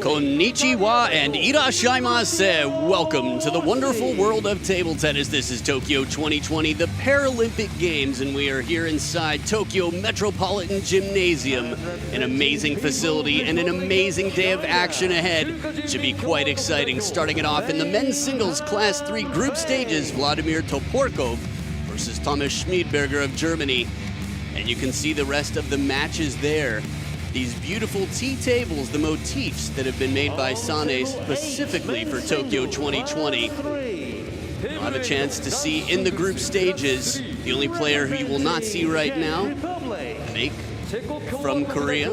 Konnichiwa and irashaimase. Welcome to the wonderful world of table tennis. This is Tokyo 2020, the Paralympic Games, and we are here inside Tokyo Metropolitan Gymnasium. An amazing facility and an amazing day of action ahead. It should be quite exciting. Starting it off in the men's singles Class 3 group stages, Vladimir Toporkov versus Thomas Schmidberger of Germany. And you can see the rest of the matches there. These beautiful tea tables, the motifs that have been made by Sane specifically for Tokyo 2020. You'll have a chance to see in the group stages. The only player who you will not see right now, Peric from Korea.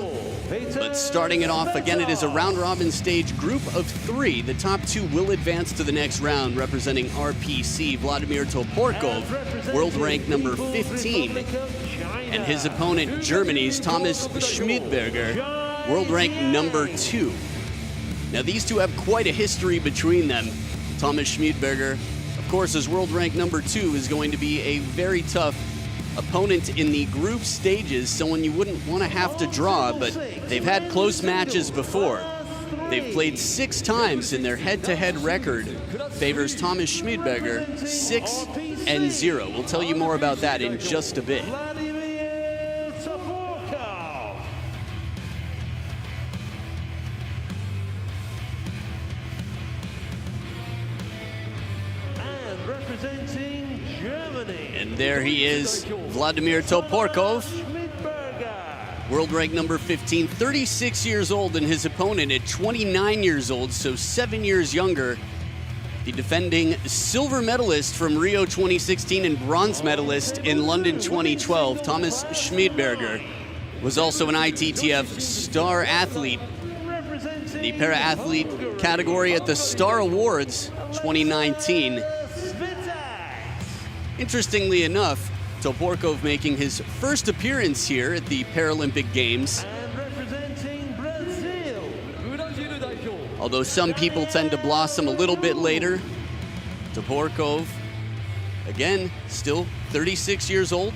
But starting it off, again, it is a round-robin stage group of 3. The top 2 will advance to the next round, representing RPC, Vladimir Toporkov, world rank number 15. And his opponent, Germany's Thomas Schmidberger, world rank number 2. Now, these two have quite a history between them. Thomas Schmidberger, of course, as world rank number 2, is going to be a very tough opponent in the group stages, someone you wouldn't want to have to draw, but they've had close matches before. They've played 6 times, and their head-to-head record favors Thomas Schmidberger 6-0. We'll tell you more about that in just a bit. Representing Germany. And there he is, Vladimir Toporkov, world rank number 15, 36 years old, and his opponent at 29 years old, so 7 years younger. The defending silver medalist from Rio 2016 and bronze medalist in London 2012, Thomas Schmidberger, was also an ITTF star athlete, the para-athlete category at the Star Awards 2019. Interestingly enough, Toporkov making his first appearance here at the Paralympic Games. And representing Brazil. Although some people tend to blossom a little bit later, Toporkov, again, still 36 years old,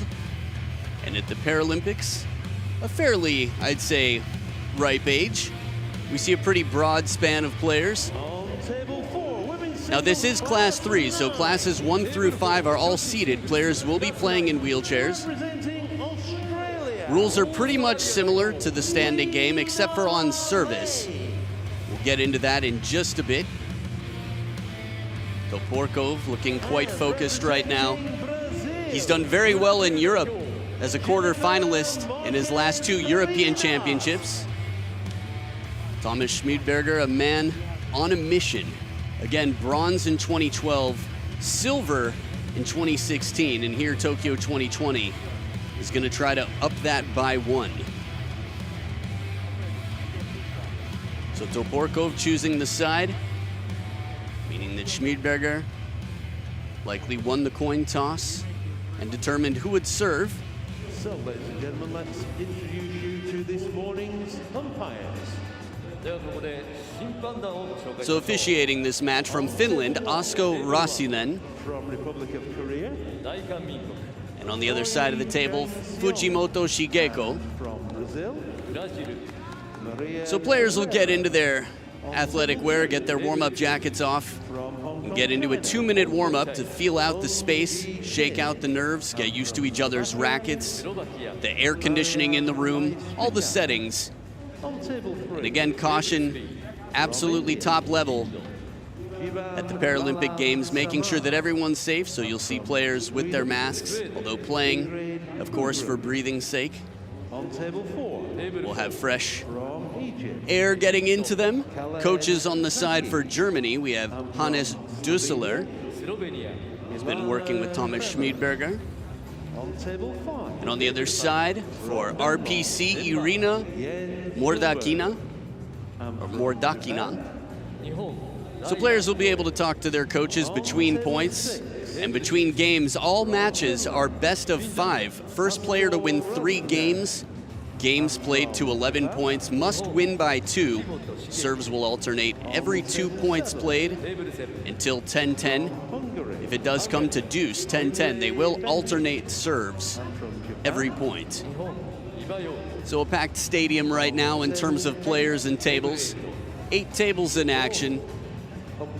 and at the Paralympics, a fairly, I'd say, ripe age. We see a pretty broad span of players. On table 4, women's Now this is Class 3, so classes 1 through 5 are all seated. Players will be playing in wheelchairs. representing Australia. Rules are pretty much similar to the standing game, except for on service. We'll get into that in just a bit. Toporkov looking quite focused right now. He's done very well in Europe as a quarter-finalist in his last 2 European Championships. Thomas Schmidberger, a man on a mission. Again, bronze in 2012, silver in 2016, and here Tokyo 2020 is going to try to up that by 1. So Toporkov choosing the side, meaning that Schmidberger likely won the coin toss and determined who would serve. So, ladies and gentlemen, let's introduce you to this morning's umpires. So officiating this match from Finland, Asko Rossi then. From Republic of Korea. And on the other side of the table, Fujimoto Shigeko. From Brazil. So players will get into their athletic wear, get their warm-up jackets off, and get into a 2-minute warm-up to feel out the space, shake out the nerves, get used to each other's rackets, the air conditioning in the room, all the settings. On table 3. And again, caution, absolutely top level at the Paralympic Games, making sure that everyone's safe, so you'll see players with their masks, although playing, of course, for breathing's sake. On table 4. We'll have fresh From Egypt. air getting into them. Coaches on the side for Germany, we have Hannes Düsseler. He's been working with Thomas Schmidberger. On table 5. And on the other side, for RPC, Irina Mordakina. So players will be able to talk to their coaches between points and between games. All matches are best of 5. First player to win 3 games. Games played to 11 points must win by 2. Serves will alternate every 2 points played until 10-10. If it does come to deuce, 10-10, they will alternate serves every point. So a packed stadium right now in terms of players and tables. 8 tables in action,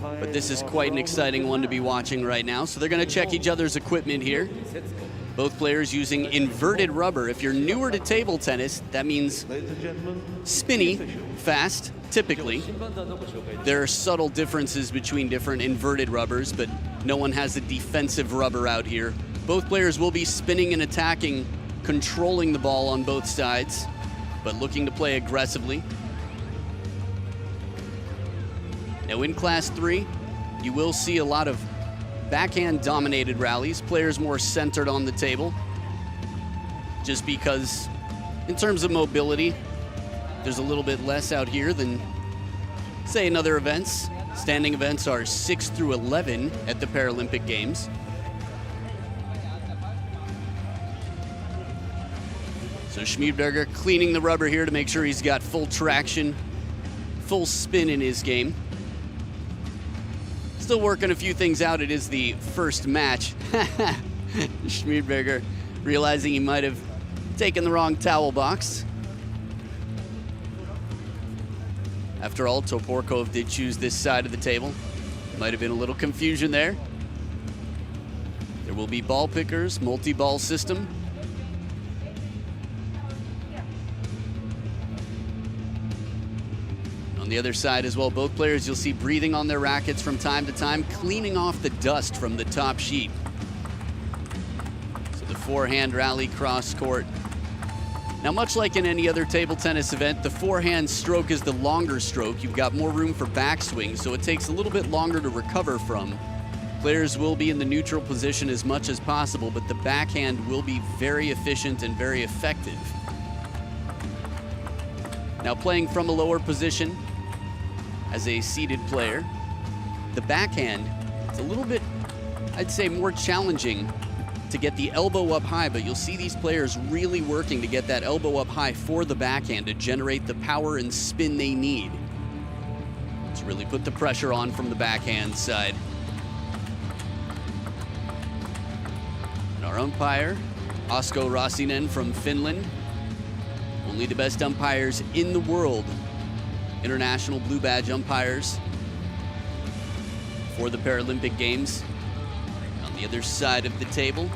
but this is quite an exciting one to be watching right now. So they're going to check each other's equipment here. Both players using inverted rubber. If you're newer to table tennis, that means spinny, fast, typically. There are subtle differences between different inverted rubbers, but no one has a defensive rubber out here. Both players will be spinning and attacking, controlling the ball on both sides, but looking to play aggressively. Now in Class 3, you will see a lot of backhand-dominated rallies, players more centered on the table, just because in terms of mobility, there's a little bit less out here than, say, in other events. Standing events are 6 through 11 at the Paralympic Games. So Schmidberger cleaning the rubber here to make sure he's got full traction, full spin in his game. Still working a few things out. It is the first match. Schmidberger realizing he might have taken the wrong towel box. After all, Toporkov did choose this side of the table. Might have been a little confusion there. There will be ball pickers, multi-ball system. On the other side as well, both players you'll see breathing on their rackets from time to time, cleaning off the dust from the top sheet. So the forehand rally cross court. Now, much like in any other table tennis event, the forehand stroke is the longer stroke. You've got more room for backswing, so it takes a little bit longer to recover from. Players will be in the neutral position as much as possible, but the backhand will be very efficient and very effective. Now, playing from a lower position, as a seated player, the backhand, it's a little bit, I'd say, more challenging to get the elbow up high, but you'll see these players really working to get that elbow up high for the backhand to generate the power and spin they need to really put the pressure on from the backhand side. And our umpire, Asko Rossinen from Finland, only the best umpires in the world, international blue badge umpires for the Paralympic Games. On the other side of the table,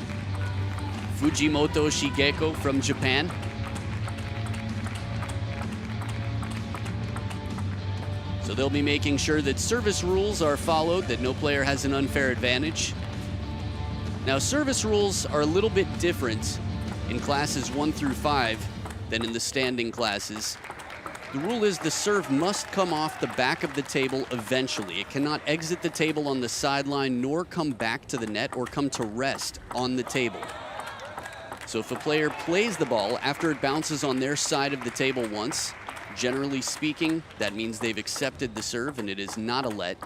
Fujimoto Shigeko from Japan. So they'll be making sure that service rules are followed, that no player has an unfair advantage. Now, service rules are a little bit different in classes 1 through 5 than in the standing classes. The rule is the serve must come off the back of the table eventually. It cannot exit the table on the sideline nor come back to the net or come to rest on the table. So if a player plays the ball after it bounces on their side of the table once, generally speaking, that means they've accepted the serve and it is not a let.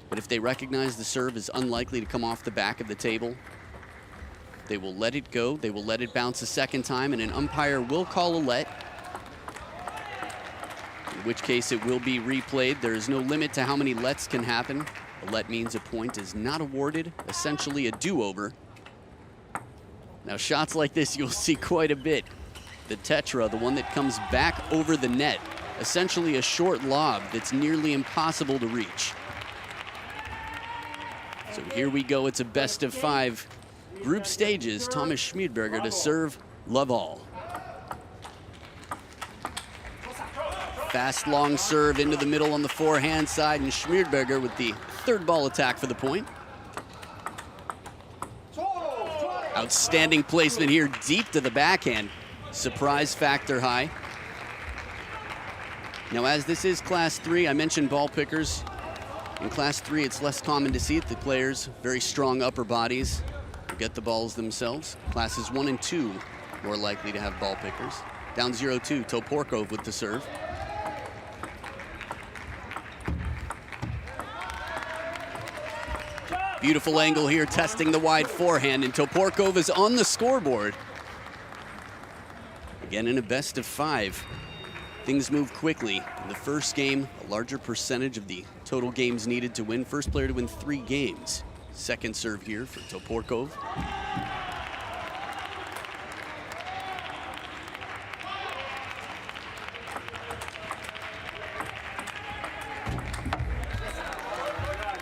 But if they recognize the serve is unlikely to come off the back of the table, they will let it go. They will let it bounce a second time, and an umpire will call a let, in which case it will be replayed. There is no limit to how many lets can happen. A let means a point is not awarded, essentially a do-over. Now, shots like this you'll see quite a bit. The tetra, the one that comes back over the net, essentially a short lob that's nearly impossible to reach. So here we go. It's a best of 5 group stages. Thomas Schmidberger to serve, love all. Fast, long serve into the middle on the forehand side, and Schmidberger with the third ball attack for the point. Outstanding placement here, deep to the backhand. Surprise factor high. Now, as this is Class 3, I mentioned ball pickers. In Class 3, it's less common to see it. The players, very strong upper bodies, get the balls themselves. Classes 1 and 2, more likely to have ball pickers. Down 0-2, Toporkov with the serve. Beautiful angle here, testing the wide forehand, and Toporkov is on the scoreboard. Again, in a best of 5. Things move quickly. In the first game, a larger percentage of the total games needed to win. First player to win 3 games. Second serve here for Toporkov.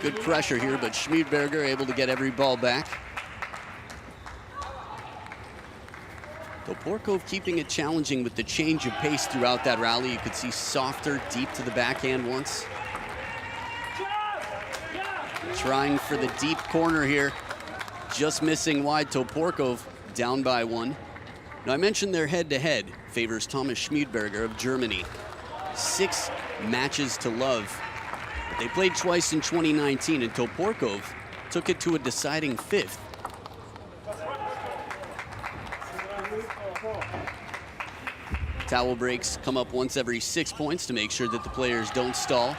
Good pressure here, but Schmidberger able to get every ball back. Toporkov keeping it challenging with the change of pace throughout that rally. You could see softer, deep to the backhand once. Trying for the deep corner here. Just missing wide. Toporkov down by 1. Now, I mentioned their head-to-head favors Thomas Schmidberger of Germany. 6 matches to love. But they played twice in 2019, and Toporkov took it to a deciding 5th. Towel breaks come up once every 6 points to make sure that the players don't stall.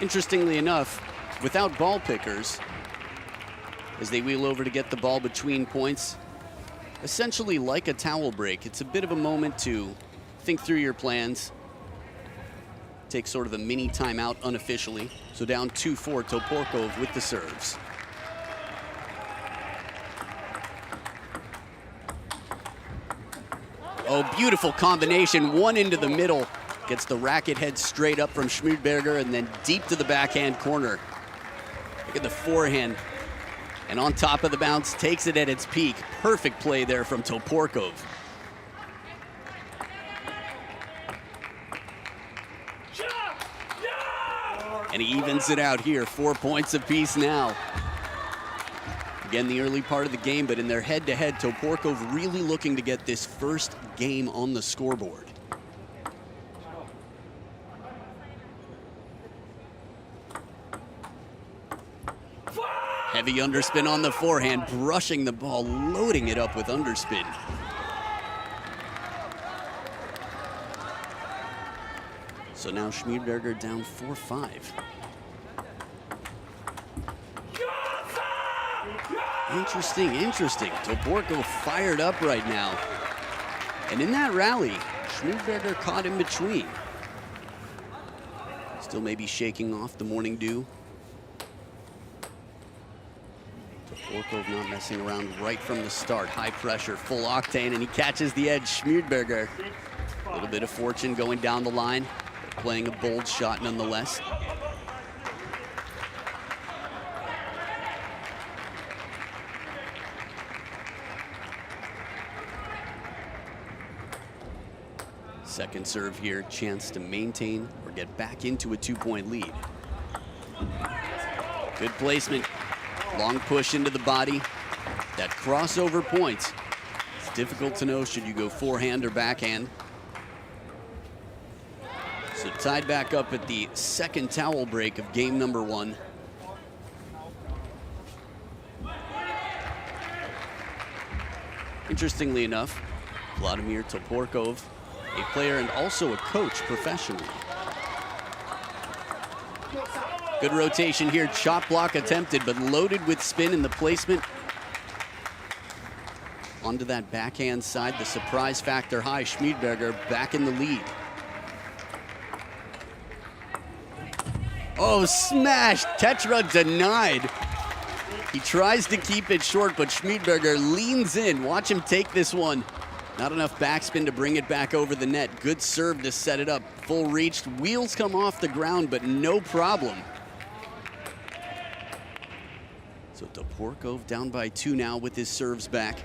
Interestingly enough, without ball pickers, as they wheel over to get the ball between points, essentially like a towel break, it's a bit of a moment to think through your plans, take sort of a mini timeout unofficially. So down 2-4, Toporkov with the serves. Oh, beautiful combination, one into the middle. Gets the racket head straight up from Schmidberger and then deep to the backhand corner. Look at the forehand. And on top of the bounce, takes it at its peak. Perfect play there from Toporkov. And he evens it out here, 4 points apiece now. Again, the early part of the game, but in their head-to-head, Toporkov really looking to get this first game on the scoreboard. Heavy underspin on the forehand, brushing the ball, loading it up with underspin. So now Schmidberger down 4-5. Interesting. Toporkov fired up right now. And in that rally, Schmidberger caught in between. Still maybe shaking off the morning dew. Toporkov not messing around right from the start. High pressure, full octane, and he catches the edge. Schmidberger, a little bit of fortune going down the line, but playing a bold shot nonetheless. Second serve here, chance to maintain or get back into a 2-point lead. Good placement, long push into the body. That crossover point, it's difficult to know should you go forehand or backhand. So tied back up at the second towel break of game number 1. Interestingly enough, Vladimir Toporkov, a player and also a coach professionally. Good rotation here, chop block attempted, but loaded with spin in the placement. Onto that backhand side, the surprise factor high. Schmidberger back in the lead. Oh, smashed, Tetra denied. He tries to keep it short, but Schmidberger leans in. Watch him take this one. Not enough backspin to bring it back over the net. Good serve to set it up. Full reached, wheels come off the ground, but no problem. So Toporkov down by 2 now with his serves back.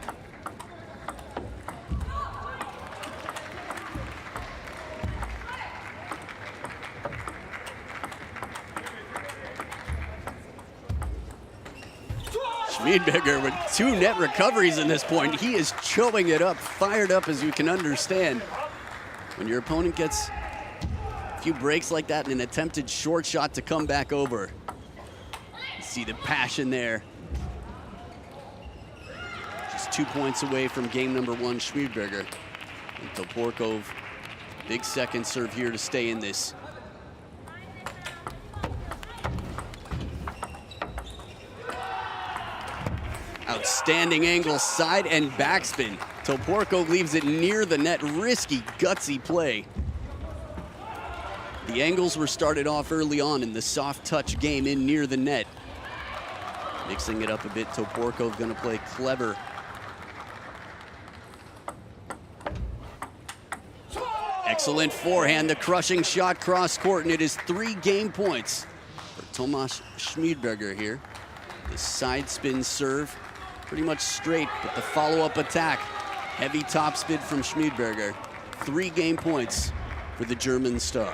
Schmidberger with 2 net recoveries in this point. He is chewing it up, fired up as you can understand. When your opponent gets a few breaks like that and an attempted short shot to come back over. You see the passion there. Just 2 points away from game number 1, Schmidberger. And Toporkov, big second serve here to stay in this. Outstanding angle, side and backspin. Toporkov leaves it near the net. Risky, gutsy play. The angles were started off early on in the soft touch game in near the net. Mixing it up a bit, Toporkov gonna play clever. Excellent forehand, the crushing shot cross court, and it is 3 game points for Tomas Schmidberger here. The side spin serve, pretty much straight, but the follow-up attack. Heavy topspin from Schmidberger. 3 game points for the German star.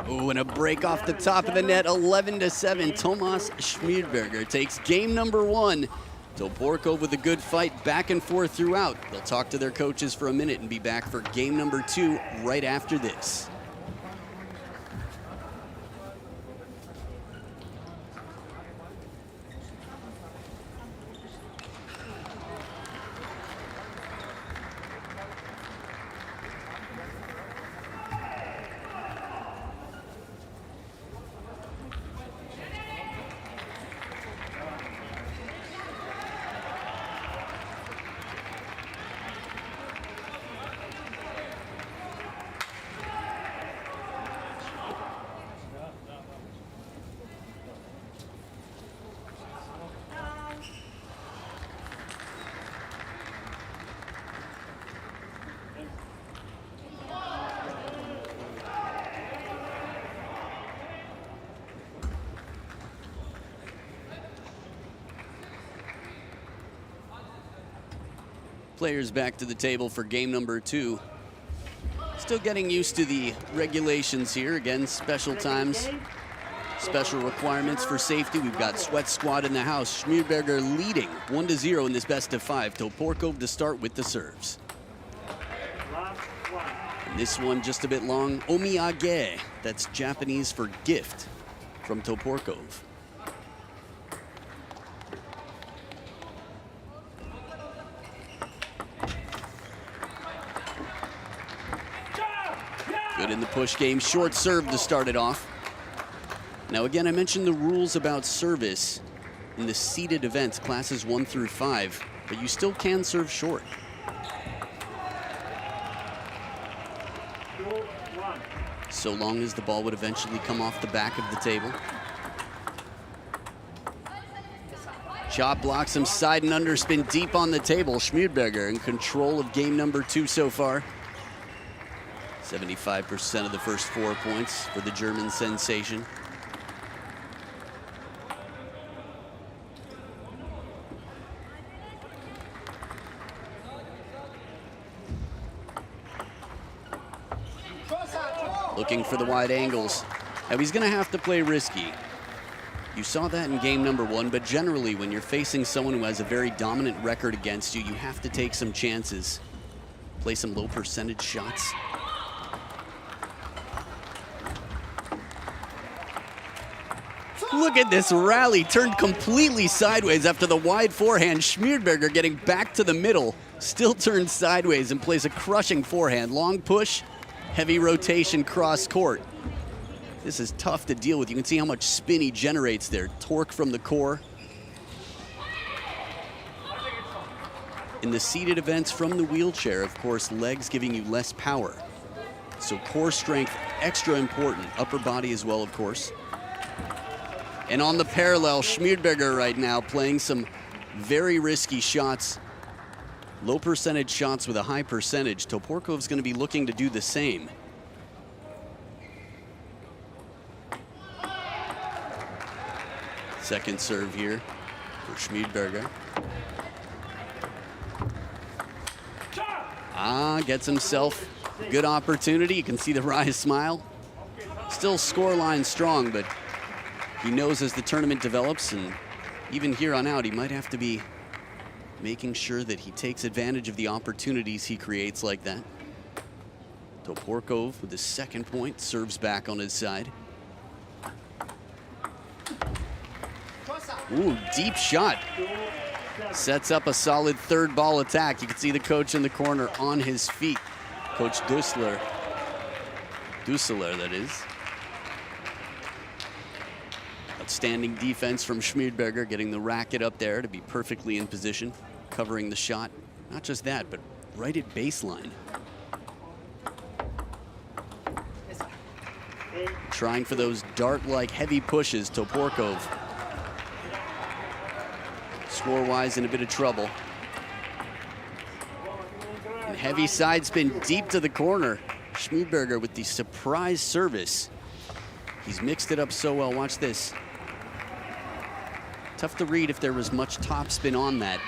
Oh, and a break off the top of the net, 11-7. Tomas Schmidberger takes game number 1. Toporkov with a good fight back and forth throughout. They'll talk to their coaches for a minute and be back for game number 2 right after this. Players back to the table for game number 2. Still getting used to the regulations here. Again, special times, special requirements for safety. We've got Sweat Squad in the house. Schmidberger leading 1-0 in this best of 5. Toporkov to start with the serves. And this one just a bit long. Omiyage, that's Japanese for gift from Toporkov. Good in the push game, short serve to start it off. Now again, I mentioned the rules about service in the seeded events, classes 1 through 5, but you still can serve short. So long as the ball would eventually come off the back of the table. Chop blocks him, side and underspin deep on the table. Schmidberger in control of game number 2 so far. 75% of the first 4 points for the German sensation. Looking for the wide angles. Now he's going to have to play risky. You saw that in game number 1, but generally when you're facing someone who has a very dominant record against you, you have to take some chances. Play some low percentage shots. Look at this rally, turned completely sideways after the wide forehand. Schmidberger getting back to the middle, still turned sideways and plays a crushing forehand. Long push, heavy rotation cross court. This is tough to deal with. You can see how much spin he generates there. Torque from the core. In the seated events from the wheelchair, of course, legs giving you less power. So core strength, extra important. Upper body as well, of course. And on the parallel, Schmidberger right now playing some very risky shots. Low percentage shots with a high percentage. Toporkov's going to be looking to do the same. Second serve here for Schmidberger. Gets himself a good opportunity. You can see the wry smile. Still scoreline strong, but he knows as the tournament develops, and even here on out, he might have to be making sure that he takes advantage of the opportunities he creates like that. Toporkov with his second point, serves back on his side. Ooh, deep shot. Sets up a solid third ball attack. You can see the coach in the corner on his feet. Coach Dusseler, that is. Outstanding defense from Schmidberger, getting the racket up there to be perfectly in position, covering the shot. Not just that, but right at baseline. Trying for those dart-like heavy pushes, Toporkov. Score-wise in a bit of trouble. And heavy side spin deep to the corner. Schmidberger with the surprise service. He's mixed it up so well. Watch this. Tough to read if there was much topspin on that.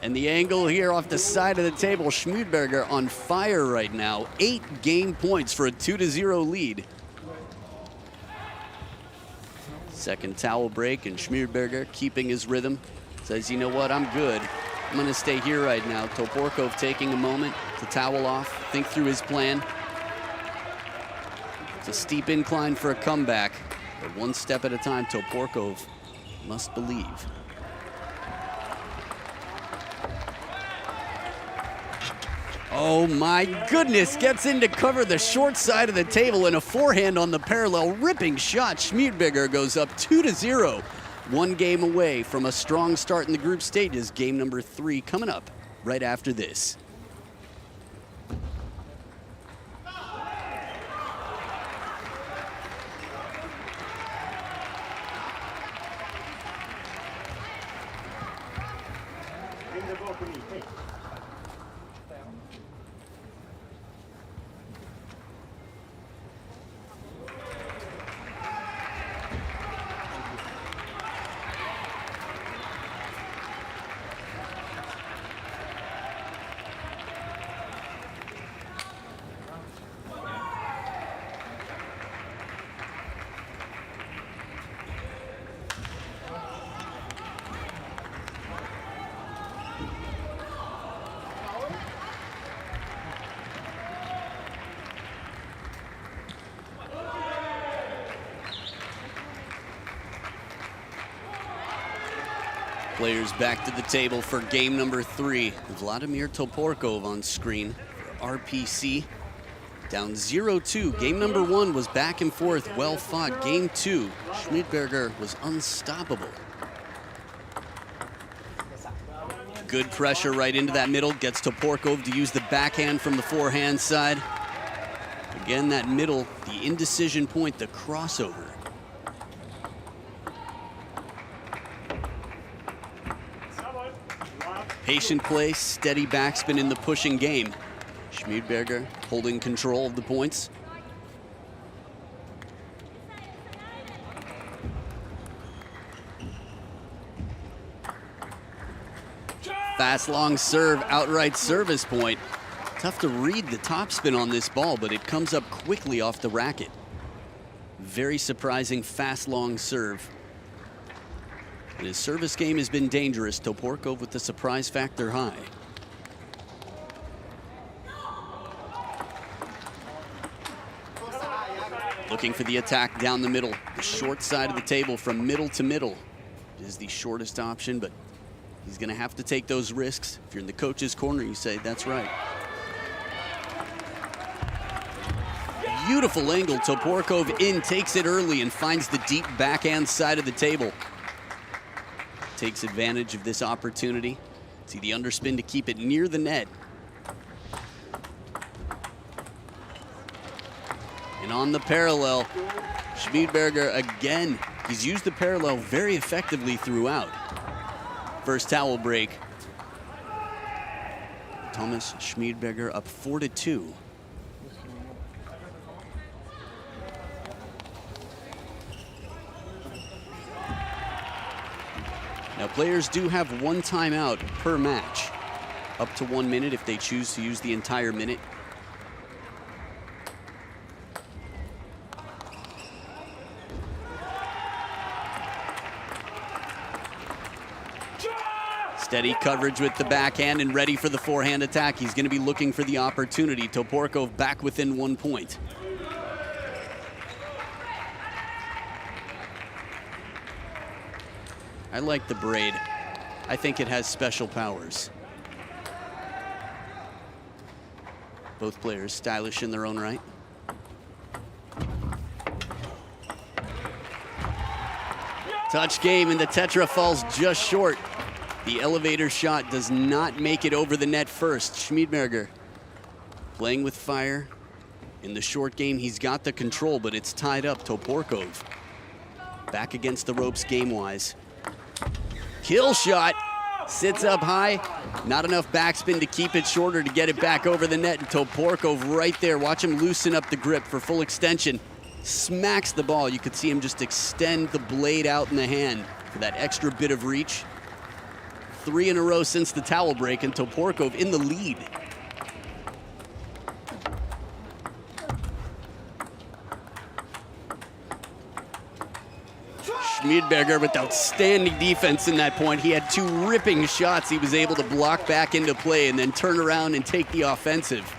And the angle here off the side of the table, Schmidberger on fire right now. 8 game points for a 2-0 lead. Second towel break, and Schmidberger keeping his rhythm. Says, you know what, I'm good. I'm gonna stay here right now. Toporkov taking a moment to towel off, think through his plan. It's a steep incline for a comeback, but one step at a time, Toporkov must believe. Oh my goodness, gets in to cover the short side of the table and a forehand on the parallel, ripping shot. Schmidberger goes up 2-0. 1 game away from a strong start in the group stages. Game number 3 coming up right after this. Players back to the table for game number 3. Vladimir Toporkov on screen for RPC. Down 0-2. Game number 1 was back and forth, well fought. Game 2, Schmidberger was unstoppable. Good pressure right into that middle. Gets Toporkov to use the backhand from the forehand side. Again, that middle, the indecision point, the crossover. Patient play, steady backspin in the pushing game. Schmidberger holding control of the points. Fast long serve, outright service point. Tough to read the topspin on this ball, but it comes up quickly off the racket. Very surprising fast long serve. And his service game has been dangerous. Toporkov with the surprise factor high. Looking for the attack down the middle. The short side of the table from middle to middle is the shortest option, but he's gonna have to take those risks. If you're in the coach's corner, you say, that's right. Beautiful angle. Toporkov in, takes it early and finds the deep backhand side of the table. Takes advantage of this opportunity. See the underspin to keep it near the net. And on the parallel, Schmidberger again. He's used the parallel very effectively throughout. First towel break. Thomas Schmidberger up 4-2. Now, players do have 1 timeout per match, up to 1 minute if they choose to use the entire minute. Steady coverage with the backhand and ready for the forehand attack. He's going to be looking for the opportunity. Toporkov back within 1 point. I like the braid. I think it has special powers. Both players stylish in their own right. Touch game, and the tetra falls just short. The elevator shot does not make it over the net first. Schmidberger playing with fire. In the short game, he's got the control, but it's tied up. Toporkov back against the ropes game-wise. Kill shot. Sits up high, not enough backspin to keep it shorter to get it back over the net. And Toporkov right there, watch him loosen up the grip for full extension. Smacks the ball. You could see him just extend the blade out in the hand for that extra bit of reach. 3 in a row since the towel break, and Toporkov in the lead. Schmidberger with outstanding defense in that point. He had 2 ripping shots he was able to block back into play and then turn around and take the offensive.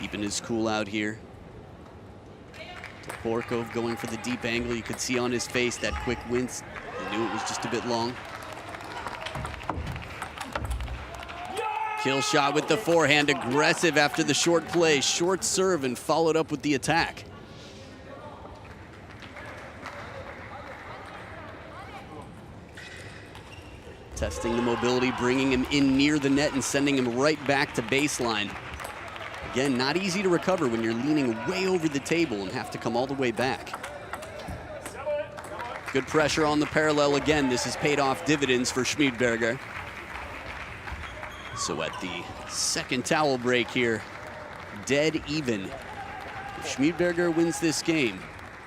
Keeping his cool out here. Toporkov going for the deep angle. You could see on his face that quick wince. He knew it was just a bit long. Kill shot with the forehand. Aggressive after the short play. Short serve and followed up with the attack. Testing the mobility, bringing him in near the net and sending him right back to baseline. Again, not easy to recover when you're leaning way over the table and have to come all the way back. Good pressure on the parallel again. This has paid off dividends for Schmidberger. So at the second towel break here, dead even. If Schmidberger wins this game,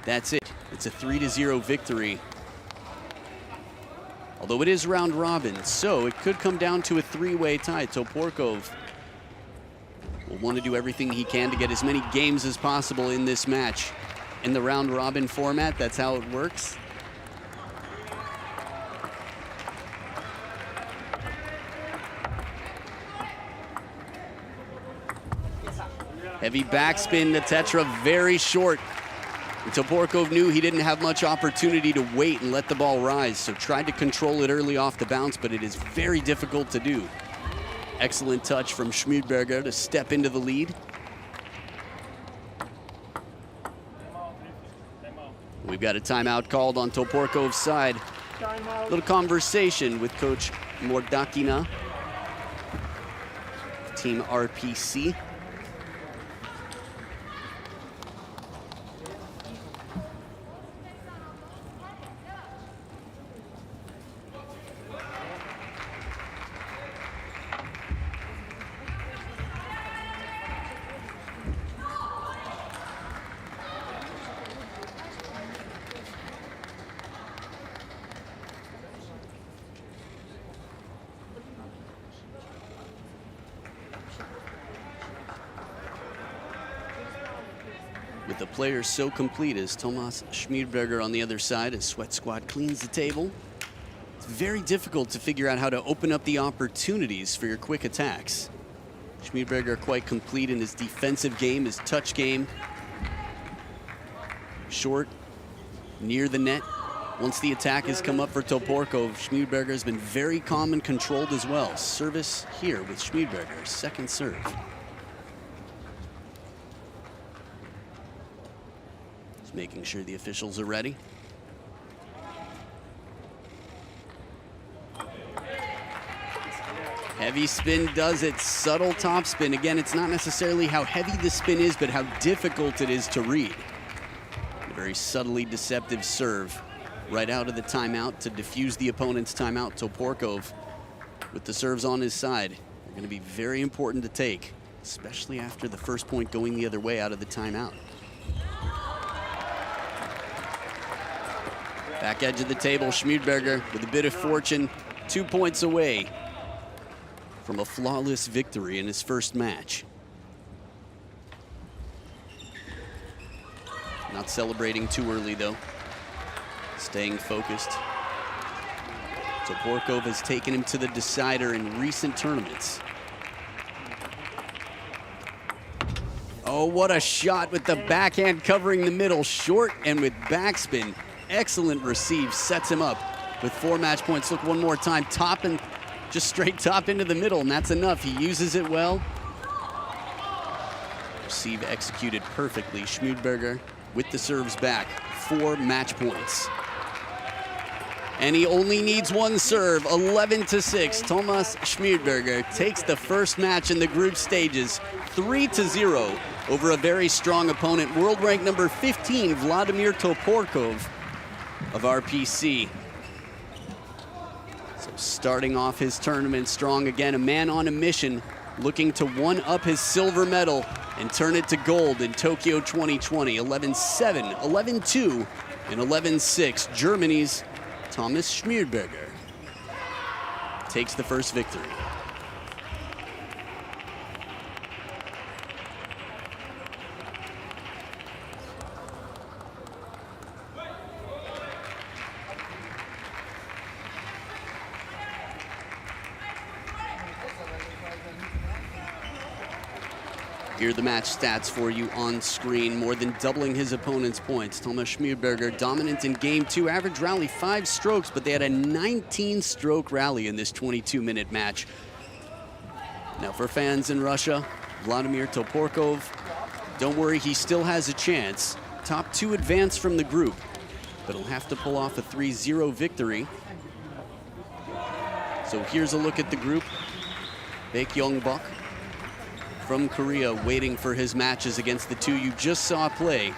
that's it. It's a 3-0 victory. Although it is round robin, so it could come down to a 3-way tie. Toporkov will want to do everything he can to get as many games as possible in this match. In the round robin format, that's how it works. Heavy backspin to Tetra, very short. And Toporkov knew he didn't have much opportunity to wait and let the ball rise, so tried to control it early off the bounce, but it is very difficult to do. Excellent touch from Schmidberger to step into the lead. We've got a timeout called on Toporkov's side. A little conversation with Coach Mordakina, Team RPC. With the players so complete as Tomas Schmidberger on the other side as Sweat Squad cleans the table, it's very difficult to figure out how to open up the opportunities for your quick attacks. Schmidberger quite complete in his defensive game, his touch game. Short, near the net. Once the attack has come up for Toporkov, Schmidberger has been very calm and controlled as well. Service here with Schmidberger, second serve. Making sure the officials are ready. Heavy spin does it, subtle top spin. Again, it's not necessarily how heavy the spin is, but how difficult it is to read. A very subtly deceptive serve right out of the timeout to diffuse the opponent's timeout. Toporkov with the serves on his side. They're going to be very important to take, especially after the first point going the other way out of the timeout. Back edge of the table, Schmidberger with a bit of fortune, 2 points away from a flawless victory in his first match. Not celebrating too early though, staying focused. Toporkov has taken him to the decider in recent tournaments. Oh, what a shot with the backhand covering the middle, short and with backspin. Excellent receive, sets him up with 4 match points. Look one more time, top and just straight top into the middle, and that's enough. He uses it well. Receive executed perfectly. Schmidberger with the serves back, 4 match points. And he only needs 1 serve, 11-6. Tomas Schmidberger takes the first match in the group stages, 3-0 over a very strong opponent, world rank number 15, Vladimir Toporkov of RPC. So starting off his tournament strong again, a man on a mission, looking to one-up his silver medal and turn it to gold in Tokyo 2020. 11-7, 11-2, and 11-6. Germany's Thomas Schmidberger takes the first victory. Here are the match stats for you on screen. More than doubling his opponent's points. Thomas Schmidberger dominant in game 2. Average rally 5 strokes, but they had a 19-stroke rally in this 22-minute match. Now for fans in Russia, Vladimir Toporkov, don't worry, he still has a chance. Top 2 advance from the group, but he'll have to pull off a 3-0 victory. So here's a look at the group. Baek Young-bok from Korea, waiting for his matches against the 2 you just saw play.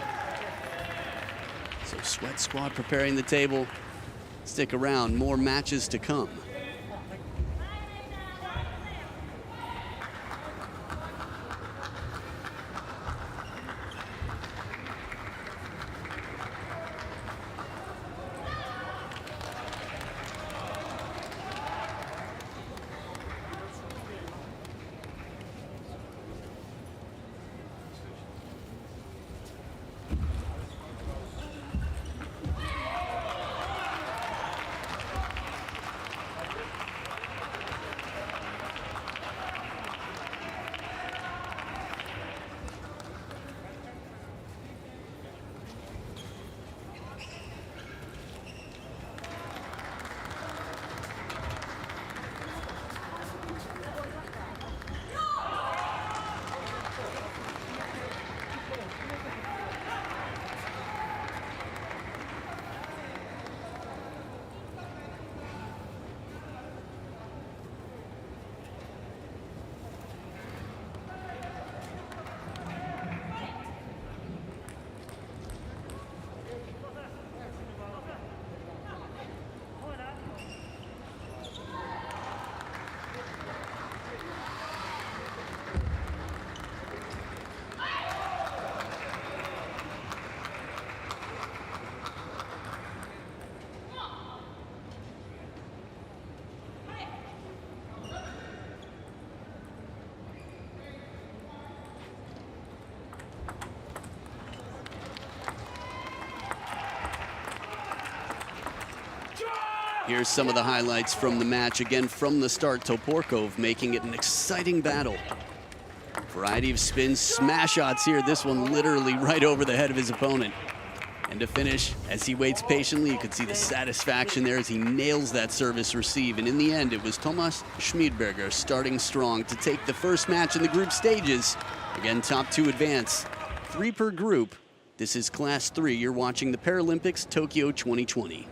So Sweat Squad preparing the table. Stick around, more matches to come. Here's some of the highlights from the match. Again, from the start, Toporkov making it an exciting battle. Variety of spins, smash shots here. This one literally right over the head of his opponent. And to finish, as he waits patiently, you can see the satisfaction there as he nails that service receive. And in the end, it was Thomas Schmidberger starting strong to take the first match in the group stages. Again, top 2 advance, 3 per group. This is Class 3. You're watching the Paralympics Tokyo 2020.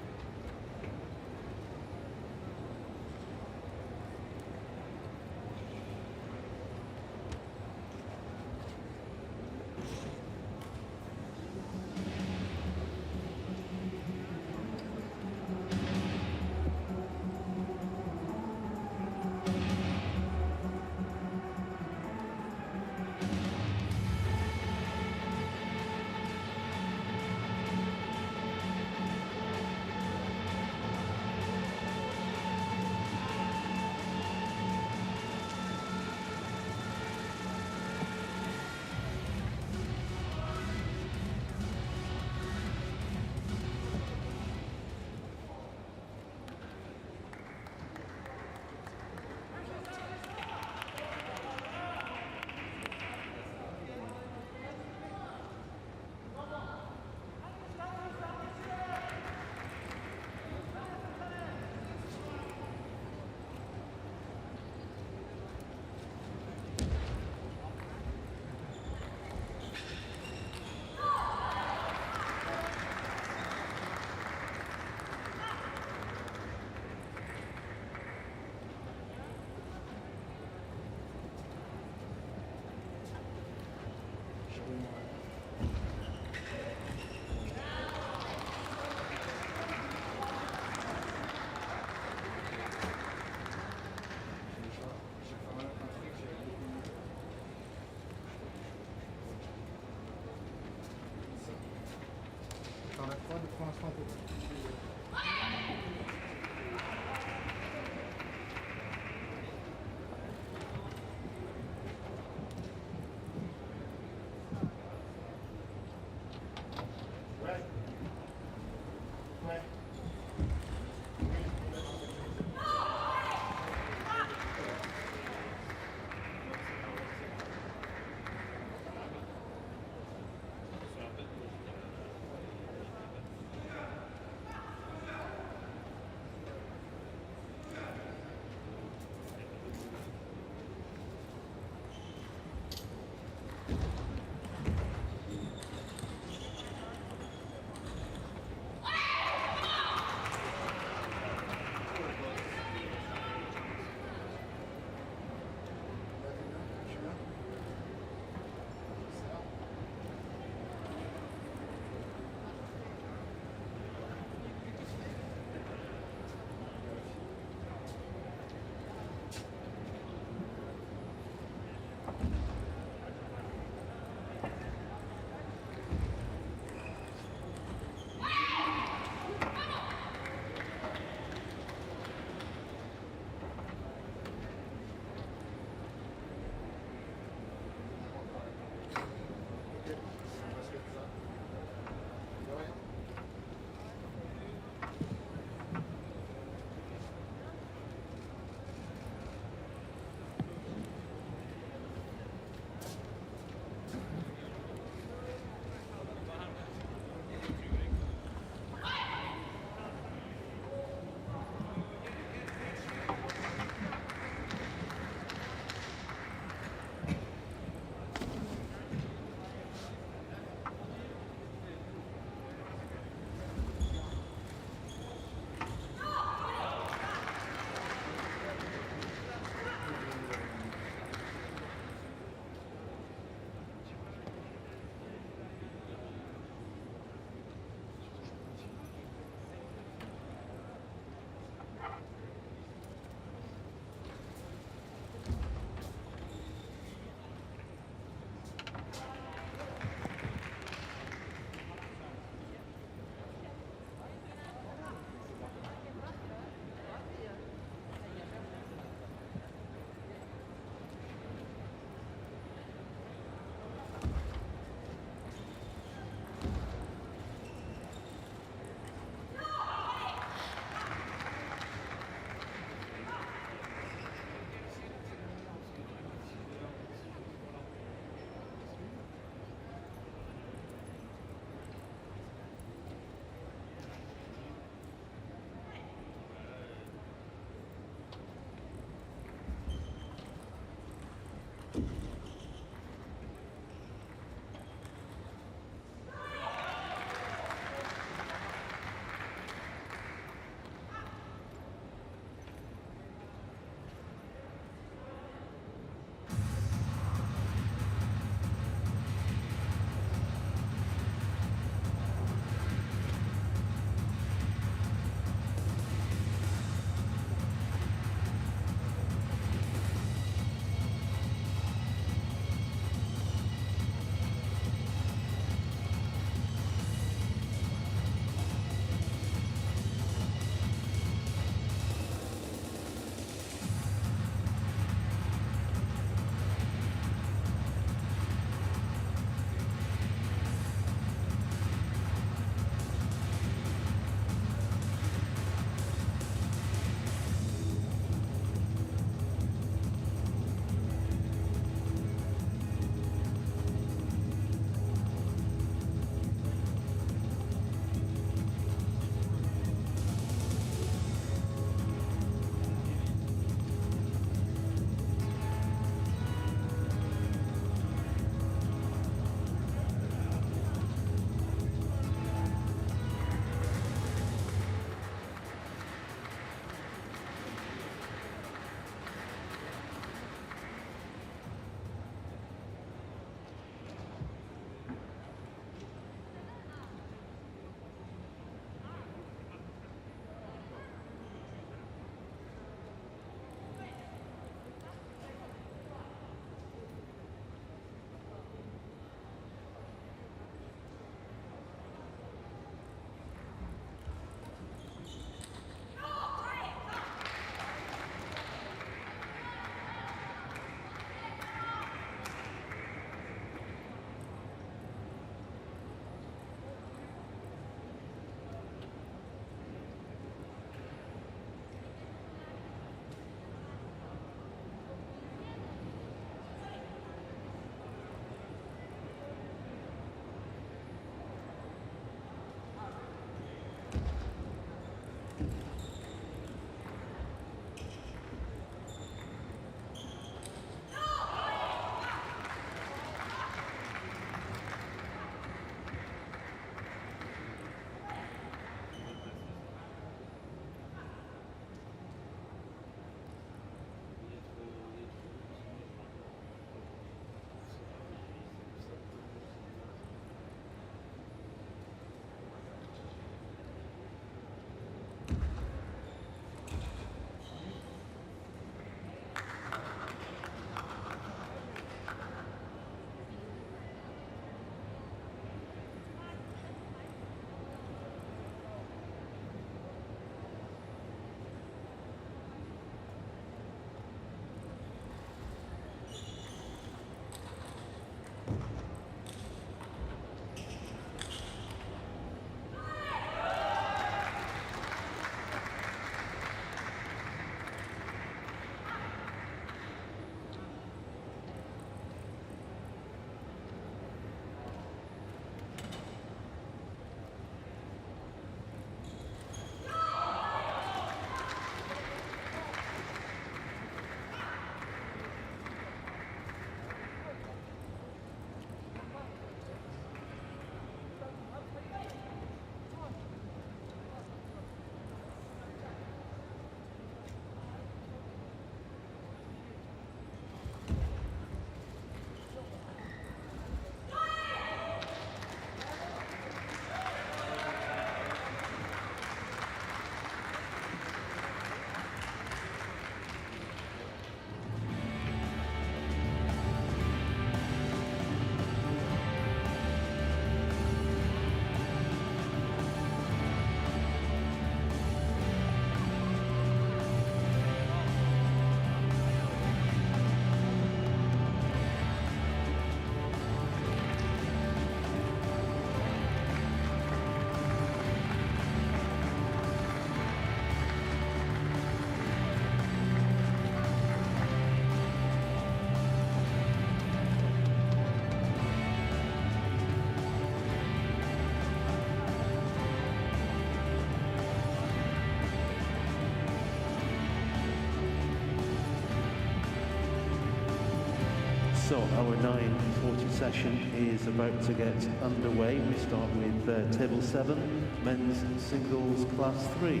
So our 9:40 session is about to get underway. We start with table 7, men's singles class 3.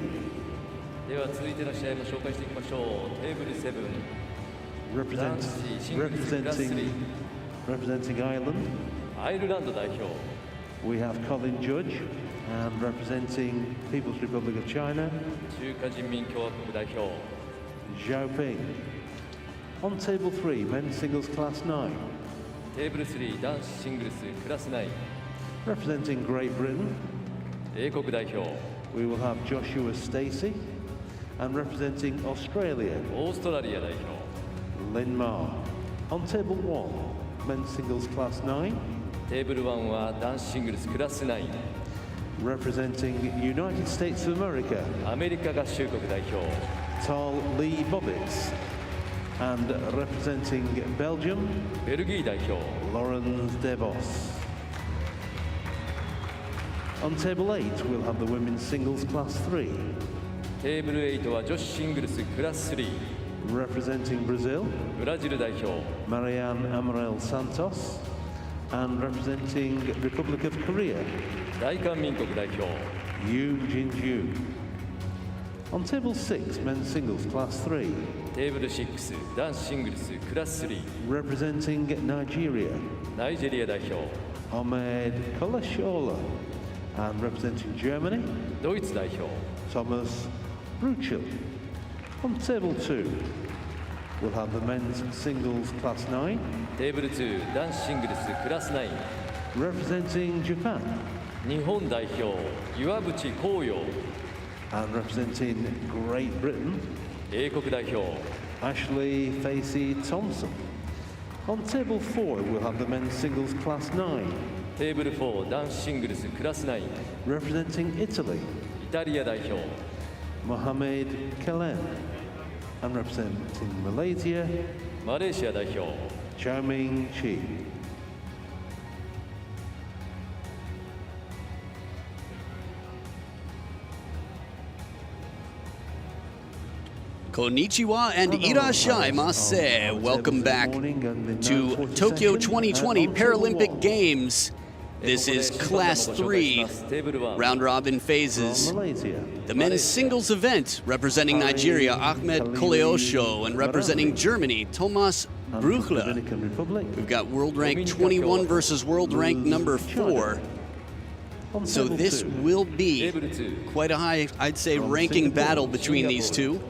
では続いての試合も紹介していきましょう。テーブル7、男子シングルスクラス3、representing Ireland, アイルランド代表、 we have Colin Judge, and representing People's Republic of China, 中華人民共和国代表、 Zhao Ping. On table 3, men's singles class 9, テーブル3、男子シングルスクラス9、 representing Great Britain, 英国代表、 we will have Joshua Stacey, and representing Australia, オーストラリア代表、 Lynn Ma. On table 1, men's singles class 9, テーブル1は男子シングルスクラス9、 representing United States of America, アメリカ合衆国代表、 Tal Lee Bobbitts, and representing Belgium, ベルギー代表、 Laurens de Vos. On table 8, we'll have the women's singles class 3, テーブル8は女子シングルスクラス3、 representing Brazil, ブラジル代表、 Marianne Amarel Santos, and representing Republic of Korea, 大韓民国代表、 Yu Jinju. On table 6, men's singles class 3, テーブル6、男子シングルスクラス3、 representing Nigeria, ナイジェリア代表、 Ahmed Koleosho, and representing Germany, ドイツ代表、 Thomas Bruechle. On table 2, we'll have the men's singles class 9, テーブル2、男子シングルスクラス9、 representing Japan, 日本代表、岩渕幸洋、 and representing Great Britain, 英国代表、 Ashley Facey Thompson. On table 4, we'll have the men's singles class 9, テーブル4、男子シングルスクラス9、イ representing Italy, タリア代表、 Mohamed Kalen, and representing Malaysia, マレーシア代表、 Chao Ming Chi. Konnichiwa and irashaimase. Welcome back to Tokyo 2020 Paralympic Games. This is Class 3, round robin phases. Malaysia, The men's singles event representing Nigeria, Ahmed Koleosho, and representing Germany, Thomas Bruechle. Dominican Republic. We've got world rank 21 versus world rank number 4. On So table this 2, will be quite a high, I'd say, ranking battle between these two.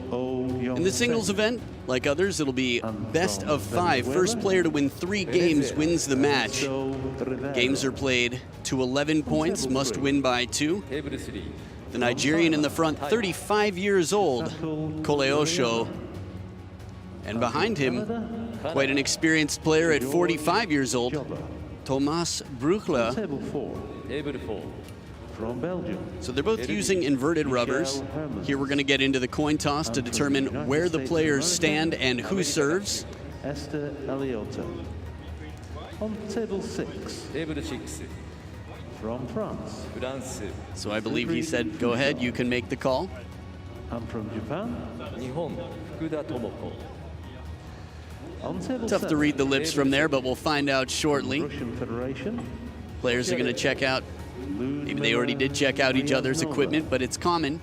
In the singles event, like others, it'll be best of 5. First player to win 3 games wins the match. Games are played to 11 points, must win by 2. テーブル3、 The Nigerian in the front, 35 years old, Koleosho. And behind him, quite an experienced player at 45 years old, Thomas Bruechle. Table 4, テーブル4、 from Belgium, So they're both using inverted rubbers. Here we're going to get into the coin toss to determine where the players stand and who serves. Esther Eliotto. On table 6, テーブル6、 from France, フランス、 So I believe he said, go ahead, you can make the call. and from Japan, 日本、福田智子、 on table Tough to 7, read the lips from there, but we'll find out shortly. Russian Federation, Players are going to check out, maybe they already did check out each other's equipment, but it's common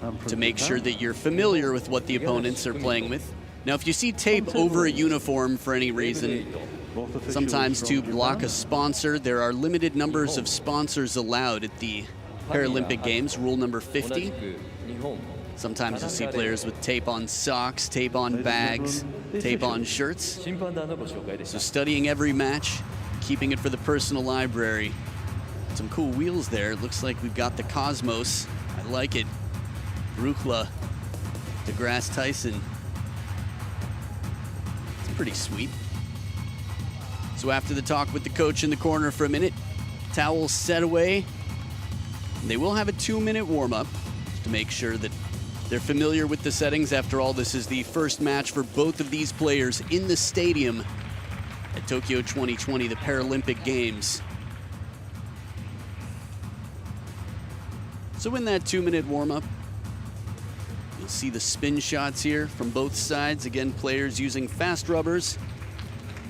and from to make Japan, sure that you're familiar with what the opponents are playing with. Now, if you see tape over a uniform for any reason, both officials sometimes from to Japan, block a sponsor, there are limited numbers of sponsors allowed at the Paralympic Games, rule number 同じ 50. く日本、 Sometimes you'll see players with tape on socks, tape on bags, tape on shirts. 審判団のご紹介でし So た。 studying every match, keeping it for the personal library. Some cool wheels there. It looks like we've got the Cosmos. I like it. Bruechle, deGrasse Tyson. It's pretty sweet. So after the talk with the coach in the corner for a minute, towels set away. And they will have a 2-minute warm-up to make sure that they're familiar with the settings. After all, this is the first match for both of these players in the stadium at Tokyo 2020, the Paralympic Games. So in that 2-minute warm-up, you'll see the spin shots here from both sides. Again, players using fast rubbers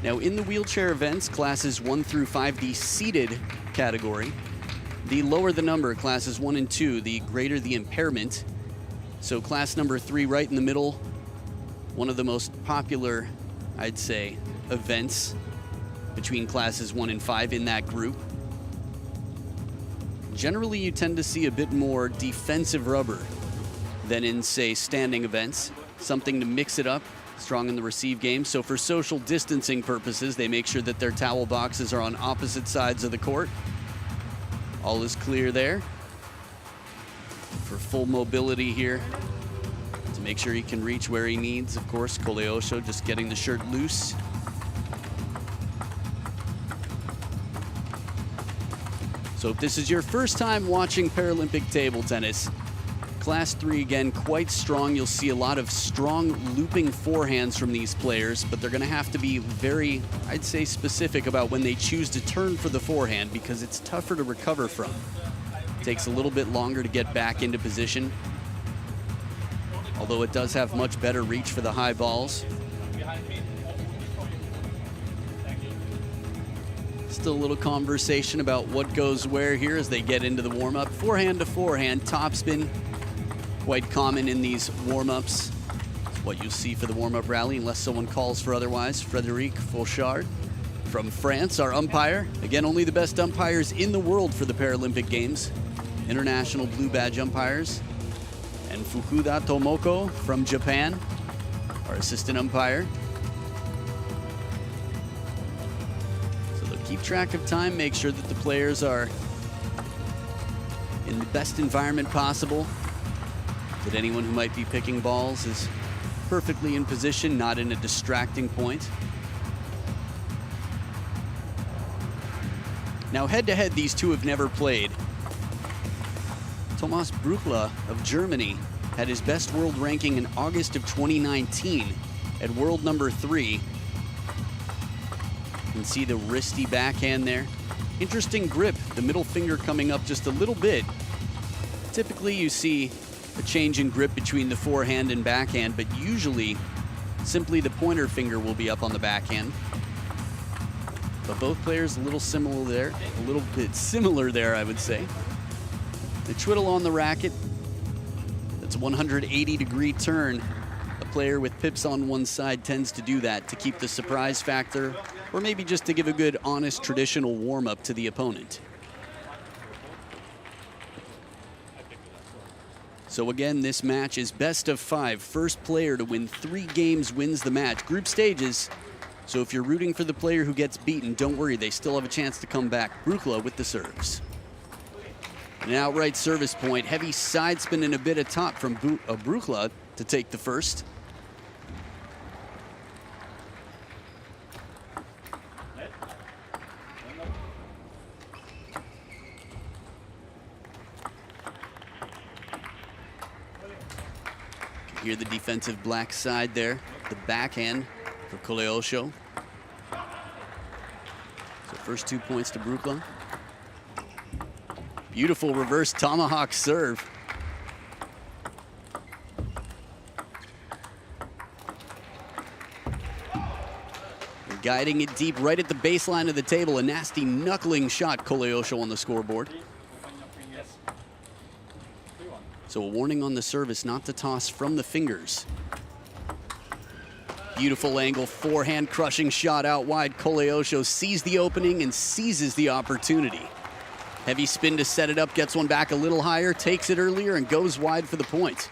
Now in the wheelchair events, classes 1 through 5, the seated category, the lower the number, classes 1 and 2, the greater the impairment. So class number 3 right in the middle, one of the most popular, I'd say, events between classes 1 and 5 in that group. Generally, you tend to see a bit more defensive rubber than in, say, standing events, something to mix it up. Strong in the receive game. So for social distancing purposes, they make sure that their towel boxes are on opposite sides of the court. All is clear there. For full mobility here, to make sure he can reach where he needs, of course, Koleosho just getting the shirt loose. So if this is your first time watching Paralympic table tennis, Class 3, again, quite strong. You'll see a lot of strong looping forehands from these players, but they're going to have to be very, I'd say, specific about when they choose to turn for the forehand because it's tougher to recover from. It takes a little bit longer to get back into position, although it does have much better reach for the high balls. Still a little conversation about what goes where here as they get into the warm-up. Forehand to forehand, topspin. Quite common in these warm-ups. It's what you'll see for the warm-up rally unless someone calls for otherwise. Frédéric Fauchard from France, our umpire. Again, only the best umpires in the world for the Paralympic Games. International blue badge umpires. And Fukuda Tomoko from Japan, our assistant umpire. So they'll keep track of time, make sure that the players are in the best environment possible, that anyone who might be picking balls is perfectly in position, not in a distracting point. Now head-to-head, these two have never played. Thomas Bruechle of Germany had his best world ranking in August of 2019 at world number 3. You can see the wristy backhand there. Interesting grip, the middle finger coming up just a little bit. Typically you see a change in grip between the forehand and backhand, but usually simply the pointer finger will be up on the backhand. But both players a little similar there, I would say. The twiddle on the racket, that's a 180-degree turn. A player with pips on one side tends to do that to keep the surprise factor, or maybe just to give a good, honest, traditional warm-up to the opponent. So again, this match is best of 5. First player to win 3 games wins the match. Group stages, so if you're rooting for the player who gets beaten, don't worry, they still have a chance to come back. Bruechle with the serves. An outright service point, heavy side spin and a bit of top from Bruechle to take the first. Hear the defensive black side there, the backhand for Koleosho. So first 2 points to Bruechle. Beautiful reverse tomahawk serve. Guiding it deep right at the baseline of the table. A nasty knuckling shot, Koleosho on the scoreboard. So a warning on the service not to toss from the fingers. Beautiful angle, forehand crushing shot out wide. Koleosho sees the opening and seizes the opportunity. Heavy spin to set it up, gets one back a little higher, takes it earlier and goes wide for the point.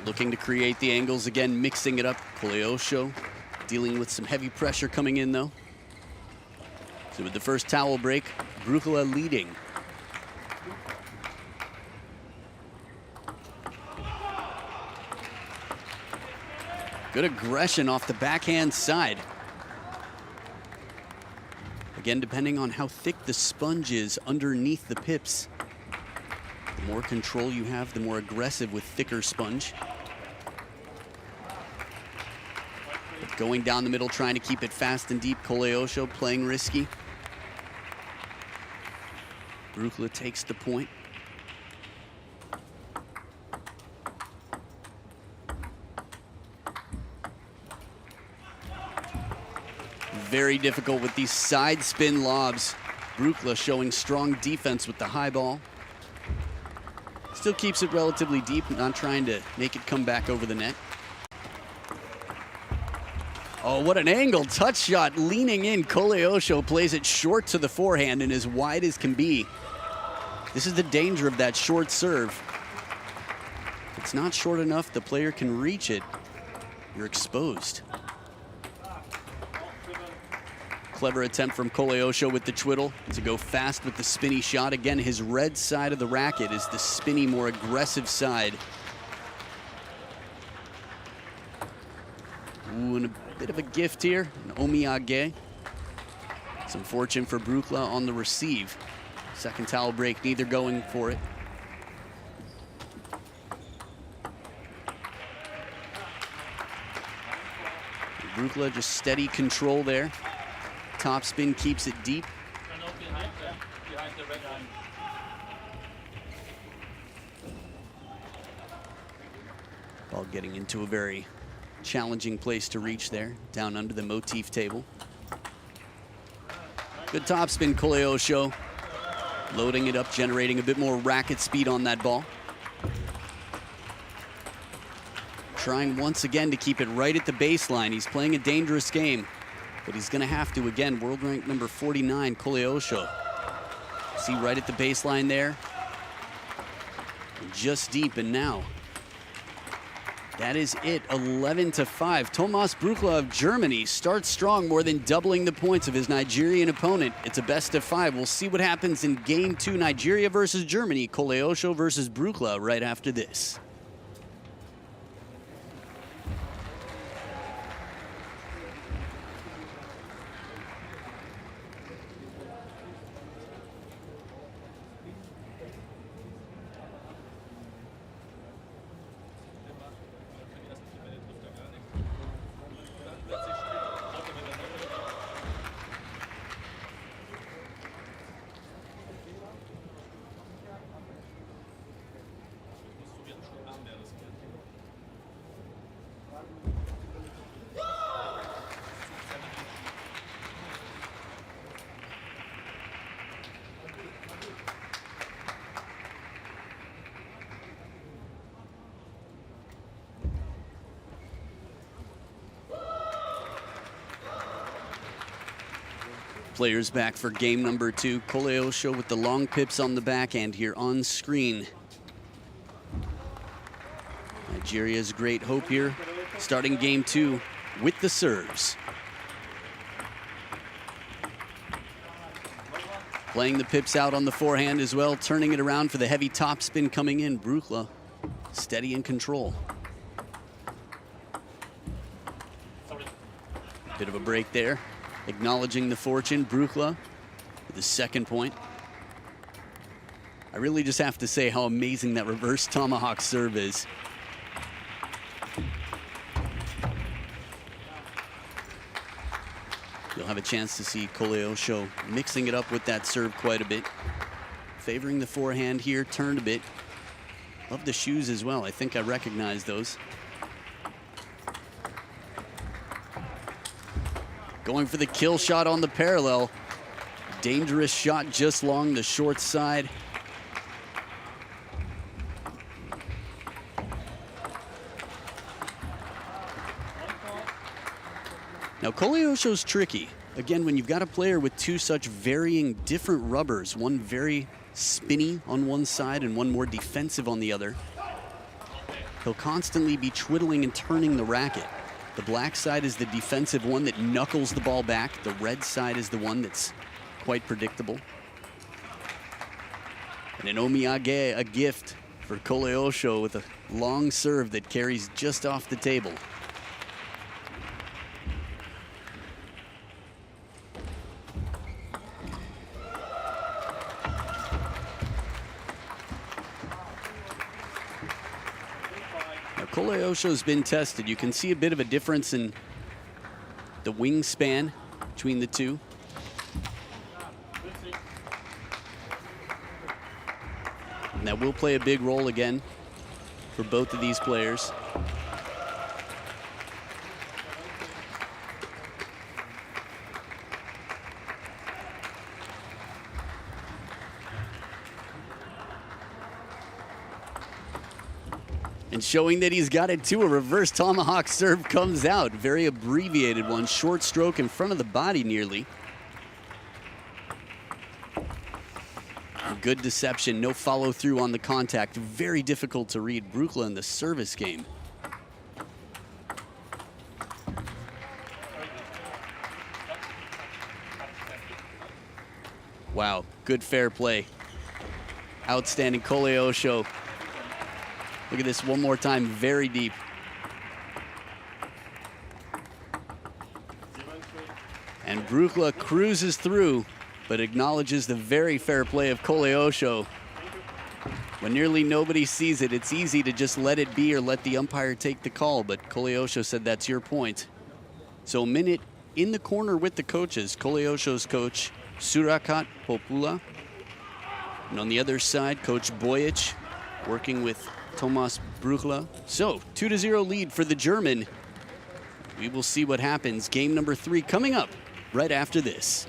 Looking to create the angles again, mixing it up. Koleosho dealing with some heavy pressure coming in though. So with the first towel break, Bruechle leading. Good aggression off the backhand side. Again, depending on how thick the sponge is underneath the pips, the more control you have, the more aggressive with thicker sponge. But going down the middle, trying to keep it fast and deep. Koleosho playing risky. Bruechle takes the point. very difficult with these side spin lobs. Bruechle showing strong defense with the high ball. Still keeps it relatively deep, not trying to make it come back over the net. Oh, what an angle. Touch shot leaning in. Koleosho plays it short to the forehand and as wide as can be. This is the danger of that short serve. If it's not short enough, the player can reach it. You're exposed. Clever attempt from Koleosho with the twiddle to go fast with the spinny shot. Again, his red side of the racket is the spinny, more aggressive side. Ooh, and a bit of a gift here, an omiyage. Some fortune for Bruechle on the receive. Second towel break, neither going for it. Bruechle just steady control there. Top spin keeps it deep. Ball getting into a very challenging place to reach there, down under the motif table. Good topspin, Koleosho. Loading it up, generating a bit more racket speed on that ball. Trying once again to keep it right at the baseline. He's playing a dangerous game, but he's gonna have to again. World rank number 49, Koleosho. See right at the baseline there. Just deep, and now that is it, 11-5. Tomas Bruechle of Germany starts strong, more than doubling the points of his Nigerian opponent. It's a best of 5. We'll see what happens in game 2, Nigeria versus Germany, Koleosho versus Bruechle right after this. Players back for game number 2. Koleosho with the long pips on the backhand here on screen. Nigeria's great hope here, starting game 2 with the serves. Playing the pips out on the forehand as well, turning it around for the heavy topspin coming in. Bruechle steady in control. Bit of a break there. Acknowledging the fortune, Bruechle with the second point. I really just have to say how amazing that reverse tomahawk serve is. You'll have a chance to see Koleosho mixing it up with that serve quite a bit. Favoring the forehand here, turned a bit. Love the shoes as well. I think I recognize those. Going for the kill shot on the parallel. Dangerous shot just along the short side. Now Koleosho's tricky. Again, when you've got a player with two such varying different rubbers, one very spinny on one side and one more defensive on the other, he'll constantly be twiddling and turning the racket. The black side is the defensive one that knuckles the ball back. The red side is the one that's quite predictable. And an omiyage, a gift for Koleosho with a long serve that carries just off the table. Koleosho's been tested. You can see a bit of a difference in the wingspan between the two. And that will play a big role again for both of these players. And showing that he's got it too, a reverse tomahawk serve comes out. Very abbreviated one, short stroke in front of the body nearly. Good deception, no follow through on the contact. Very difficult to read Bruechle in the service game. Wow, good fair play. Outstanding Koleosho. Look at this one more time, very deep. And Bruechle cruises through, but acknowledges the very fair play of Koleosho. When nearly nobody sees it, it's easy to just let it be or let the umpire take the call, but Koleosho said that's your point. So a minute in the corner with the coaches. Koleosho's coach, Surakat Popula. And on the other side, Coach Bojic working with Thomas Bruechle. So 2-0 lead for the German. We will see what happens. Game number 3 coming up right after this.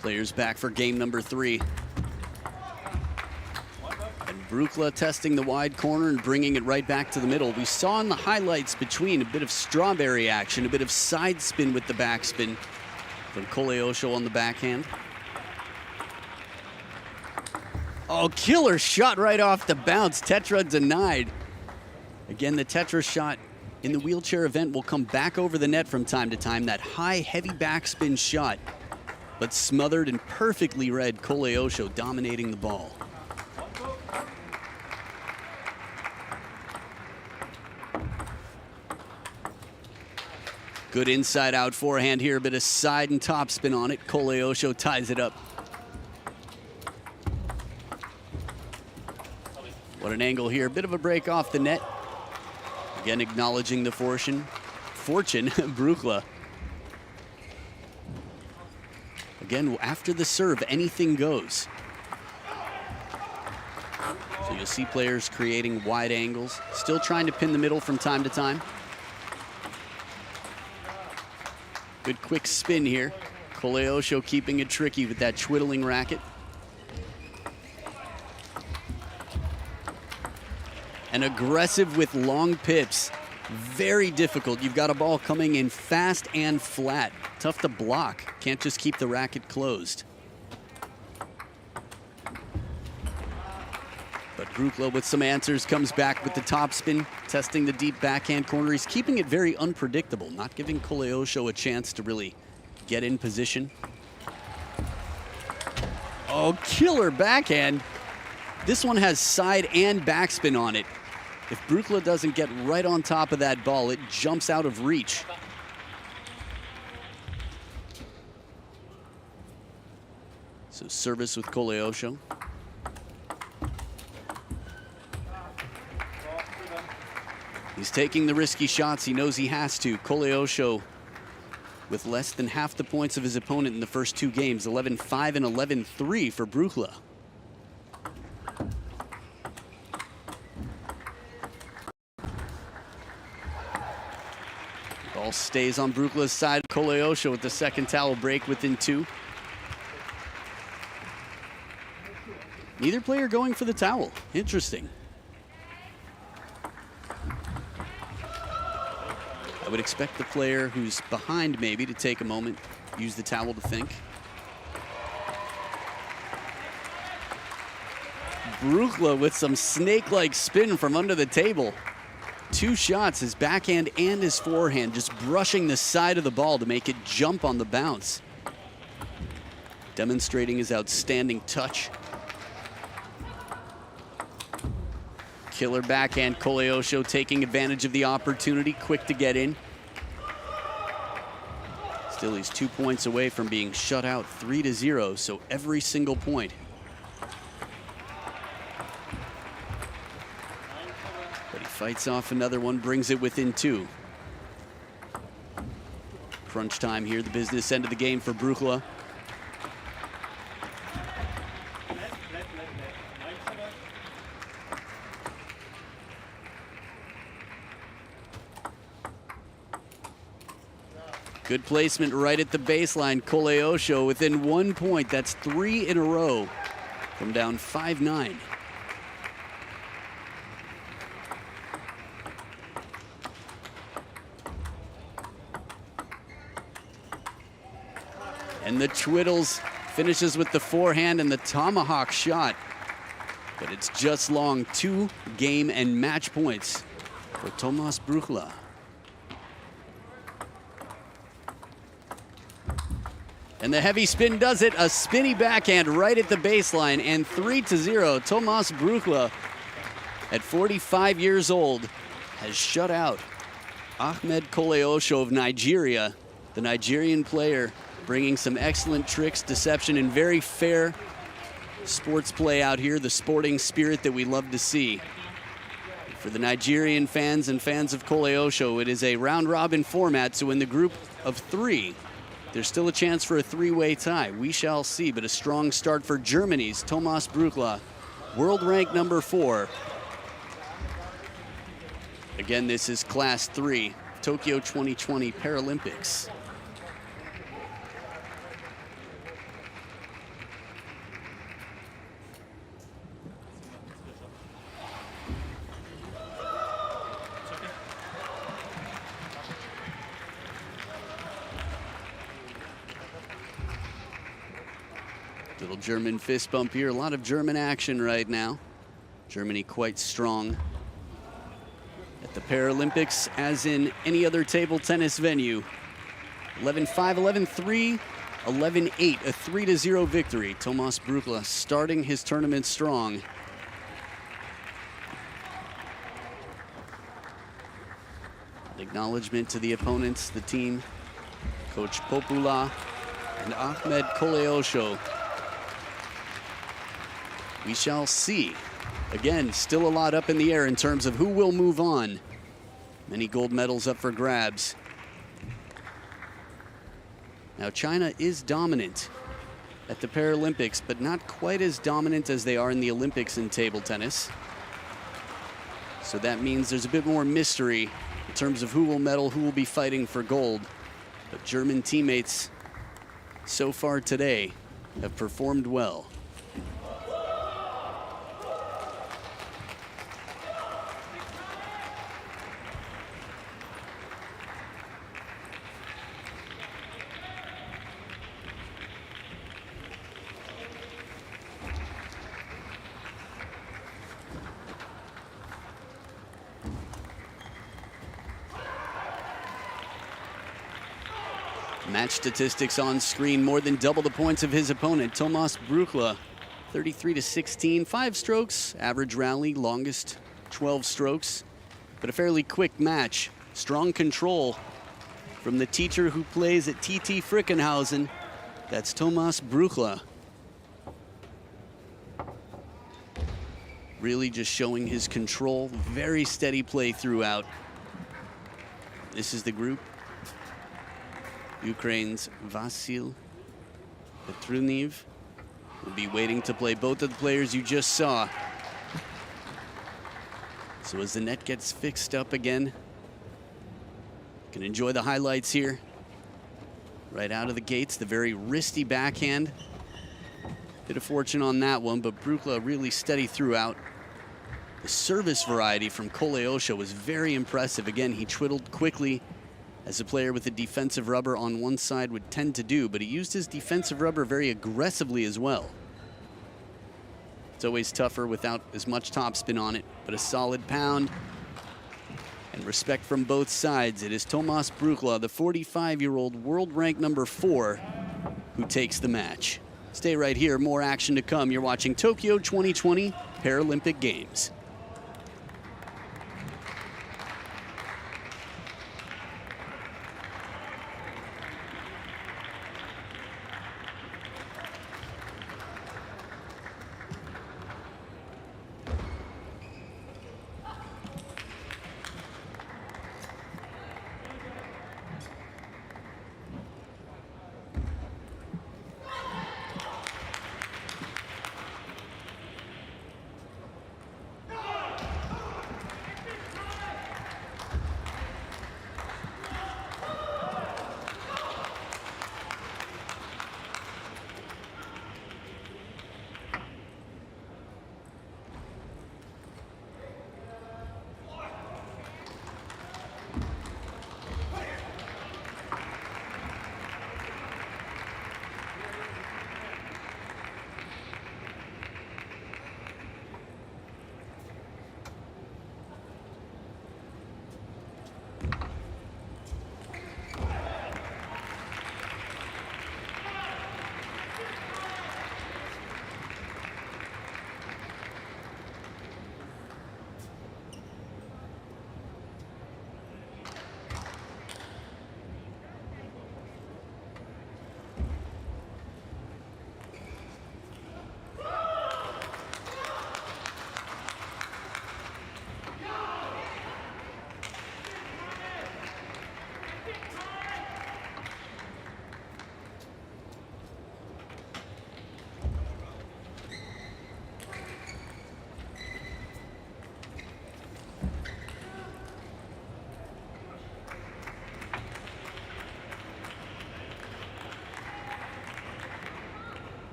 Players back for game number 3. And Bruechle testing the wide corner and bringing it right back to the middle. We saw in the highlights between a bit of strawberry action, a bit of side spin with the backspin from Koleosho on the backhand. Oh, killer shot right off the bounce. Tetra denied. Again, the Tetra shot in the wheelchair event will come back over the net from time to time. That high, heavy backspin shot, but smothered and perfectly read Koleosho dominating the ball. Good inside out forehand here, a bit of side and top spin on it. Koleosho ties it up. What an angle here, a bit of a break off the net. Again, acknowledging the fortune, Bruechle. Again, after the serve, anything goes. So you'll see players creating wide angles, still trying to pin the middle from time to time. Good quick spin here. Koleosho keeping it tricky with that twiddling racket. And aggressive with long pips. Very difficult. You've got a ball coming in fast and flat. Tough to block. Can't just keep the racket closed. But Bruechle with some answers comes back with the topspin, testing the deep backhand corner. He's keeping it very unpredictable, not giving Koleosho a chance to really get in position. Oh, killer backhand. This one has side and backspin on it. If Bruechle doesn't get right on top of that ball, it jumps out of reach. So service with Koleosho. He's taking the risky shots. He knows he has to. Koleosho with less than half the points of his opponent in the first 2 games. 11-5 and 11-3 for Bruechle. Ball stays on Bruchle's side. Koleosho with the second towel break within 2. Neither player going for the towel. Interesting. I would expect the player who's behind maybe to take a moment, use the towel to think. Bruechle with some snake-like spin from under the table. 2 shots, his backhand and his forehand, just brushing the side of the ball to make it jump on the bounce. Demonstrating his outstanding touch. Killer backhand, Koleosho taking advantage of the opportunity, quick to get in. Still, he's 2 points away from being shut out 3-0, so every single point. But he fights off another one, brings it within 2. Crunch time here, the business end of the game for Bruechle. Good placement right at the baseline. Koleosho within 1 point. That's 3 in a row from down 5-9. And the twiddles, finishes with the forehand and the tomahawk shot. But it's just long. 2 game and match points for Tomas Bruechle. And the heavy spin does it. A spinny backhand right at the baseline, and 3-0. Tomas Bruechle, at 45 years old, has shut out Ahmed Koleosho of Nigeria, the Nigerian player, bringing some excellent tricks, deception, and very fair sports play out here, the sporting spirit that we love to see. For the Nigerian fans and fans of Koleosho, it is a round-robin format, so in the group of 3, there's still a chance for a 3-way tie. We shall see, but a strong start for Germany's Tomas Bruechle, world rank number 4. Again, this is Class 3, Tokyo 2020 Paralympics. Little German fist bump here. A lot of German action right now. Germany quite strong at the Paralympics, as in any other table tennis venue. 11-5, 11-3, 11-8, a 3-0 victory. Tomas Bruechle starting his tournament strong. Acknowledgement to the opponents, the team, Coach Popula and Ahmed Koleosho. We shall see. Again, still a lot up in the air in terms of who will move on. Many gold medals up for grabs. Now, China is dominant at the Paralympics, but not quite as dominant as they are in the Olympics in table tennis. So that means there's a bit more mystery in terms of who will medal, who will be fighting for gold. But German teammates so far today have performed well. Match statistics on screen, more than double the points of his opponent, Tomas Bruechle, 33-16, 5 strokes, average rally, longest 12 strokes, but a fairly quick match. Strong control from the teacher who plays at TT Frickenhausen. That's Tomas Bruechle. Really just showing his control, very steady play throughout. This is the group. Ukraine's Vasil Petrunev will be waiting to play both of the players you just saw. So as the net gets fixed up again, you can enjoy the highlights here. Right out of the gates, the very wristy backhand. Bit of fortune on that one, but Bruechle really steady throughout. The service variety from Koleosho was very impressive. Again, he twiddled quickly, as a player with a defensive rubber on one side would tend to do, but he used his defensive rubber very aggressively as well. It's always tougher without as much topspin on it, but a solid pound and respect from both sides. It is Tomas Bruechle, the 45-year-old world rank number 4, who takes the match. Stay right here, more action to come. You're watching Tokyo 2020 Paralympic Games.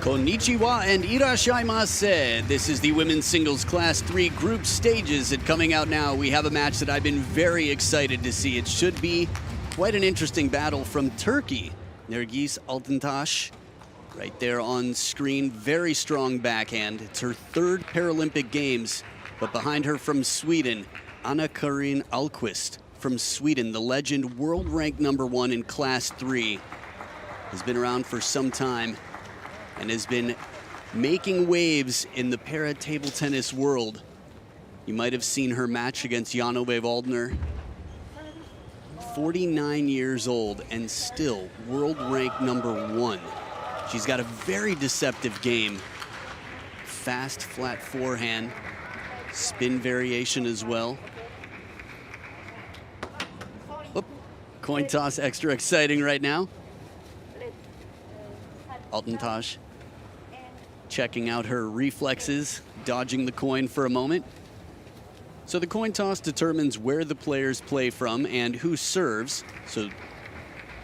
Konnichiwa and irashaimase. This is the women's singles class 3 group stages, and coming out now, we have a match that I've been very excited to see. It should be quite an interesting battle from Turkey. Nergis Altintaş, right there on screen, very strong backhand. It's her 3rd Paralympic Games, but behind her from Sweden, Anna-Karin Almqvist from Sweden, the legend, world ranked #1 in class 3, has been around for some time and has been making waves in the para table tennis world. You might have seen her match against Janove Waldner. 49 years old and still world ranked #1. She's got a very deceptive game. Fast, flat forehand, spin variation as well. Oop, coin toss extra exciting right now. Altintaş checking out her reflexes, dodging the coin for a moment. So the coin toss determines where the players play from and who serves. So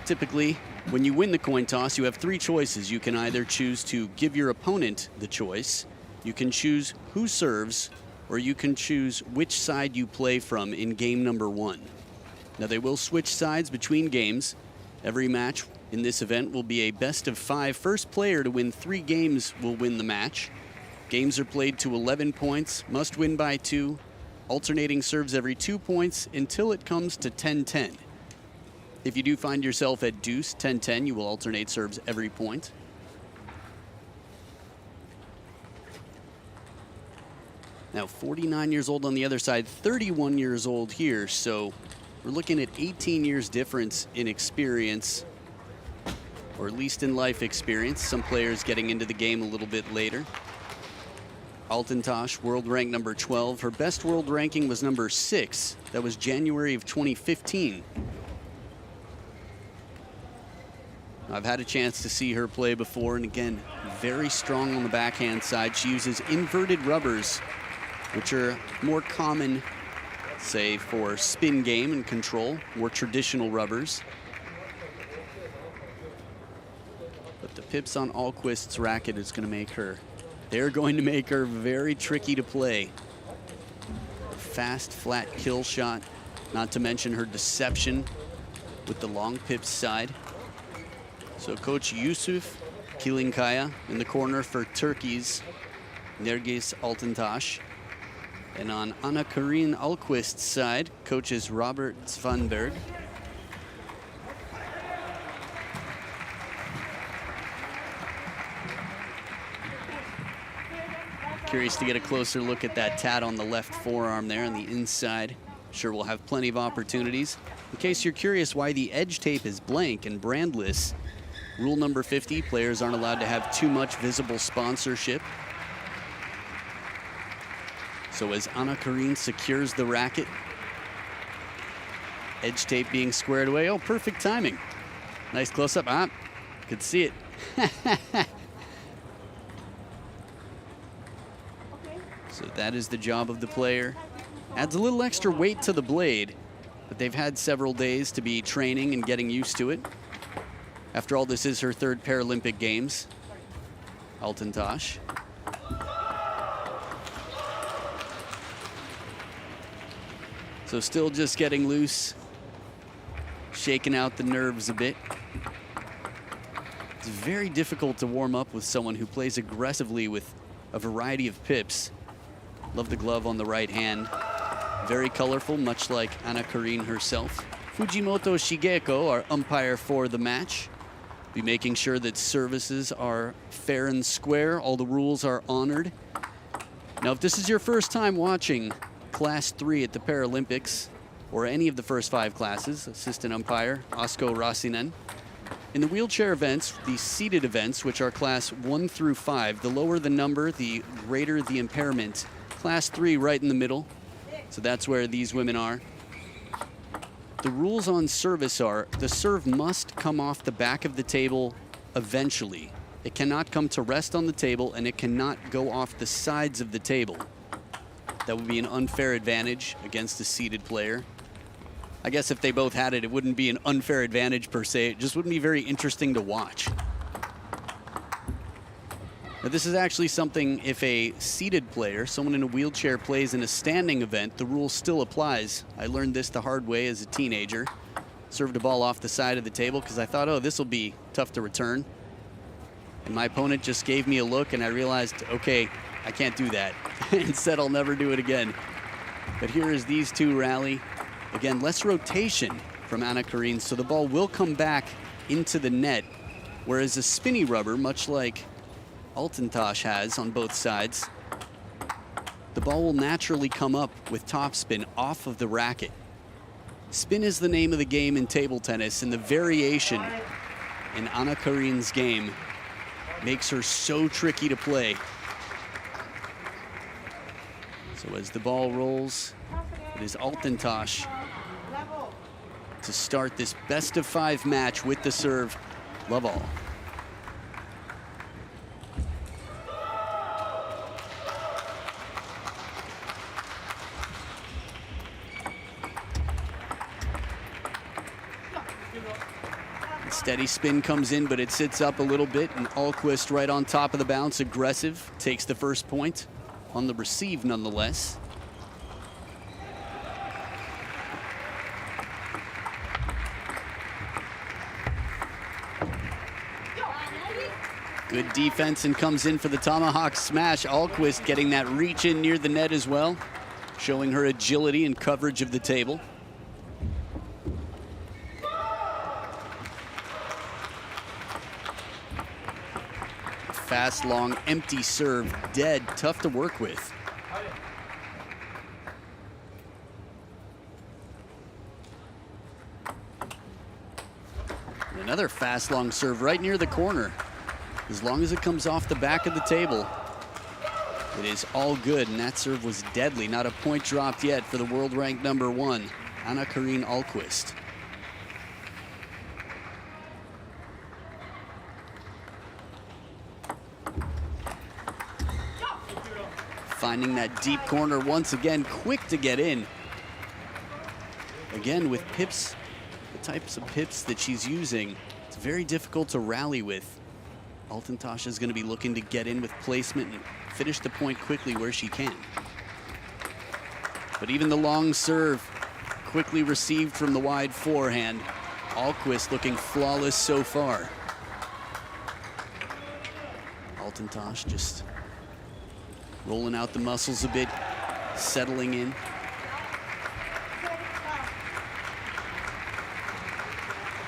typically, when you win the coin toss, you have 3 choices. You can either choose to give your opponent the choice, you can choose who serves, or you can choose which side you play from in game #1. Now they will switch sides between games. Every match in this event will be a best of 5. First player to win 3 games will win the match. Games are played to 11 points, must win by 2, alternating serves every 2 points until it comes to 10-10. If you do find yourself at deuce, 10-10, you will alternate serves every point. Now 49 years old on the other side, 31 years old here, so we're looking at 18 years difference in experience, or at least in life experience. Some players getting into the game a little bit later. Altintaş, world rank #12. Her best world ranking was #6. That was January of 2015. I've had a chance to see her play before, and again, very strong on the backhand side. She uses inverted rubbers, which are more common, say, for spin game and control, more traditional rubbers. But the pips on Almqvist's racket is going to make her, they're going to make her very tricky to play. Fast, flat kill shot, not to mention her deception with the long pips side. So Coach Yusuf Kilinkaya in the corner for Turkey's Nergis Altintaş. And on Anna-Karin Almqvist's side, coaches Robert Svanberg. Curious to get a closer look at that tat on the left forearm there on the inside. Sure we'll have plenty of opportunities. In case you're curious why the edge tape is blank and brandless, rule number 50, players aren't allowed to have too much visible sponsorship. So as Anna-Karin secures the racket, edge tape being squared away. Oh, perfect timing. Nice close-up. Ah, could see it. So that is the job of the player. Adds a little extra weight to the blade, but they've had several days to be training and getting used to it. After all, this is her 3rd Paralympic Games. Altintaş. So still just getting loose, shaking out the nerves a bit. It's very difficult to warm up with someone who plays aggressively with a variety of pips. Love the glove on the right hand. Very colorful, much like Anna-Karin herself. Fujimoto Shigeko, our umpire for the match, be making sure that services are fair and square, all the rules are honored. Now, if this is your first time watching Class 3 at the Paralympics, or any of the first 5 classes, assistant umpire Asko Rossinen. In the wheelchair events, the seated events, which are class 1 through 5, the lower the number, the greater the impairment. Class 3 right in the middle, so that's where these women are. The rules on service are, the serve must come off the back of the table eventually. It cannot come to rest on the table, and it cannot go off the sides of the table. That would be an unfair advantage against a seated player. I guess if they both had it, it wouldn't be an unfair advantage per se. It just wouldn't be very interesting to watch. But this is actually something, if a seated player, someone in a wheelchair, plays in a standing event, the rule still applies. I learned this the hard way as a teenager. Served a ball off the side of the table because I thought, oh, this will be tough to return. And my opponent just gave me a look and I realized, okay, I can't do that. And said I'll never do it again. But here is these two rally. Again, less rotation from Anna Karin, so the ball will come back into the net, whereas a spinny rubber, much like Altentosh has on both sides, the ball will naturally come up with topspin off of the racket. Spin is the name of the game in table tennis, and the variation in Anna Karin's game makes her so tricky to play. So as the ball rolls, it is Altentosh to start this best-of-5 match with the serve. Love all. Steady spin comes in, but it sits up a little bit, and Ahlqvist right on top of the bounce, aggressive, takes the first point on the receive nonetheless. Good defense and comes in for the tomahawk smash. Ahlqvist getting that reach in near the net as well, showing her agility and coverage of the table. Fast, long, empty serve, dead, tough to work with. And another fast, long serve right near the corner. As long as it comes off the back of the table, it is all good, and that serve was deadly. Not a point dropped yet for the world ranked #1, Anna Karin Ahlqvist. Finding that deep corner once again, quick to get in. Again, with pips, the types of pips that she's using, it's very difficult to rally with. Altentosh is going to be looking to get in with placement and finish the point quickly where she can. But even the long serve, quickly received from the wide forehand. Ahlqvist looking flawless so far. Altentosh just rolling out the muscles a bit, settling in.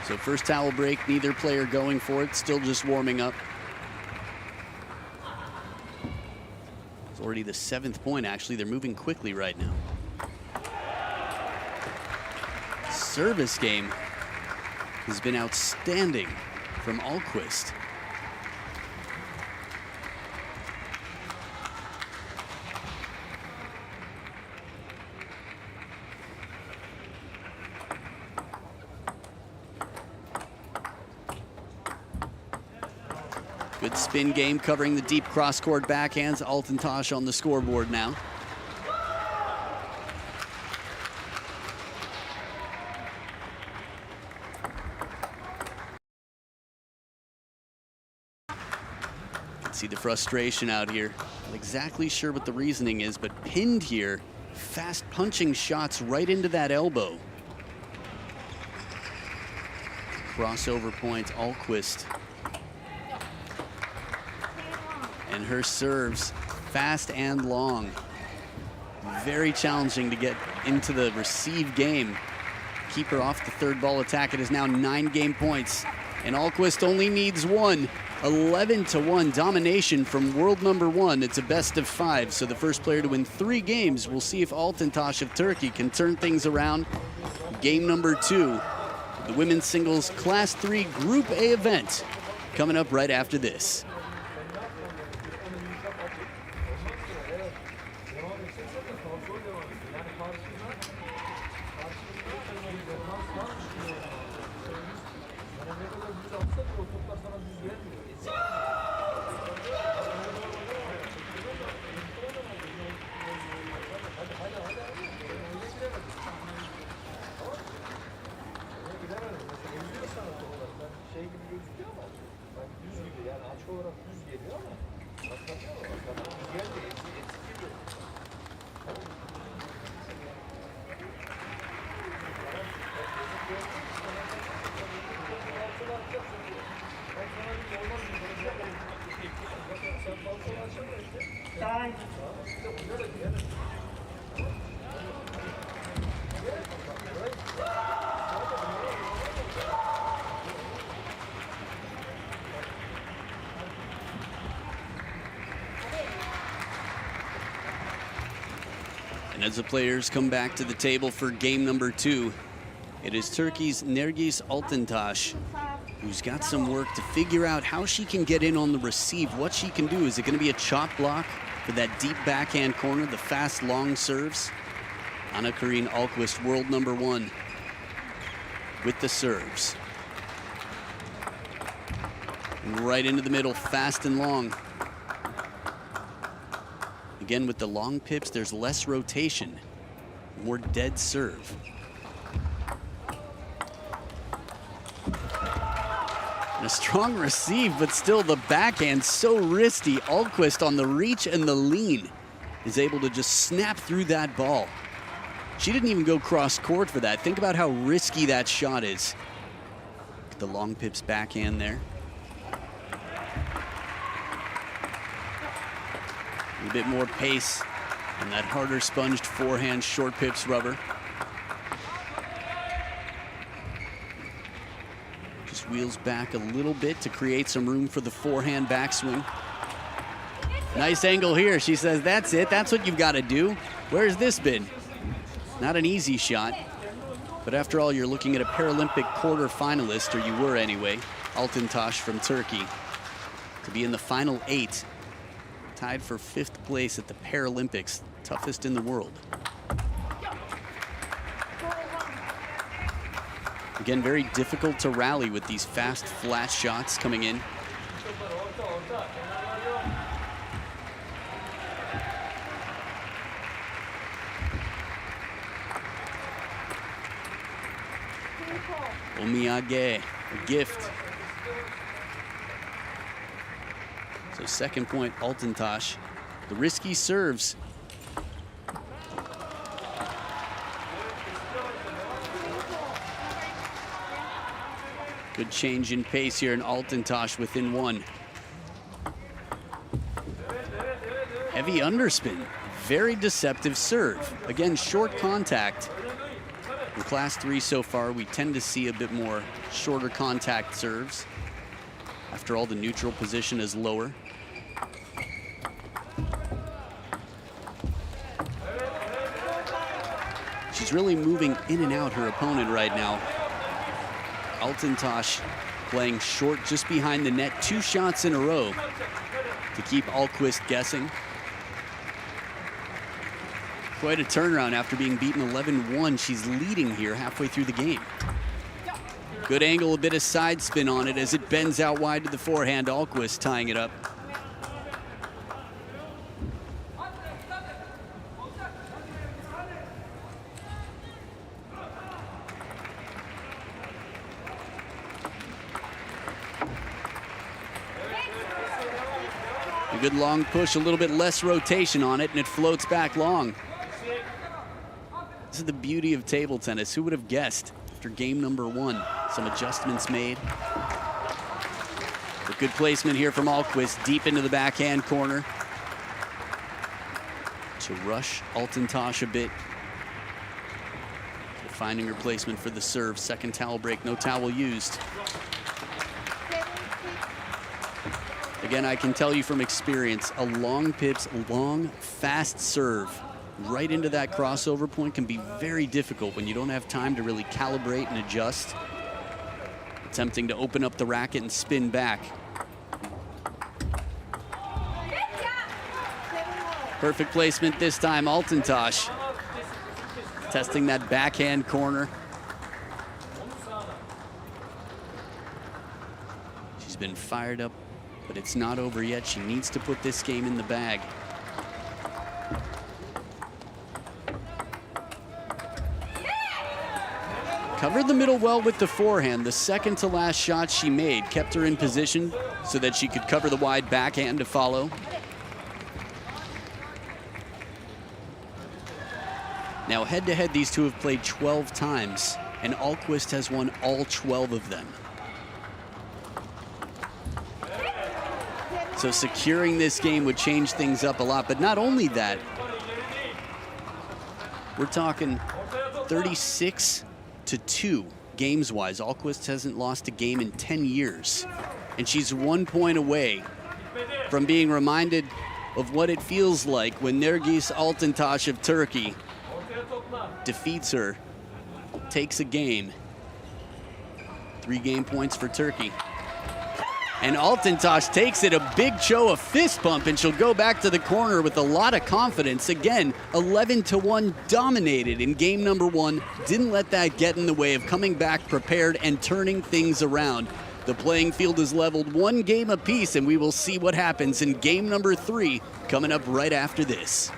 So first towel break, neither player going for it, still just warming up. It's already the 7th point, actually. They're moving quickly right now. Service game has been outstanding from Ahlqvist. Good spin game covering the deep cross-court backhands. Altentosh on the scoreboard now. See the frustration out here. Not exactly sure what the reasoning is, but pinned here. Fast punching shots right into that elbow. Crossover point, Ahlqvist. And her serves, fast and long. Very challenging to get into the receive game. Keep her off the third ball attack. It is now 9 game points, and Ahlqvist only needs 1. 11-1 domination from world #1. It's a best-of-5, so the first player to win 3 games. We'll see if Altentosh of Turkey can turn things around. Game #2, the women's singles Class 3 Group A event, coming up right after this. And as the players come back to the table for game number 2, it is Turkey's Nergis Altintaş, who's got some work to figure out how she can get in on the receive, what she can do. Is it going to be a chop block for that deep backhand corner, the fast long serves? Anna Karin Almqvist, world number 1, with the serves. Right into the middle, fast and long. Again, with the long pips, there's less rotation, more dead serve. And a strong receive, but still the backhand so risky. Almqvist on the reach and the lean is able to just snap through that ball. She didn't even go cross court for that. Think about how risky that shot is. The long pips backhand there. A bit more pace and that harder sponged forehand short pips rubber. Just wheels back a little bit to create some room for the forehand backswing. Nice angle here. She says, that's it. That's what you've got to do. Where's this been? Not an easy shot. But after all, you're looking at a Paralympic quarter finalist, or you were anyway, Altintaş from Turkey, to be in the final 8. Tied for 5th place at the Paralympics, toughest in the world. Again, very difficult to rally with these fast, flat shots coming in. Omiyage, a gift. So second point, Altintaş. The risky serves. Good change in pace here in Altintaş within 1. Heavy underspin. Very deceptive serve. Again, short contact. In Class 3 so far, we tend to see a bit more shorter contact serves. After all, the neutral position is lower. She's really moving in and out her opponent right now. Altintaş playing short just behind the net, 2 shots in a row to keep Almqvist guessing. Quite a turnaround after being beaten 11-1. She's leading here halfway through the game. Good angle, a bit of side spin on it as it bends out wide to the forehand. Almqvist tying it up. A good long push, a little bit less rotation on it, and it floats back long. This is the beauty of table tennis. Who would have guessed after game number 1? Some adjustments made. But good placement here from Almqvist, deep into the backhand corner to rush Altintaş a bit. Finding her placement for the serve. Second towel break, no towel used. Again, I can tell you from experience, a long pips, long, fast serve right into that crossover point can be very difficult when you don't have time to really calibrate and adjust. Attempting to open up the racket and spin back. Perfect placement this time, Altintaş. Testing that backhand corner. She's been fired up, but it's not over yet. She needs to put this game in the bag. Covered the middle well with the forehand. The second to last shot she made kept her in position so that she could cover the wide backhand to follow. Now, head-to-head, these two have played 12 times, and Almqvist has won all 12 of them. So securing this game would change things up a lot, but not only that, we're talking 36-2 games-wise. Almqvist hasn't lost a game in 10 years, and she's 1 point away from being reminded of what it feels like when Nergis Altintaş of Turkey defeats her, takes a game. 3 game points for Turkey. And Altintash takes it, a big show, a fist bump, and she'll go back to the corner with a lot of confidence. Again, 11-1 dominated in game number 1. Didn't let that get in the way of coming back prepared and turning things around. The playing field is leveled 1 game apiece, and we will see what happens in game number 3 coming up right after this.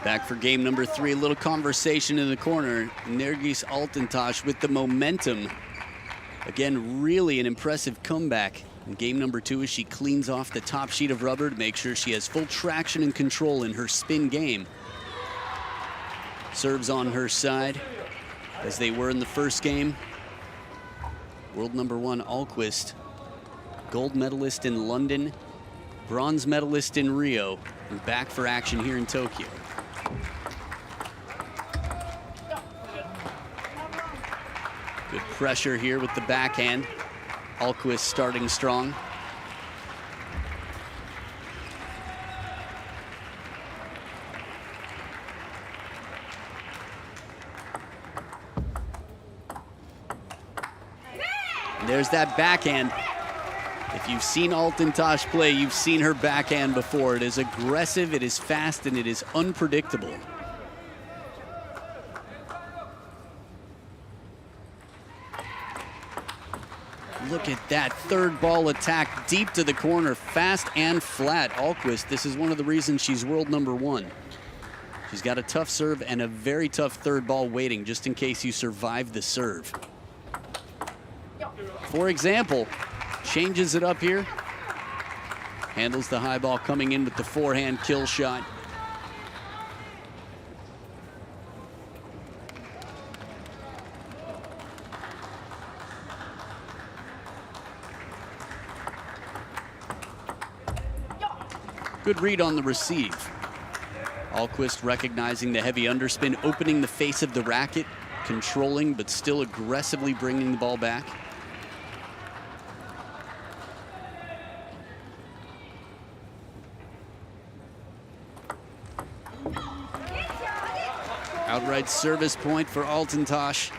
Back for game number 3, a little conversation in the corner. Nergis Altintash with the momentum. Again, really an impressive comeback in game number 2 as she cleans off the top sheet of rubber to make sure she has full traction and control in her spin game. Serves on her side, as they were in the first game. World number 1 Ahlqvist, gold medalist in London, bronze medalist in Rio, and back for action here in Tokyo. Good pressure here with the backhand. Ahlqvist starting strong. And there's that backhand. If you've seen Altintash play, you've seen her backhand before. It is aggressive, it is fast, and it is unpredictable. Look at that third ball attack deep to the corner, fast and flat. Ahlqvist, this is one of the reasons she's world number 1. She's got a tough serve and a very tough third ball waiting, just in case you survive the serve. For example, changes it up here. Handles the high ball coming in with the forehand kill shot. Good read on the receive. Ahlqvist recognizing the heavy underspin, opening the face of the racket, controlling but still aggressively bringing the ball back. Outright service point for Altintash.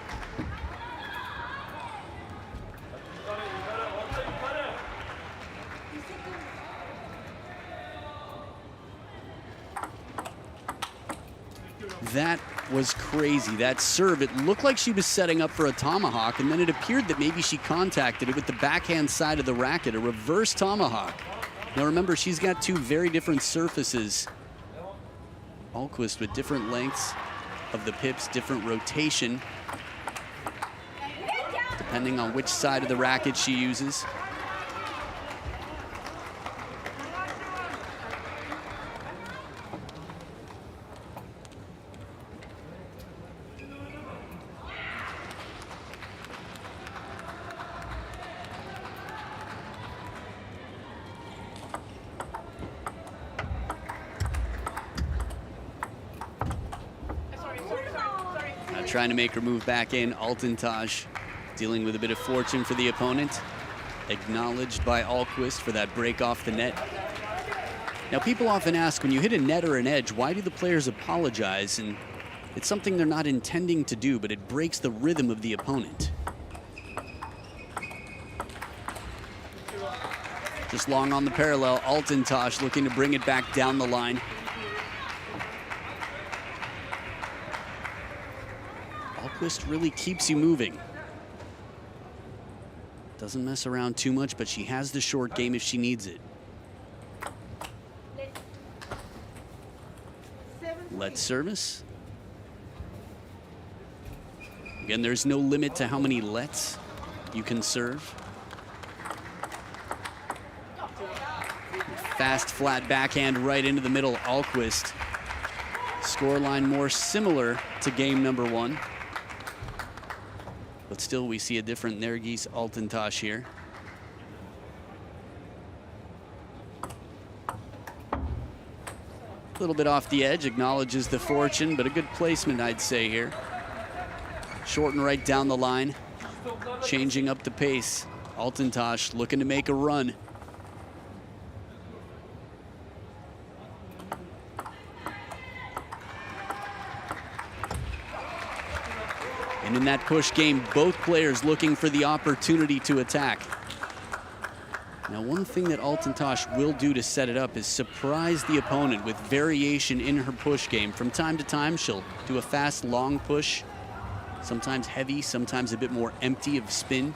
That was crazy. That serve, it looked like she was setting up for a tomahawk, and then it appeared that maybe she contacted it with the backhand side of the racket, a reverse tomahawk. Now remember, she's got 2 very different surfaces. Ahlqvist with different lengths of the pips, different rotation, depending on which side of the racket she uses. Trying to make her move back in. Altintash dealing with a bit of fortune for the opponent. Acknowledged by Ahlqvist for that break off the net. Now, people often ask, when you hit a net or an edge, why do the players apologize? And it's something they're not intending to do, but it breaks the rhythm of the opponent. Just long on the parallel. Altintash looking to bring it back down the line. Alquist really keeps you moving. Doesn't mess around too much, but she has the short game if she needs it. Let service. Again, there's no limit to how many lets you can serve. Fast, flat backhand right into the middle, Alquist. Scoreline more similar to game number 1. But still, we see a different Nergis Altintash here. A little bit off the edge, acknowledges the fortune, but a good placement, I'd say, here. Short and right down the line, changing up the pace. Altintash looking to make a run. And in that push game, both players looking for the opportunity to attack. Now, one thing that Altintash will do to set it up is surprise the opponent with variation in her push game. From time to time, she'll do a fast, long push, sometimes heavy, sometimes a bit more empty of spin.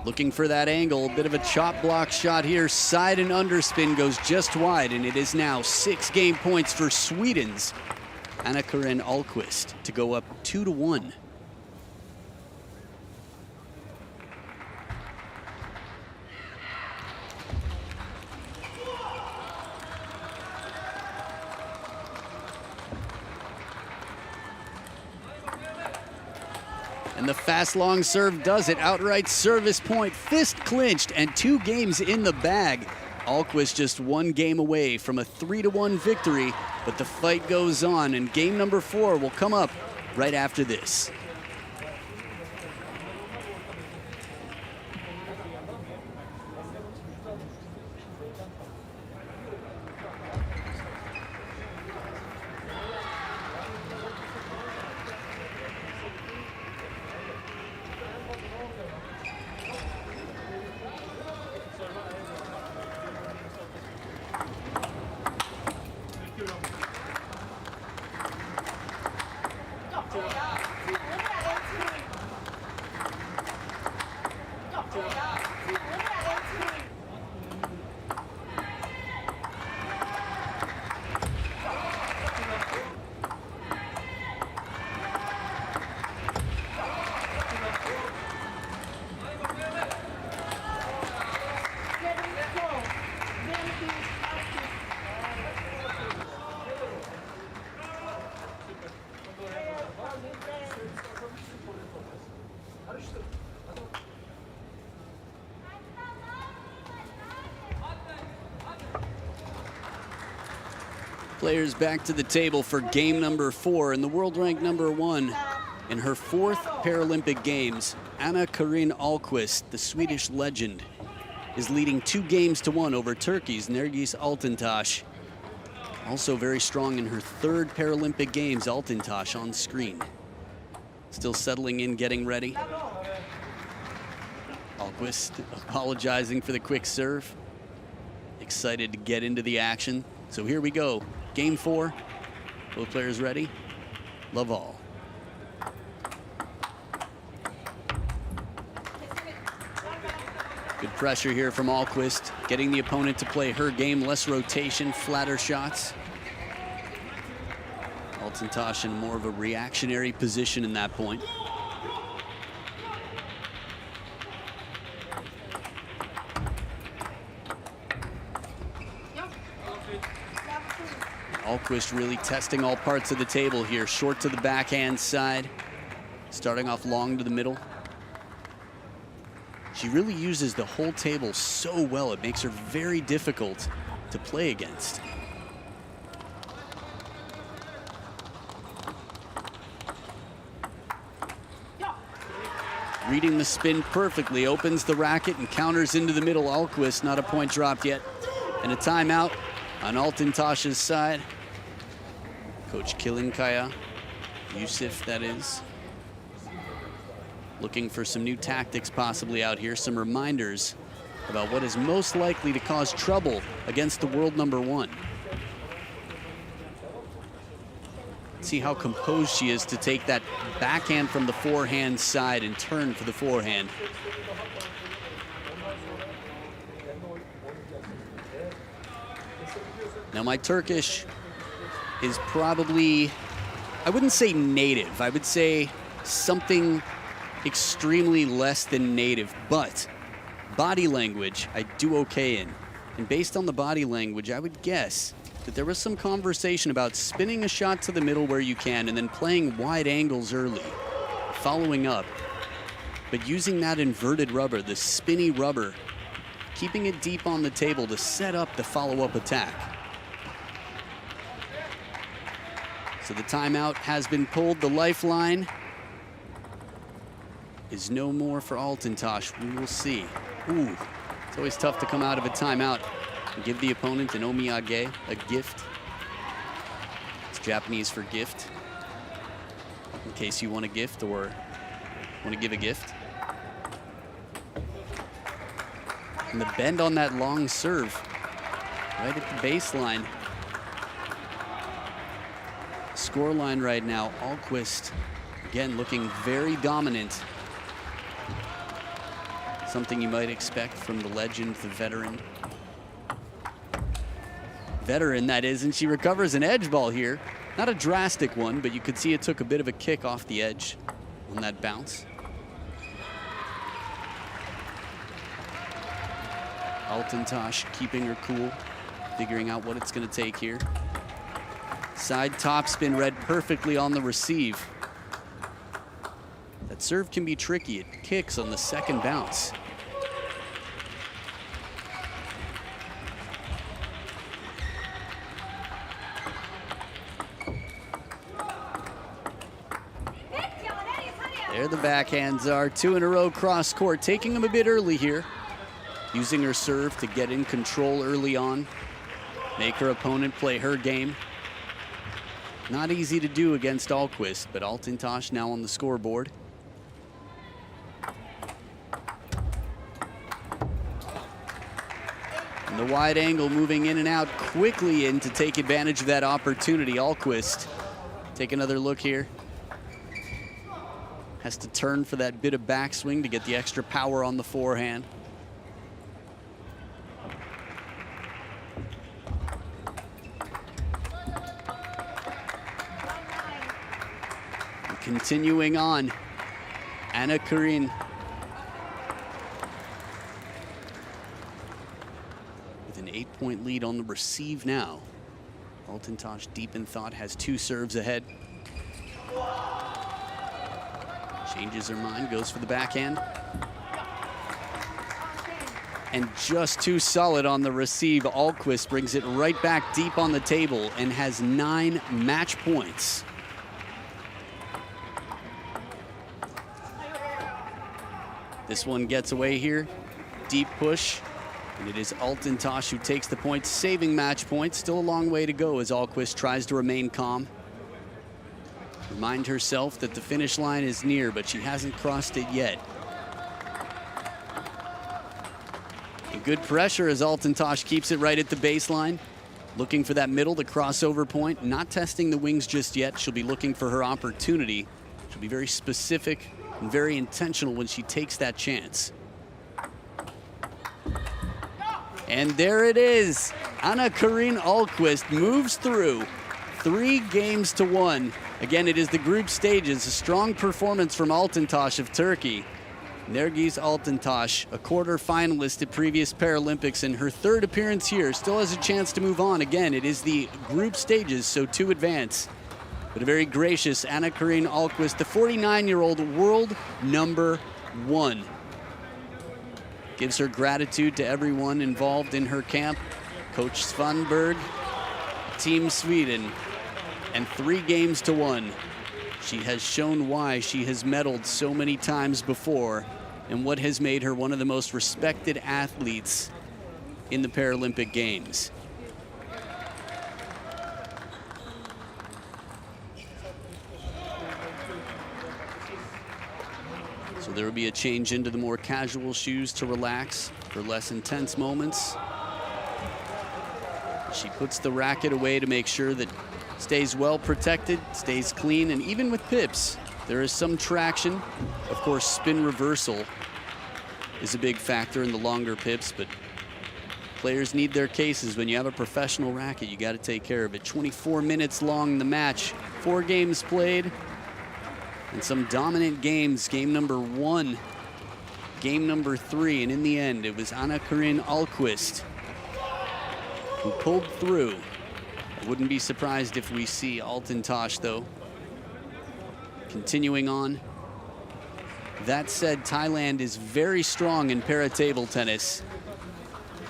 Looking for that angle, a bit of a chop block shot here. Side and underspin goes just wide, and it is now 6 game points for Sweden's Anna-Karin Alquist to go up 2-1. And the fast long serve does it. Outright service point, fist clinched, and 2 games in the bag. Alquist just 1 game away from a 3-1 victory, but the fight goes on, and game number 4 will come up right after this. Players back to the table for game number 4, and the world rank number 1 in her 4th Paralympic Games. Anna-Karin Alquist, the Swedish legend, is leading 2 games to 1 over Turkey's Nergis Altintash. Also very strong in her 3rd Paralympic Games, Altintash on screen. Still settling in, getting ready. Alquist apologizing for the quick serve. Excited to get into the action. So here we go. Game 4. Both players ready? Love all. Good pressure here from Alquist, getting the opponent to play her game, less rotation, flatter shots. Altintash in more of a reactionary position in that point. Alquist really testing all parts of the table here. Short to the backhand side, starting off long to the middle. She really uses the whole table so well, it makes her very difficult to play against. Reading the spin perfectly, opens the racket and counters into the middle. Alquist, not a point dropped yet. And a timeout on Altintash's side. Coach Kilinkaya, Yusuf that is, looking for some new tactics possibly out here, some reminders about what is most likely to cause trouble against the world #1. See how composed she is to take that backhand from the forehand side and turn for the forehand. Now my Turkish is probably, I wouldn't say native, I would say something extremely less than native, but body language I do okay in. And based on the body language, I would guess that there was some conversation about spinning a shot to the middle where you can and then playing wide angles early, following up, but using that inverted rubber, the spinny rubber, keeping it deep on the table to set up the follow-up attack. So the timeout has been pulled. The lifeline is no more for Altentosh. We will see. Ooh, it's always tough to come out of a timeout and give the opponent an omiyage, a gift. It's Japanese for gift, in case you want a gift or want to give a gift. And the bend on that long serve, right at the baseline. Scoreline right now, Ahlqvist, again, looking very dominant. Something you might expect from the legend, the veteran. Veteran, that is, and she recovers an edge ball here. Not a drastic one, but you could see it took a bit of a kick off the edge on that bounce. Altentosh keeping her cool, figuring out what it's going to take here. Side topspin read perfectly on the receive. That serve can be tricky. It kicks on the second bounce. There the backhands are. 2 in a row cross court, taking them a bit early here. Using her serve to get in control early on. Make her opponent play her game. Not easy to do against Ahlqvist, but Altentosh now on the scoreboard. And the wide angle moving in and out quickly in to take advantage of that opportunity. Ahlqvist, take another look here. Has to turn for that bit of backswing to get the extra power on the forehand. And continuing on, Anna Karin. With an 8-point lead on the receive now. Altentosh, deep in thought, has 2 serves ahead. Changes her mind, goes for the backhand. And just too solid on the receive. Ahlqvist brings it right back deep on the table and has 9 match points. This one gets away here. Deep push. And it is Altentosh who takes the point, saving match points. Still a long way to go as Ahlqvist tries to remain calm. Remind herself that the finish line is near, but she hasn't crossed it yet. And good pressure as Altentosh keeps it right at the baseline. Looking for that middle, the crossover point. Not testing the wings just yet. She'll be looking for her opportunity. She'll be very specific and very intentional when she takes that chance. And there it is. Anna Karin Ahlqvist moves through 3-1. Again, it is the group stages. A strong performance from Altentosh of Turkey. Nergis Altentosh, a quarter finalist at previous Paralympics, and her 3rd appearance here. Still has a chance to move on. Again, it is the group stages, so 2 advance. But a very gracious Anna Karin Ahlqvist, the 49-year-old world #1. Gives her gratitude to everyone involved in her camp. Coach Schmidberger, Team Sweden, and 3-1. She has shown why she has medaled so many times before and what has made her one of the most respected athletes in the Paralympic Games. So there will be a change into the more casual shoes to relax. for less intense moments. She puts the racket away to make sure that stays well protected, stays clean, and even with pips, there is some traction. Of course, spin reversal is a big factor in the longer pips, but players need their cases. When you have a professional racket, you got to take care of it. 24 minutes long the match, 4 games played, and some dominant games. Game number 1, game number 3, and in the end, it was Anna-Karin Ahlqvist who pulled through. I wouldn't be surprised if we see Altintash, though, continuing on. That said, Thailand is very strong in para-table tennis.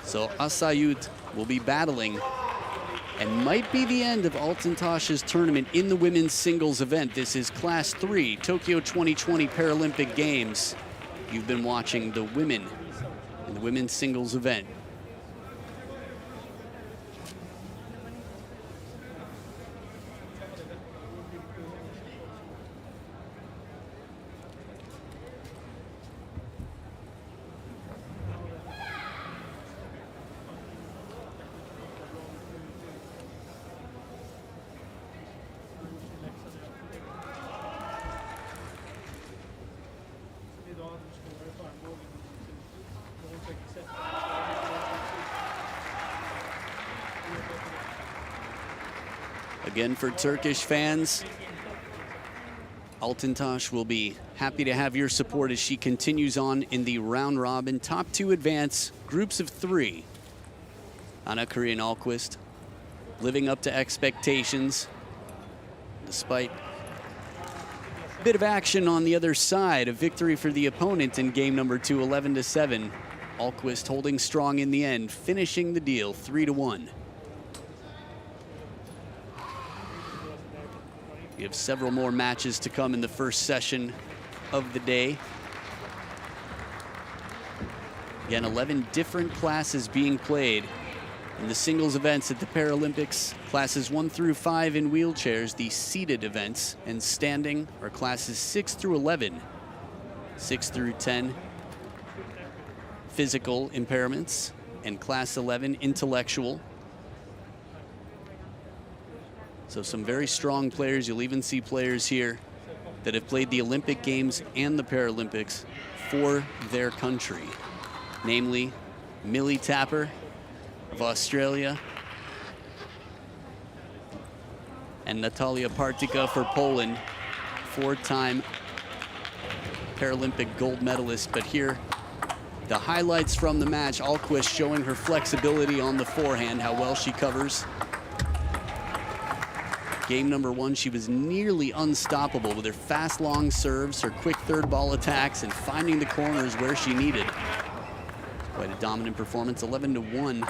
So Asayut will be battling and might be the end of Altintash's tournament in the women's singles event. This is Class 3, Tokyo 2020 Paralympic Games. You've been watching the women in the women's singles event. Again, for Turkish fans, Altintash will be happy to have your support as she continues on in the round robin. Top 2 advance, groups of 3. Anna-Karin Ahlqvist living up to expectations despite a bit of action on the other side. A victory for the opponent in game number 2, 11-7. Ahlqvist holding strong in the end, finishing the deal 3-1. We have several more matches to come in the first session of the day. Again, 11 different classes being played in the singles events at the Paralympics. Classes 1 through 5 in wheelchairs, the seated events, and standing are classes 6 through 11. 6 through 10, physical impairments, and class 11, intellectual. So some very strong players. You'll even see players here that have played the Olympic Games and the Paralympics for their country. Namely, Millie Tapper of Australia and Natalia Partyka for Poland, 4-time Paralympic gold medalist. But here, the highlights from the match, Ahlqvist showing her flexibility on the forehand, how well she covers. Game number 1, she was nearly unstoppable with her fast, long serves, her quick third ball attacks, and finding the corners where she needed. Quite a dominant performance, 11-1.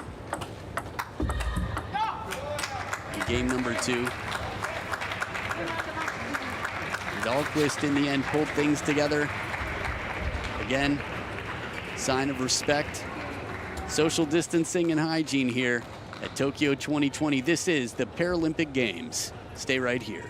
In game number 2. And Ahlqvist in the end pulled things together. Again, sign of respect, social distancing, and hygiene here at Tokyo 2020. This is the Paralympic Games. Stay right here.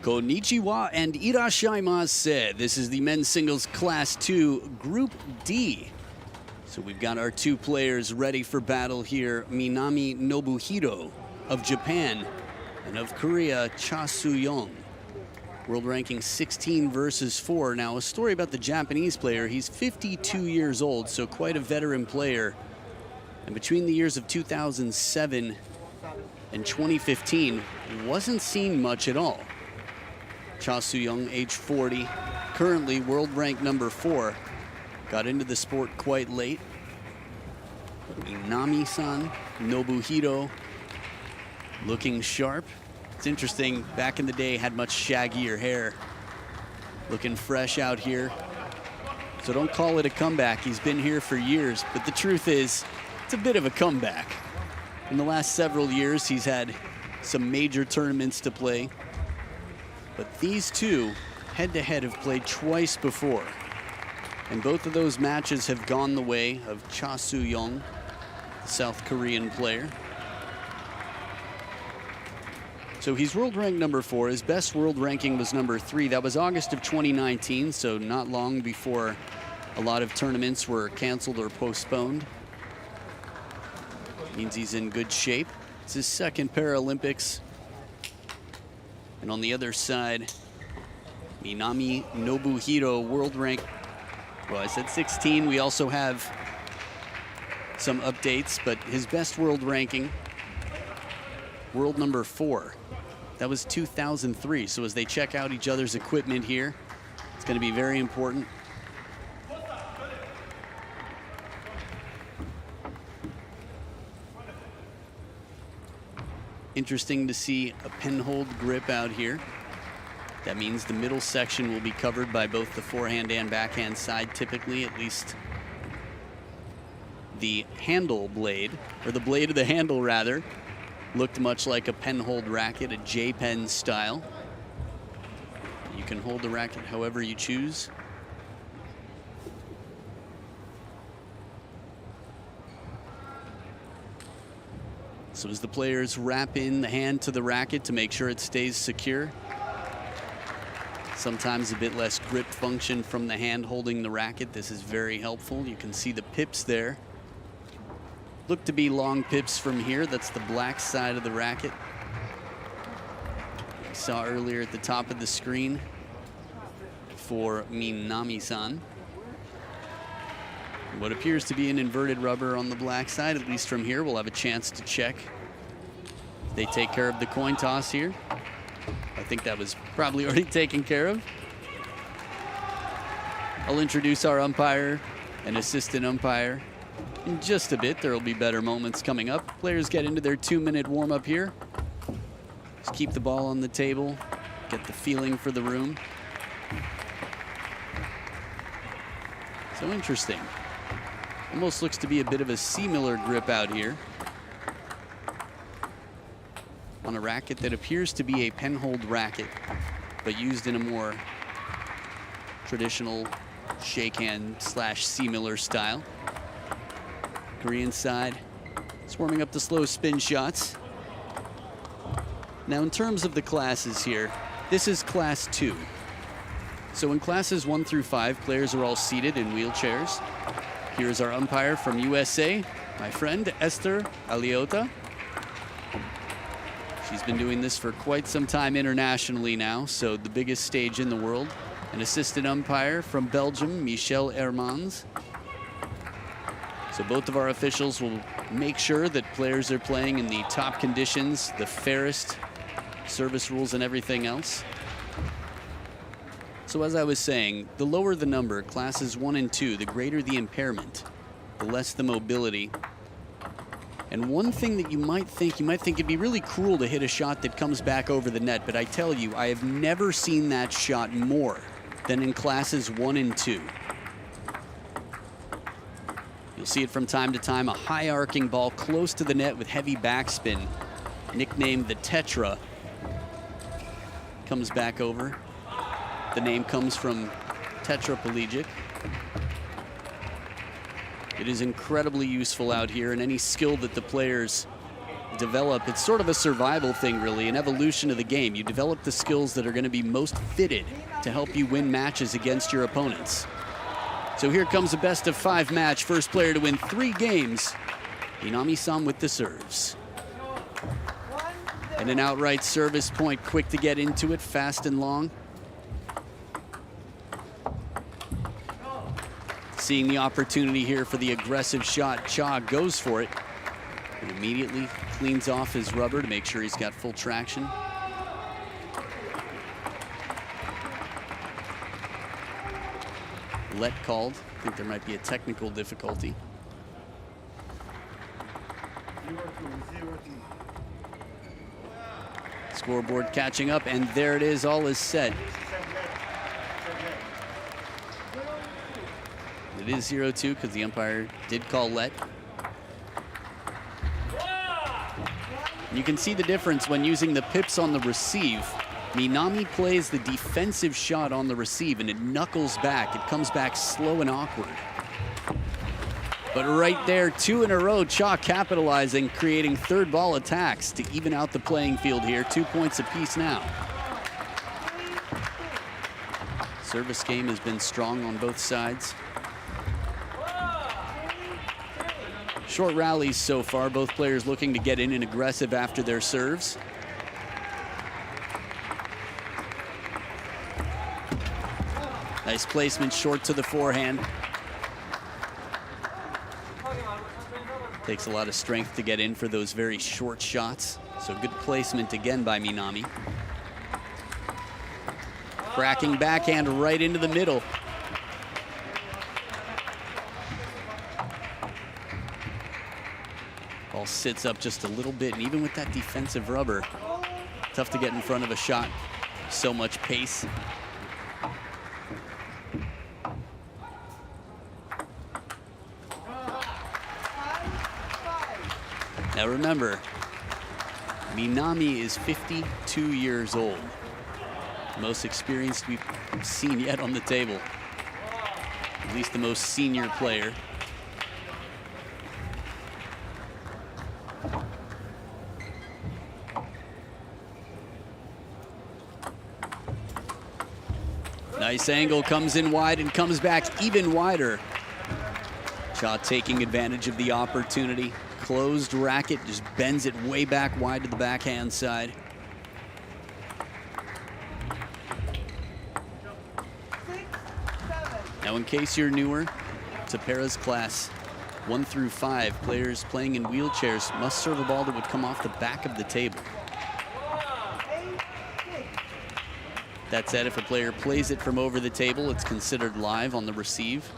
Konnichiwa and irashaimase. This is the men's singles class 2 Group D. So we've got our two players ready for battle here. Minami Nobuhiro of Japan and of Korea, Cha Soo-young. World ranking 16 versus 4. Now a story about the Japanese player. He's 52 years old, so quite a veteran player. And between the years of 2007 and 2015, wasn't seen much at all. Cha Soo-young, age 40, currently world rank number 4. Got into the sport quite late. Minami-san Nobuhiro, looking sharp. It's interesting, back in the day, had much shaggier hair. Looking fresh out here. So don't call it a comeback. He's been here for years, but the truth is, it's a bit of a comeback. In the last several years, he's had some major tournaments to play, but these two, head-to-head, have played twice before. And both of those matches have gone the way of Cha Soo-young, the South Korean player. So he's world ranked number 4. His best world ranking was number 3. That was August of 2019, so not long before a lot of tournaments were canceled or postponed. Means he's in good shape. It's his second Paralympics. And on the other side, Minami Nobuhiro, world rank, well, I said 16. We also have some updates, but his best world ranking, world number 4. That was 2003. So as they check out each other's equipment here, it's going to be very important. Interesting to see a pinhold grip out here. That means the middle section will be covered by both the forehand and backhand side, typically, at least the handle blade, or the blade of the handle rather, looked much like a penhold racket, a J-pen style. You can hold the racket however you choose. So as the players wrap in the hand to the racket to make sure it stays secure. Sometimes a bit less grip function from the hand holding the racket. This is very helpful. You can see the pips there. Look to be long pips from here. That's the black side of the racket. We saw earlier at the top of the screen for Minami-san. What appears to be an inverted rubber on the black side, at least from here. We'll have a chance to check. They take care of the coin toss here. I think that was probably already taken care of. I'll introduce our umpire and assistant umpire in just a bit. There will be better moments coming up. Players get into their 2-minute warm-up here. Just keep the ball on the table, get the feeling for the room. So interesting. Almost looks to be a bit of a similar grip out here on a racket that appears to be a penhold racket, but used in a more traditional shake hand / similar style. Korean side is warming up the slow spin shots. Now in terms of the classes here, this is class 2. So in classes 1 through 5, players are all seated in wheelchairs. Here's our umpire from USA, my friend Esther Aliota. She's been doing this for quite some time internationally now, so the biggest stage in the world. An assistant umpire from Belgium, Michel Hermans. So both of our officials will make sure that players are playing in the top conditions, the fairest service rules and everything else. So as I was saying, the lower the number, classes 1 and 2, the greater the impairment, the less the mobility. And one thing that you might think it'd be really cruel to hit a shot that comes back over the net, but I tell you, I have never seen that shot more than in classes 1 and 2. You'll see it from time to time, a high arcing ball close to the net with heavy backspin, nicknamed the Tetra, comes back over. The name comes from tetraplegic. It is incredibly useful out here, and any skill that the players develop, it's sort of a survival thing really, an evolution of the game. You develop the skills that are going to be most fitted to help you win matches against your opponents. So here comes a best of 5 match. First player to win 3 games, Minami-san with the serves. And an outright service point, quick to get into it, fast and long. Seeing the opportunity here for the aggressive shot, Cha goes for it. And immediately cleans off his rubber to make sure he's got full traction. Let called. I think there might be a technical difficulty. Scoreboard catching up, and there it is, all is set. It is 0-2 because the umpire did call let. You can see the difference when using the pips on the receive. Minami plays the defensive shot on the receive and it knuckles back. It comes back slow and awkward. But right there, 2 in a row, Cha capitalizing, creating third ball attacks to even out the playing field here. 2 points apiece now. Service game has been strong on both sides. Short rallies so far, both players looking to get in and aggressive after their serves. Nice placement short to the forehand. Takes a lot of strength to get in for those very short shots. So good placement again by Minami. Cracking backhand right into the middle. Ball sits up just a little bit, and even with that defensive rubber, tough to get in front of a shot. So much pace. Now remember, Minami is 52 years old. The most experienced we've seen yet on the table. At least the most senior player. Nice angle, comes in wide and comes back even wider. Cha taking advantage of the opportunity. Closed racket, just bends it way back wide to the backhand side. Now, in case you're newer to Para's class, 1 through 5, players playing in wheelchairs must serve a ball that would come off the back of the table. That said, if a player plays it from over the table, it's considered live on the receive.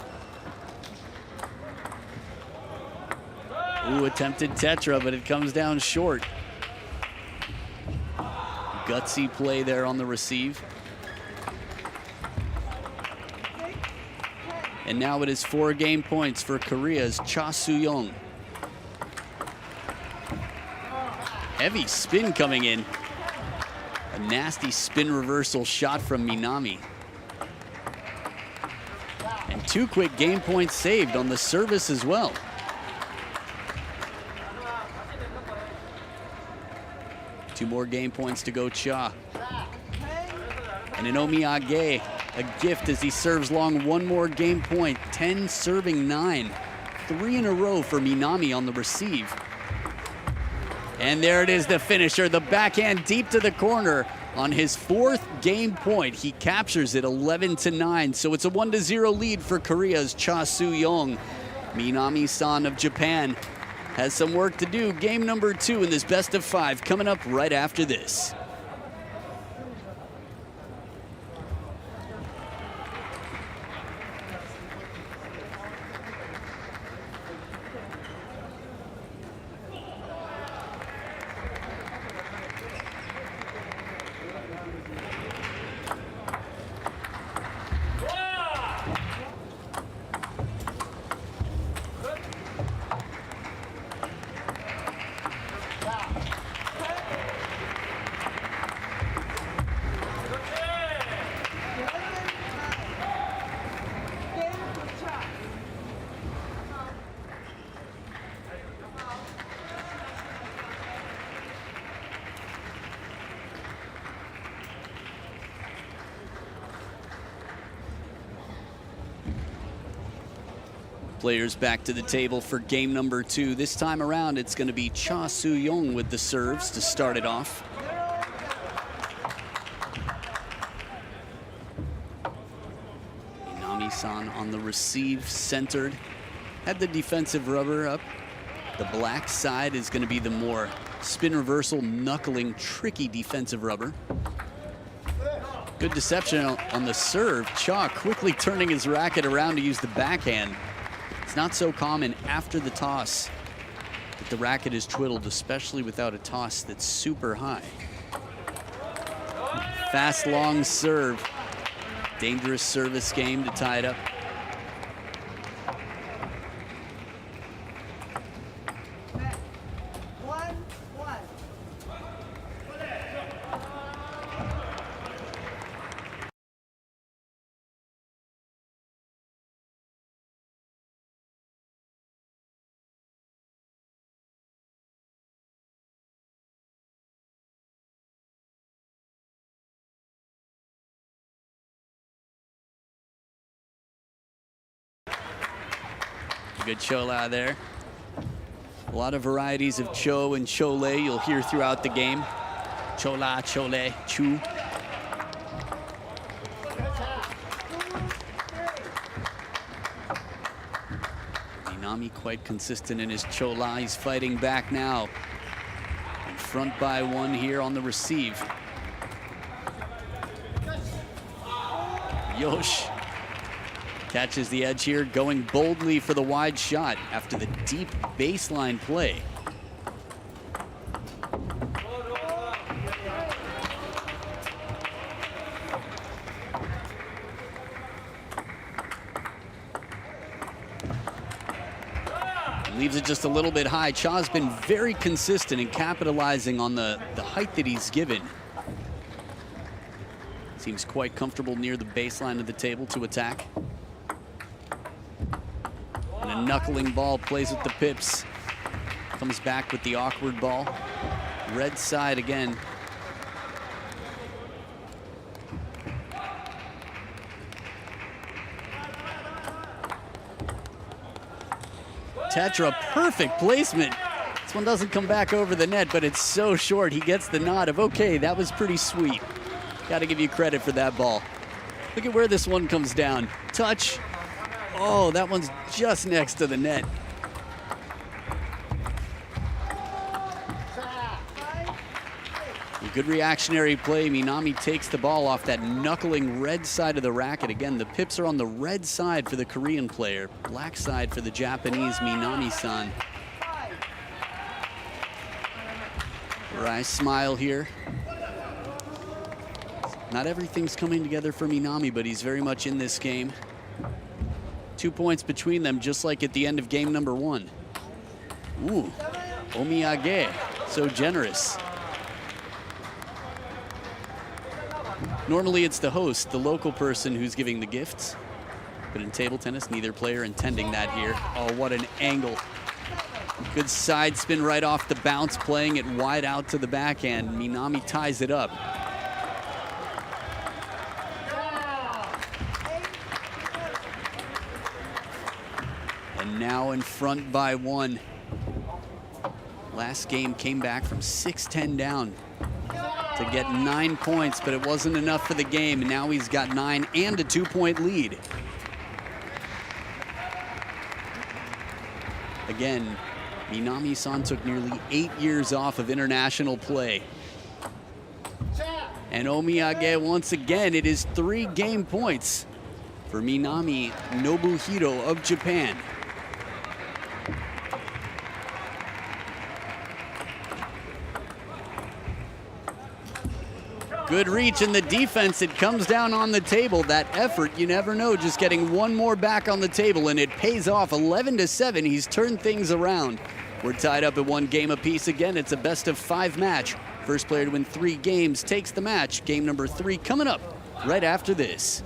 Ooh, attempted tetra, but it comes down short. Gutsy play there on the receive. And now it is 4 game points for Korea's Cha Soo-young. Heavy spin coming in. A nasty spin reversal shot from Minami. And 2 quick game points saved on the service as well. Two more game points to go, Cha. And an omiyage, a gift as he serves long. 1 more game point, 10 serving 9. 3 in a row for Minami on the receive. And there it is, the finisher, the backhand deep to the corner. On his 4th game point, he captures it 11-9. So it's a 1-0 lead for Korea's Cha Soo-young. Minami-san of Japan has some work to do. Game number 2 in this best of 5 coming up right after this. Players back to the table for game number 2. This time around, it's going to be Cha Soo-young with the serves to start it off. Minami-san on the receive, centered. Had the defensive rubber up. The black side is going to be the more spin reversal, knuckling, tricky defensive rubber. Good deception on the serve. Cha quickly turning his racket around to use the backhand. It's not so common after the toss that the racket is twiddled, especially without a toss that's super high. Fast, long serve. Dangerous service game to tie it up. Good chola there. A lot of varieties of cho and chole you'll hear throughout the game. Chola, chole, chu. Minami quite consistent in his chola. He's fighting back now. In front by 1 here on the receive. Yosh catches the edge here, going boldly for the wide shot after the deep baseline play. Leaves it just a little bit high. Cha's been very consistent in capitalizing on the height that he's given. Seems quite comfortable near the baseline of the table to attack. And a knuckling ball plays with the pips. Comes back with the awkward ball. Red side again. Tetra, perfect placement. This one doesn't come back over the net, but it's so short. He gets the nod of, okay, that was pretty sweet. Got to give you credit for that ball. Look at where this one comes down. Touch. Oh, that one's just next to the net. A good reactionary play. Minami takes the ball off that knuckling red side of the racket. Again, the pips are on the red side for the Korean player, black side for the Japanese Minami-san. Wry smile here. Not everything's coming together for Minami, but he's very much in this game. 2 points between them, just like at the end of game number 1. Ooh, omiyage, so generous. Normally it's the host, the local person, who's giving the gifts. But in table tennis, neither player intending that here. Oh, what an angle. Good side spin right off the bounce, playing it wide out to the backhand. Minami ties it up. And now in front by 1. Last game came back from 6-10 down to get 9 points, but it wasn't enough for the game. And now he's got 9 and a 2-point lead. Again, Minami-san took nearly 8 years off of international play. And omiyage, once again, it is 3 game points for Minami Nobuhiro of Japan. Good reach in the defense. It comes down on the table. That effort, you never know, just getting one more back on the table, and it pays off. 11-7. He's turned things around. We're tied up at 1 game apiece again. It's a best-of-5 match. First player to win 3 games takes the match. Game number 3 coming up right after this.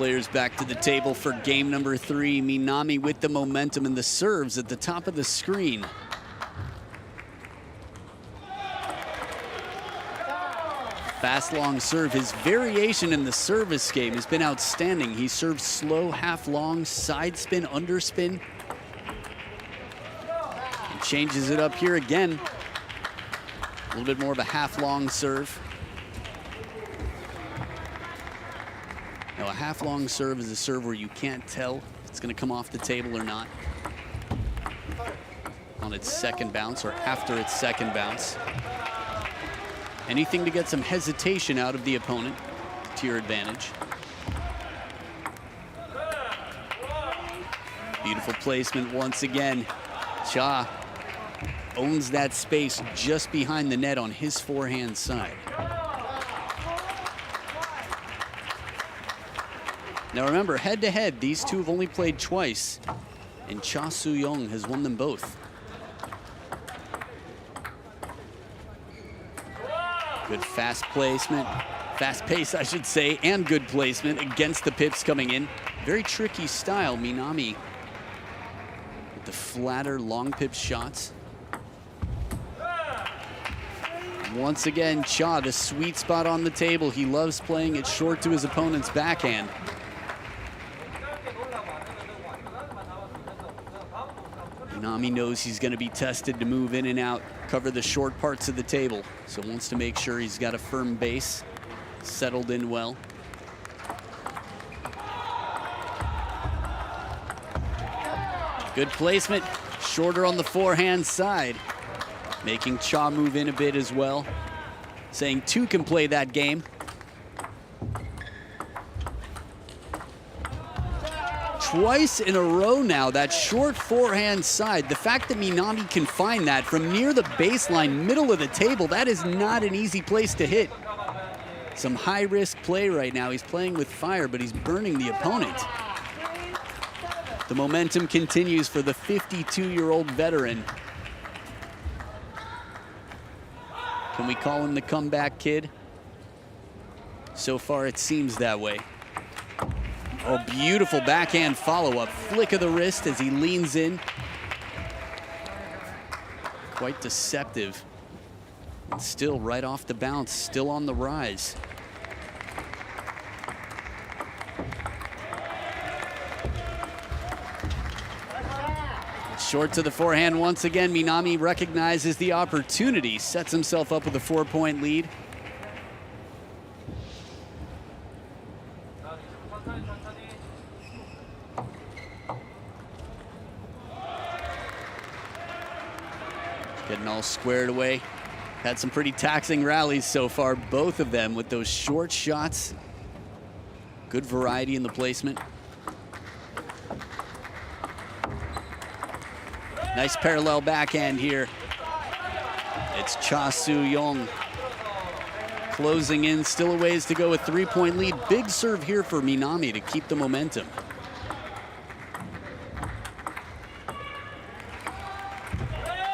Players back to the table for game number 3. Minami with the momentum and the serves at the top of the screen. Fast long serve. His variation in the service game has been outstanding. He serves slow, half long, side spin, underspin. And changes it up here again. A little bit more of a half long serve. Now a half long serve is a serve where you can't tell if it's going to come off the table or not on its second bounce or after its second bounce. Anything to get some hesitation out of the opponent to your advantage. Beautiful placement once again. Cha owns that space just behind the net on his forehand side. Now remember, head-to-head, these two have only played twice, and Cha Soo-young has won them both. Good fast placement, fast pace, I should say, and good placement against the pips coming in. Very tricky style, Minami, with the flatter long pip shots. Once again, Cha, the sweet spot on the table. He loves playing it short to his opponent's backhand. Minami knows he's going to be tested to move in and out, cover the short parts of the table. So wants to make sure he's got a firm base, settled in well. Good placement, shorter on the forehand side, making Cha move in a bit as well. Saying two can play that game. Twice in a row now, that short forehand side. The fact that Minami can find that from near the baseline, middle of the table, that is not an easy place to hit. Some high-risk play right now. He's playing with fire, but he's burning the opponent. The momentum continues for the 52-year-old veteran. Can we call him the comeback kid? So far, it seems that way. Oh, beautiful backhand follow-up. Flick of the wrist as he leans in. Quite deceptive. And still right off the bounce, still on the rise. Short to the forehand once again. Minami recognizes the opportunity, sets himself up with a 4-point lead. Getting all squared away. Had some pretty taxing rallies so far, both of them with those short shots. Good variety in the placement. Nice parallel backhand here. It's Cha Soo-young closing in, still a ways to go, a 3-point lead. Big serve here for Minami to keep the momentum.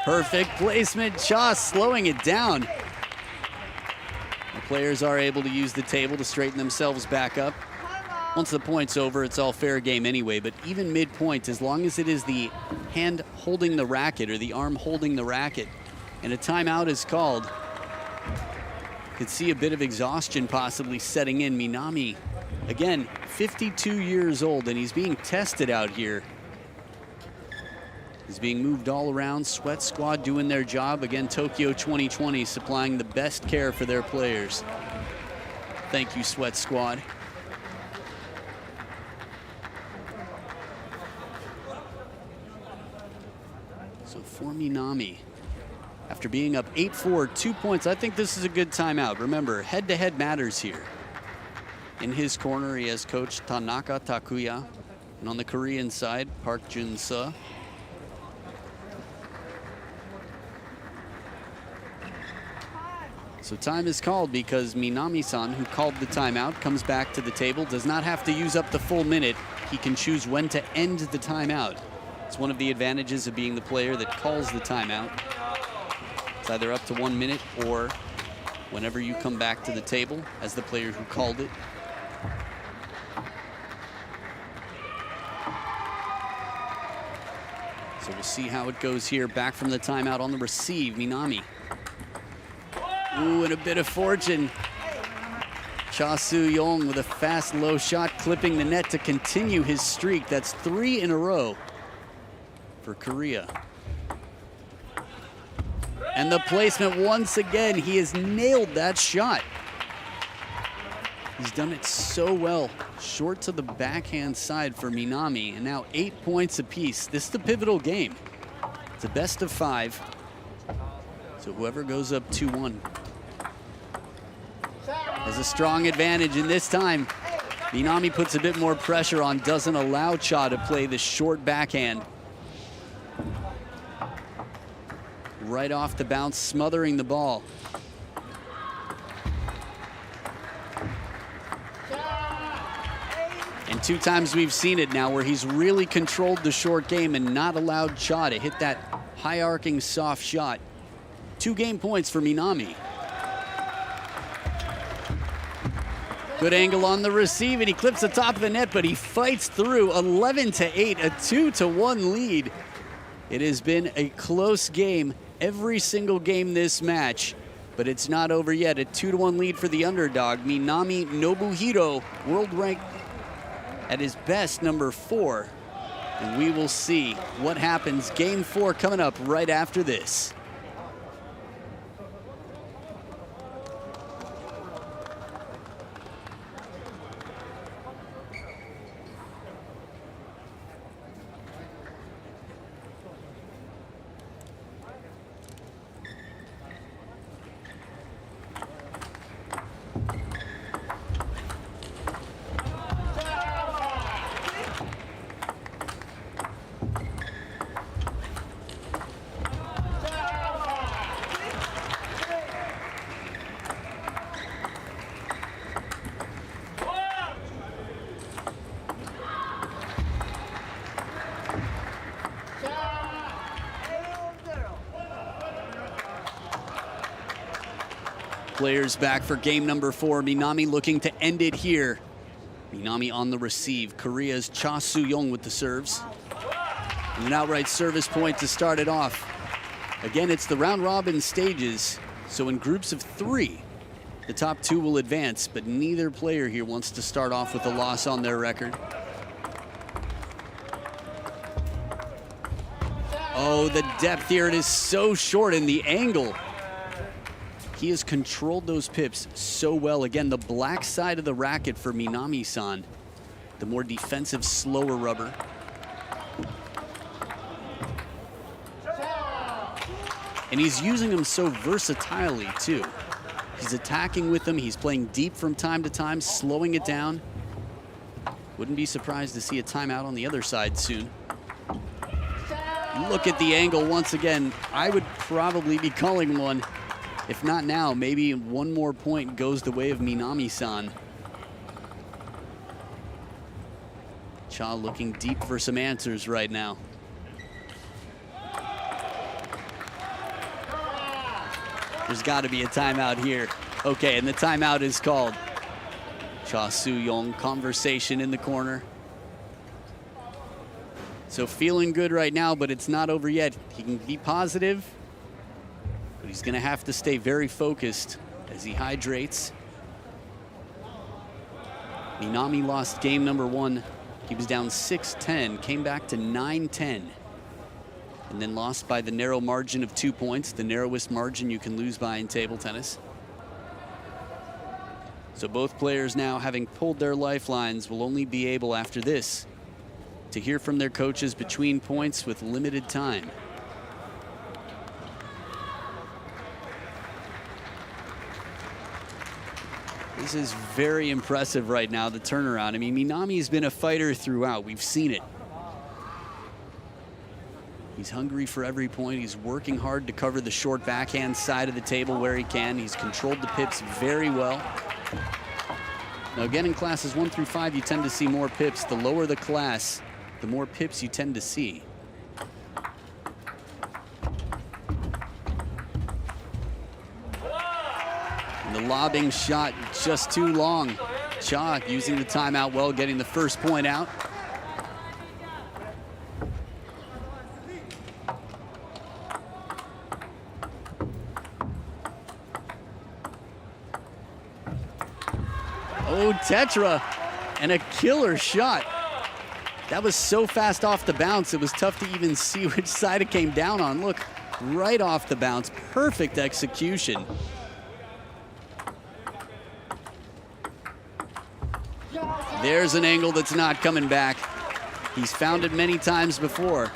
Perfect placement, Cha slowing it down. The players are able to use the table to straighten themselves back up. Once the point's over, it's all fair game anyway, but even mid-point, as long as it is the hand holding the racket or the arm holding the racket and a timeout is called, could see a bit of exhaustion possibly setting in. Minami, again, 52 years old, and he's being tested out here. He's being moved all around. Sweat Squad doing their job. Again, Tokyo 2020 supplying the best care for their players. Thank you, Sweat Squad. So for Minami, after being up 8-4, 2 points, I think this is a good timeout. Remember, head-to-head matters here. In his corner, he has coach Tanaka Takuya. And on the Korean side, Park Jun-seo. So time is called because Minami-san, who called the timeout, comes back to the table, does not have to use up the full minute. He can choose when to end the timeout. It's one of the advantages of being the player that calls the timeout. It's either up to 1 minute or whenever you come back to the table as the player who called it. So we'll see how it goes here. Back from the timeout on the receive, Minami. Ooh, and a bit of fortune. Cha Soo-young with a fast low shot, clipping the net to continue his streak. That's 3 in a row for Korea. And the placement once again, he has nailed that shot. He's done it so well. Short to the backhand side for Minami, and now 8 points apiece. This is the pivotal game. It's a best of 5. So whoever goes up 2-1 has a strong advantage, and this time Minami puts a bit more pressure on, doesn't allow Cha to play the short backhand. Right off the bounce, smothering the ball. And 2 times we've seen it now where he's really controlled the short game and not allowed Cha to hit that high arcing soft shot. 2 game points for Minami. Good angle on the receive, and he clips the top of the net, but he fights through. 11-8, a 2-1 lead. It has been a close game every single game this match, but it's not over yet. A 2-1 lead for the underdog, Minami Nobuhiro, world ranked at his best, number 4. And we will see what happens. Game 4 coming up right after this. Players back for game number 4. Minami looking to end it here. Minami on the receive. Korea's Cha Soo-young with the serves. And an outright service point to start it off. Again, it's the round robin stages. So in groups of 3, the top 2 will advance, but neither player here wants to start off with a loss on their record. Oh, the depth here. It is so short, and the angle. He has controlled those pips so well. Again, the black side of the racket for Minami-san, the more defensive, slower rubber. And he's using them so versatilely, too. He's attacking with them. He's playing deep from time to time, slowing it down. Wouldn't be surprised to see a timeout on the other side soon. Look at the angle once again. I would probably be calling one. If not now, maybe one more point goes the way of Minami-san. Cha looking deep for some answers right now. There's got to be a timeout here. Okay, and the timeout is called. Cha Soo-young, conversation in the corner. So feeling good right now, but it's not over yet. He can be positive, but he's gonna have to stay very focused as he hydrates. Minami lost game number 1. He was down 6-10, came back to 9-10, and then lost by the narrow margin of 2 points, the narrowest margin you can lose by in table tennis. So both players now, having pulled their lifelines, will only be able after this to hear from their coaches between points with limited time. This is very impressive right now, the turnaround. I mean, Minami's been a fighter throughout. We've seen it. He's hungry for every point. He's working hard to cover the short backhand side of the table where he can. He's controlled the pips very well. Now again, in classes 1 through 5, you tend to see more pips. The lower the class, the more pips you tend to see. And the lobbing shot just too long. Cha using the timeout well, getting the first point out. Oh, Tetra, and a killer shot. That was so fast off the bounce, it was tough to even see which side it came down on. Look, right off the bounce, perfect execution. There's an angle that's not coming back. He's found it many times before.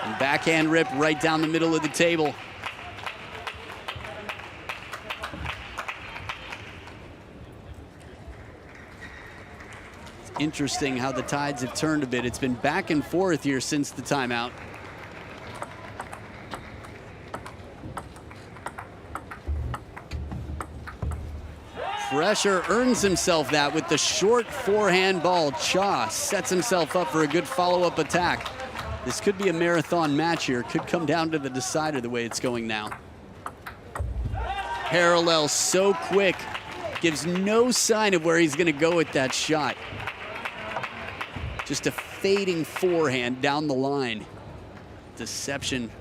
And backhand rip right down the middle of the table. It's interesting how the tides have turned a bit. It's been back and forth here since the timeout. Pressure earns himself that with the short forehand ball. Cha sets himself up for a good follow-up attack. This could be a marathon match here. Could come down to the decider the way it's going now. Parallel so quick. Gives no sign of where he's going to go with that shot. Just a fading forehand down the line. Deception.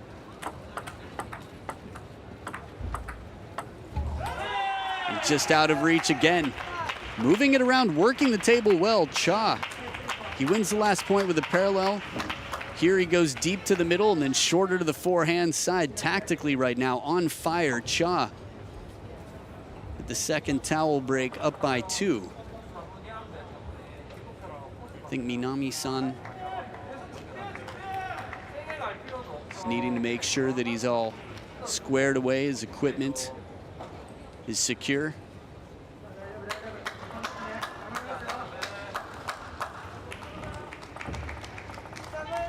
Just out of reach again. Moving it around, working the table well. Cha, he wins the last point with a parallel. Here he goes deep to the middle and then shorter to the forehand side. Tactically right now, on fire. Cha with the second towel break, up by 2. I think Minami-san is needing to make sure that he's all squared away, his equipment is secure.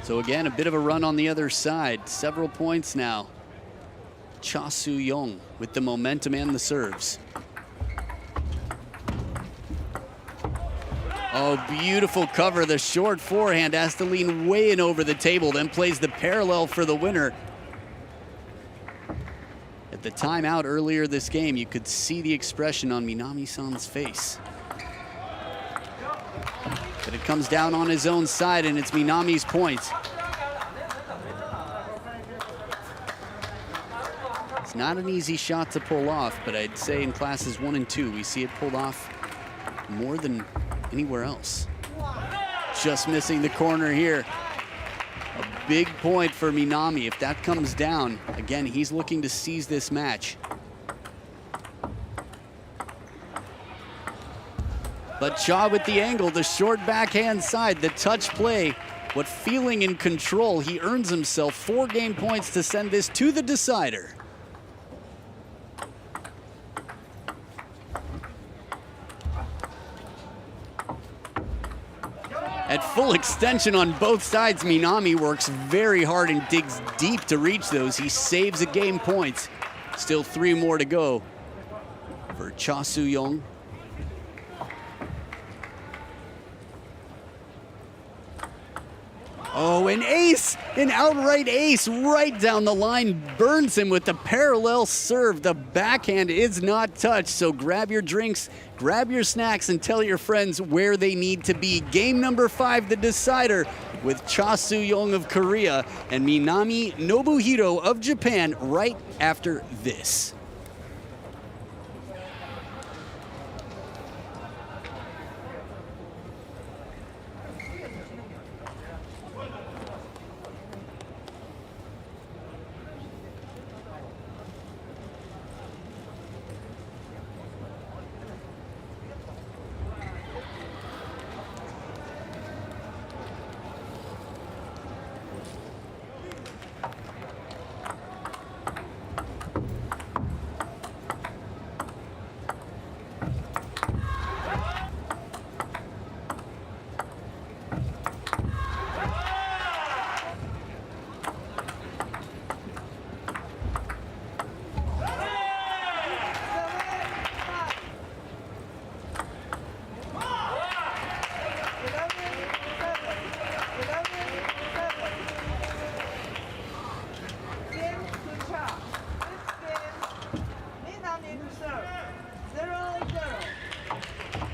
So again, a bit of a run on the other side. Several points now. Cha Soo-young with the momentum and the serves. Oh, beautiful cover. The short forehand has to lean way in over the table, then plays the parallel for the winner. At the timeout earlier this game, you could see the expression on Minami-san's face. But it comes down on his own side, and it's Minami's point. It's not an easy shot to pull off, but I'd say in classes 1 and 2, we see it pulled off more than anywhere else. Just missing the corner here. A big point for Minami. If that comes down, again, he's looking to seize this match. But Cha with the angle, the short backhand side, the touch play, what feeling in control. He earns himself 4 game points to send this to the decider. At full extension on both sides, Minami works very hard and digs deep to reach those. He saves a game point. Still 3 more to go for Cha Soo-young. Oh, an ace, an outright ace right down the line, burns him with the parallel serve. The backhand is not touched, so grab your drinks, grab your snacks, and tell your friends where they need to be. Game number 5, the decider, with Cha Soo-young of Korea and Minami Nobuhiro of Japan right after this.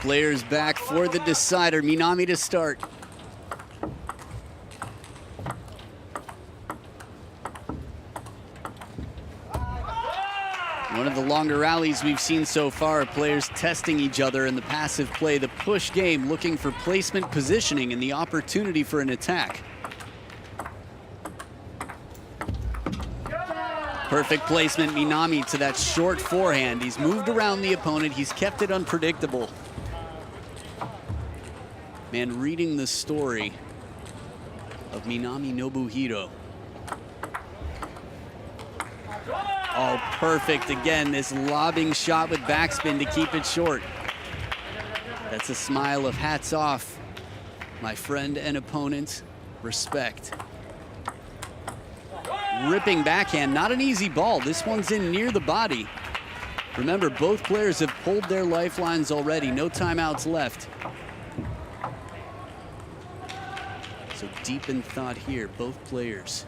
Players back for the decider. Minami to start. One of the longer rallies we've seen so far, players testing each other in the passive play, the push game, looking for placement positioning and the opportunity for an attack. Perfect placement, Minami to that short forehand. He's moved around the opponent, he's kept it unpredictable. Man, reading the story of Minami Nobuhiro. Oh, perfect. Again, this lobbing shot with backspin to keep it short. That's a smile of hats off. My friend and opponent, respect. Ripping backhand, not an easy ball. This one's in near the body. Remember, both players have pulled their lifelines already. No timeouts left. So deep in thought here, both players.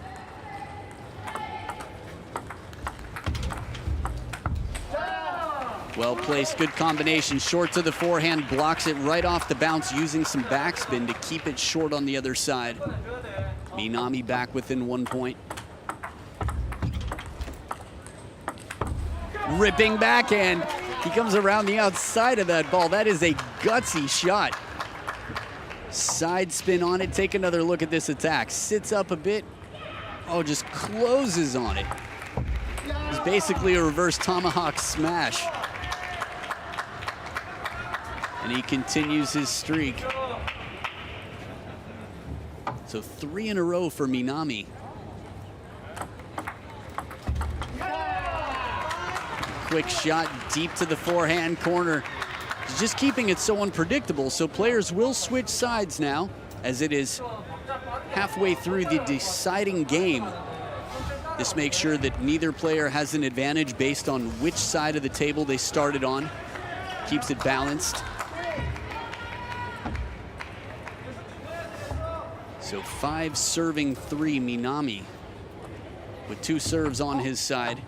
Well placed, good combination. Short to the forehand, blocks it right off the bounce, using some backspin to keep it short on the other side. Minami back within 1 point. Ripping backhand. He comes around the outside of that ball. That is a gutsy shot. Side spin on it. Take another look at this attack. Sits up a bit. Oh, just closes on it. It's basically a reverse tomahawk smash. And he continues his streak. So 3 in a row for Minami. Quick shot deep to the forehand corner. He's just keeping it so unpredictable, so players will switch sides now as it is halfway through the deciding game. This makes sure that neither player has an advantage based on which side of the table they started on. Keeps it balanced. So 5 serving 3, Minami, with 2 serves on his side.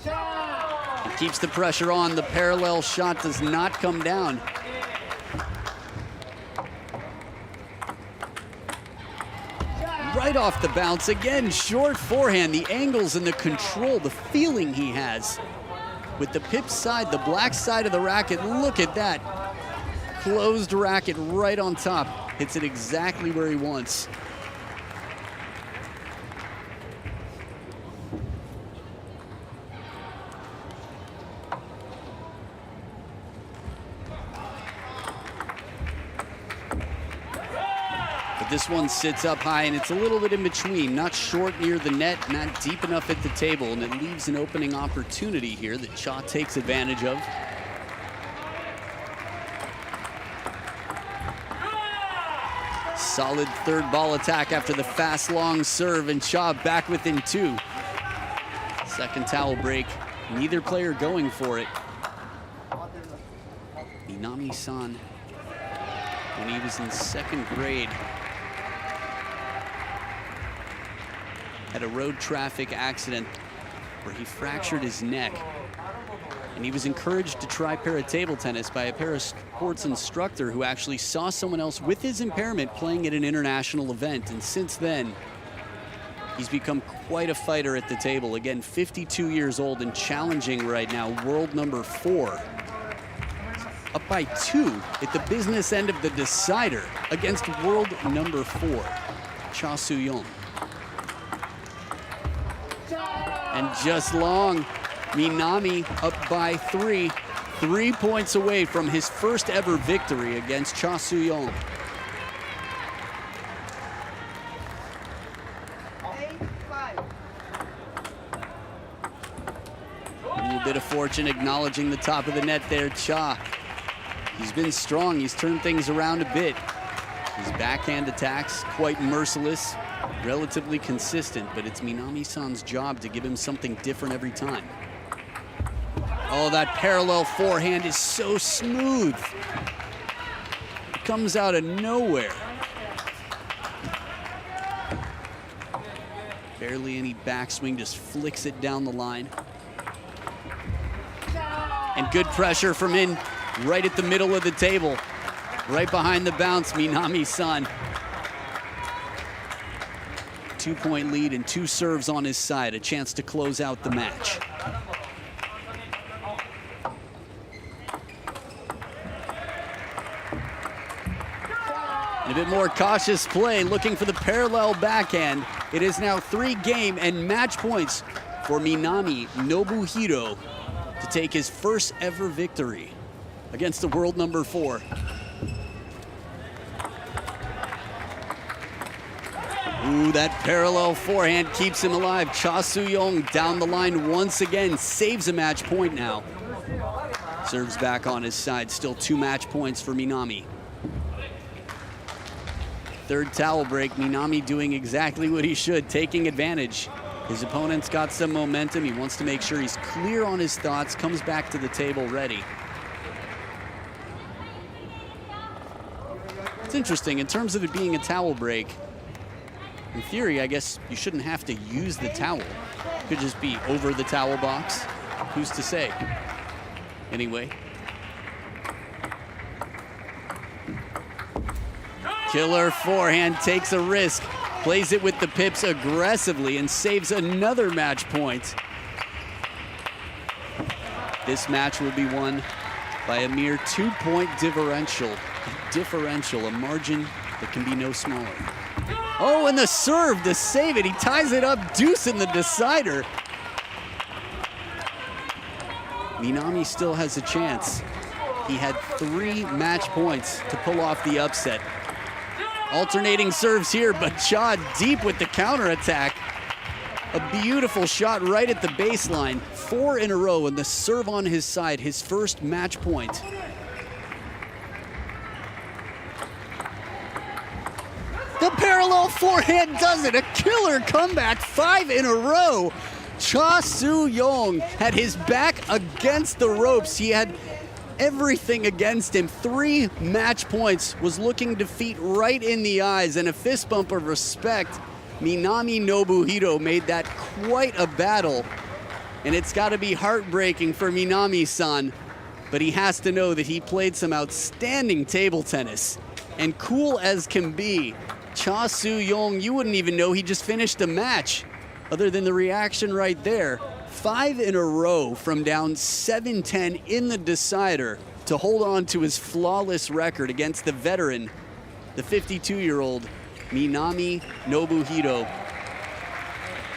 He keeps the pressure on. The parallel shot does not come down. Right off the bounce, again, short forehand, the angles and the control, the feeling he has. With the pip side, the black side of the racket, look at that. Closed racket right on top. Hits it exactly where he wants. But this one sits up high, and it's a little bit in between. Not short near the net, not deep enough at the table, and it leaves an opening opportunity here that Cha takes advantage of. Solid third ball attack after the fast, long serve, and Cha back within 2. Second towel break, neither player going for it. Minami-san, when he was in 2nd grade, had a road traffic accident where he fractured his neck. And he was encouraged to try para-table tennis by a para-sports instructor who actually saw someone else with his impairment playing at an international event. And since then, he's become quite a fighter at the table. Again, 52 years old and challenging right now, world number 4. Up by 2 at the business end of the decider against world number 4, Cha Soo-young. And just long, Minami up by 3, 3 points away from his first ever victory against Cha Soo-young. A little bit of fortune acknowledging the top of the net there, Cha. He's been strong, he's turned things around a bit. His backhand attacks, quite merciless, relatively consistent, but it's Minami-san's job to give him something different every time. Oh, that parallel forehand is so smooth. It comes out of nowhere. Barely any backswing, just flicks it down the line. And good pressure from in right at the middle of the table. Right behind the bounce, Minami-san. 2-point lead and 2 serves on his side, a chance to close out the match. And a bit more cautious play, looking for the parallel backhand. It is now 3 game and match points for Minami Nobuhiro to take his first ever victory against the world number 4. Ooh, that parallel forehand keeps him alive. Cha Soo-young down the line once again, saves a match point now. Serves back on his side, still 2 match points for Minami. Third towel break, Minami doing exactly what he should, taking advantage. His opponent's got some momentum. He wants to make sure he's clear on his thoughts, comes back to the table ready. It's interesting, in terms of it being a towel break, in theory, I guess you shouldn't have to use the towel. It could just be over the towel box. Who's to say? Anyway. Killer forehand, takes a risk, plays it with the pips aggressively and saves another match point. This match will be won by a mere 2-point differential, a margin that can be no smaller. Oh, and the serve to save it. He ties it up, deuce in the decider. Minami still has a chance. He had 3 match points to pull off the upset. Alternating serves here, but Cha deep with the counterattack. A beautiful shot right at the baseline. 4 in a row, and the serve on his side, his first match point. The parallel forehand does it, a killer comeback, 5 in a row. Cha Soo-young had his back against the ropes. He had everything against him. 3 match points, was looking defeat right in the eyes, and a fist bump of respect. Minami Nobuhiro made that quite a battle, and it's got to be heartbreaking for Minami-san, but he has to know that he played some outstanding table tennis. And cool as can be, Cha Soo-young, you wouldn't even know he just finished a match, other than the reaction right there. 5 in a row from down 7-10 in the decider to hold on to his flawless record against the veteran, the 52-year-old Minami Nobuhiro.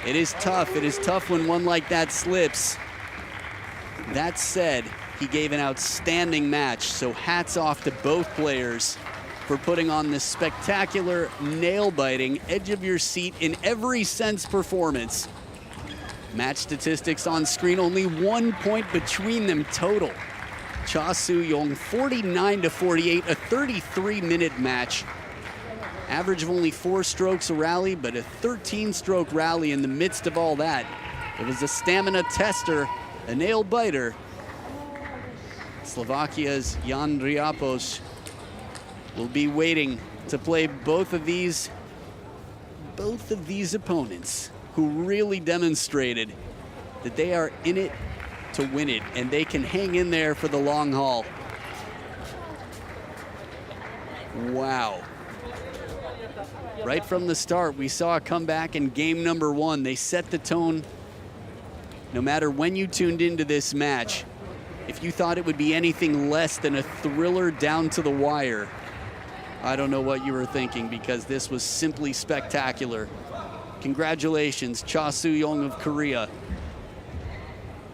It is tough. It is tough when one like that slips. That said, he gave an outstanding match, so hats off to both players for putting on this spectacular, nail-biting, edge-of-your-seat in every sense performance. Match statistics on screen, only 1 point between them total. Cha Soo-young 49-48, a 33-minute match. Average of only 4 strokes a rally, but a 13-stroke rally in the midst of all that. It was a stamina tester, a nail-biter. Slovakia's Jan Riapos will be waiting to play both of these opponents who really demonstrated that they are in it to win it, and they can hang in there for the long haul. Wow. Right from the start, we saw a comeback in game number 1. They set the tone. No matter when you tuned into this match, if you thought it would be anything less than a thriller down to the wire, I don't know what you were thinking, because this was simply spectacular. Congratulations, Cha Soo-young of Korea.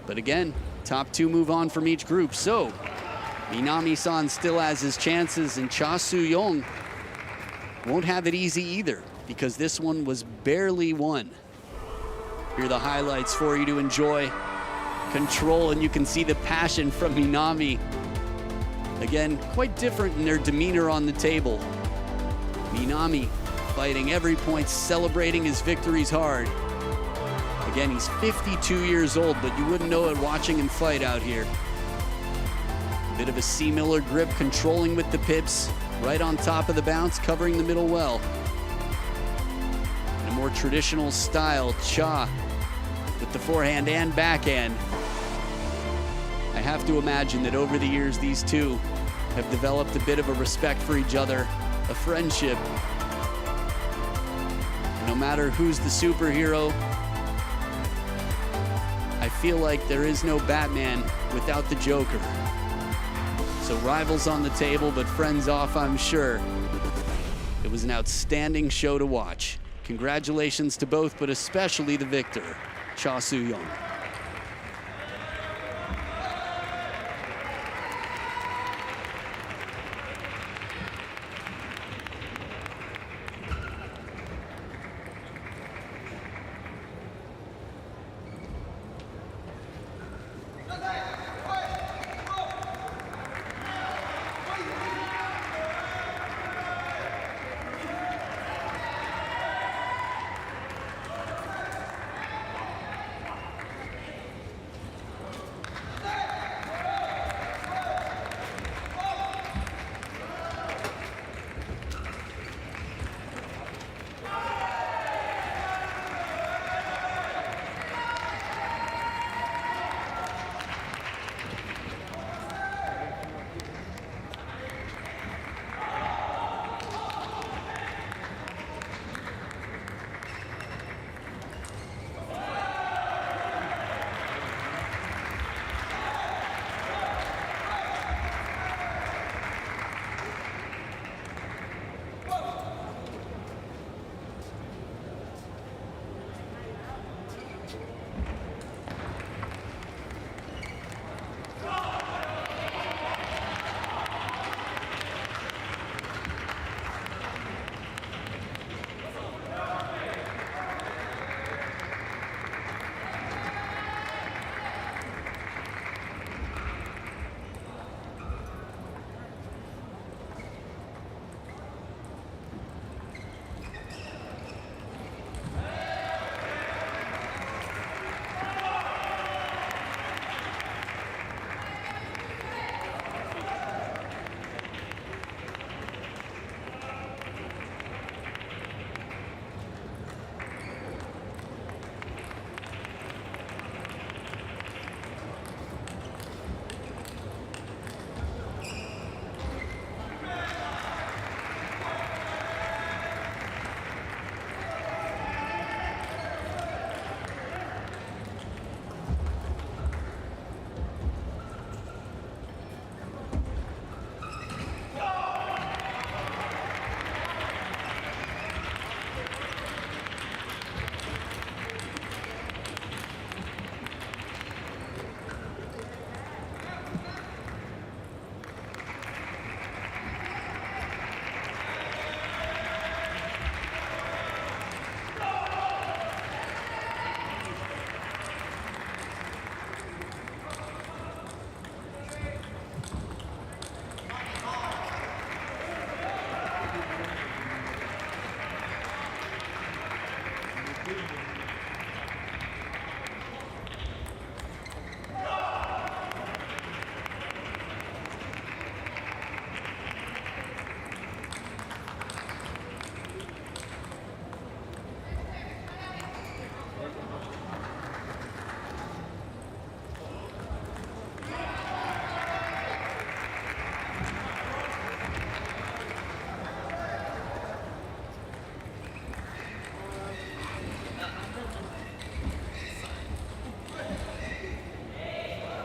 But again, top 2 move on from each group. So, Minami-san still has his chances, and Cha Soo-young won't have it easy either, because this one was barely won. Here are the highlights for you to enjoy. Control, and you can see the passion from Minami. Again, quite different in their demeanor on the table. Minami fighting every point, celebrating his victories hard. Again, he's 52 years old, but you wouldn't know it watching him fight out here. A bit of a C. Miller grip, controlling with the pips, right on top of the bounce, covering the middle well. In a more traditional style, Cha with the forehand and backhand. I have to imagine that over the years, these two have developed a bit of a respect for each other, a friendship. No matter who's the superhero, I feel like there is no Batman without the Joker. So rivals on the table, but friends off, I'm sure. It was an outstanding show to watch. Congratulations to both, but especially the victor, Cha Soo-young.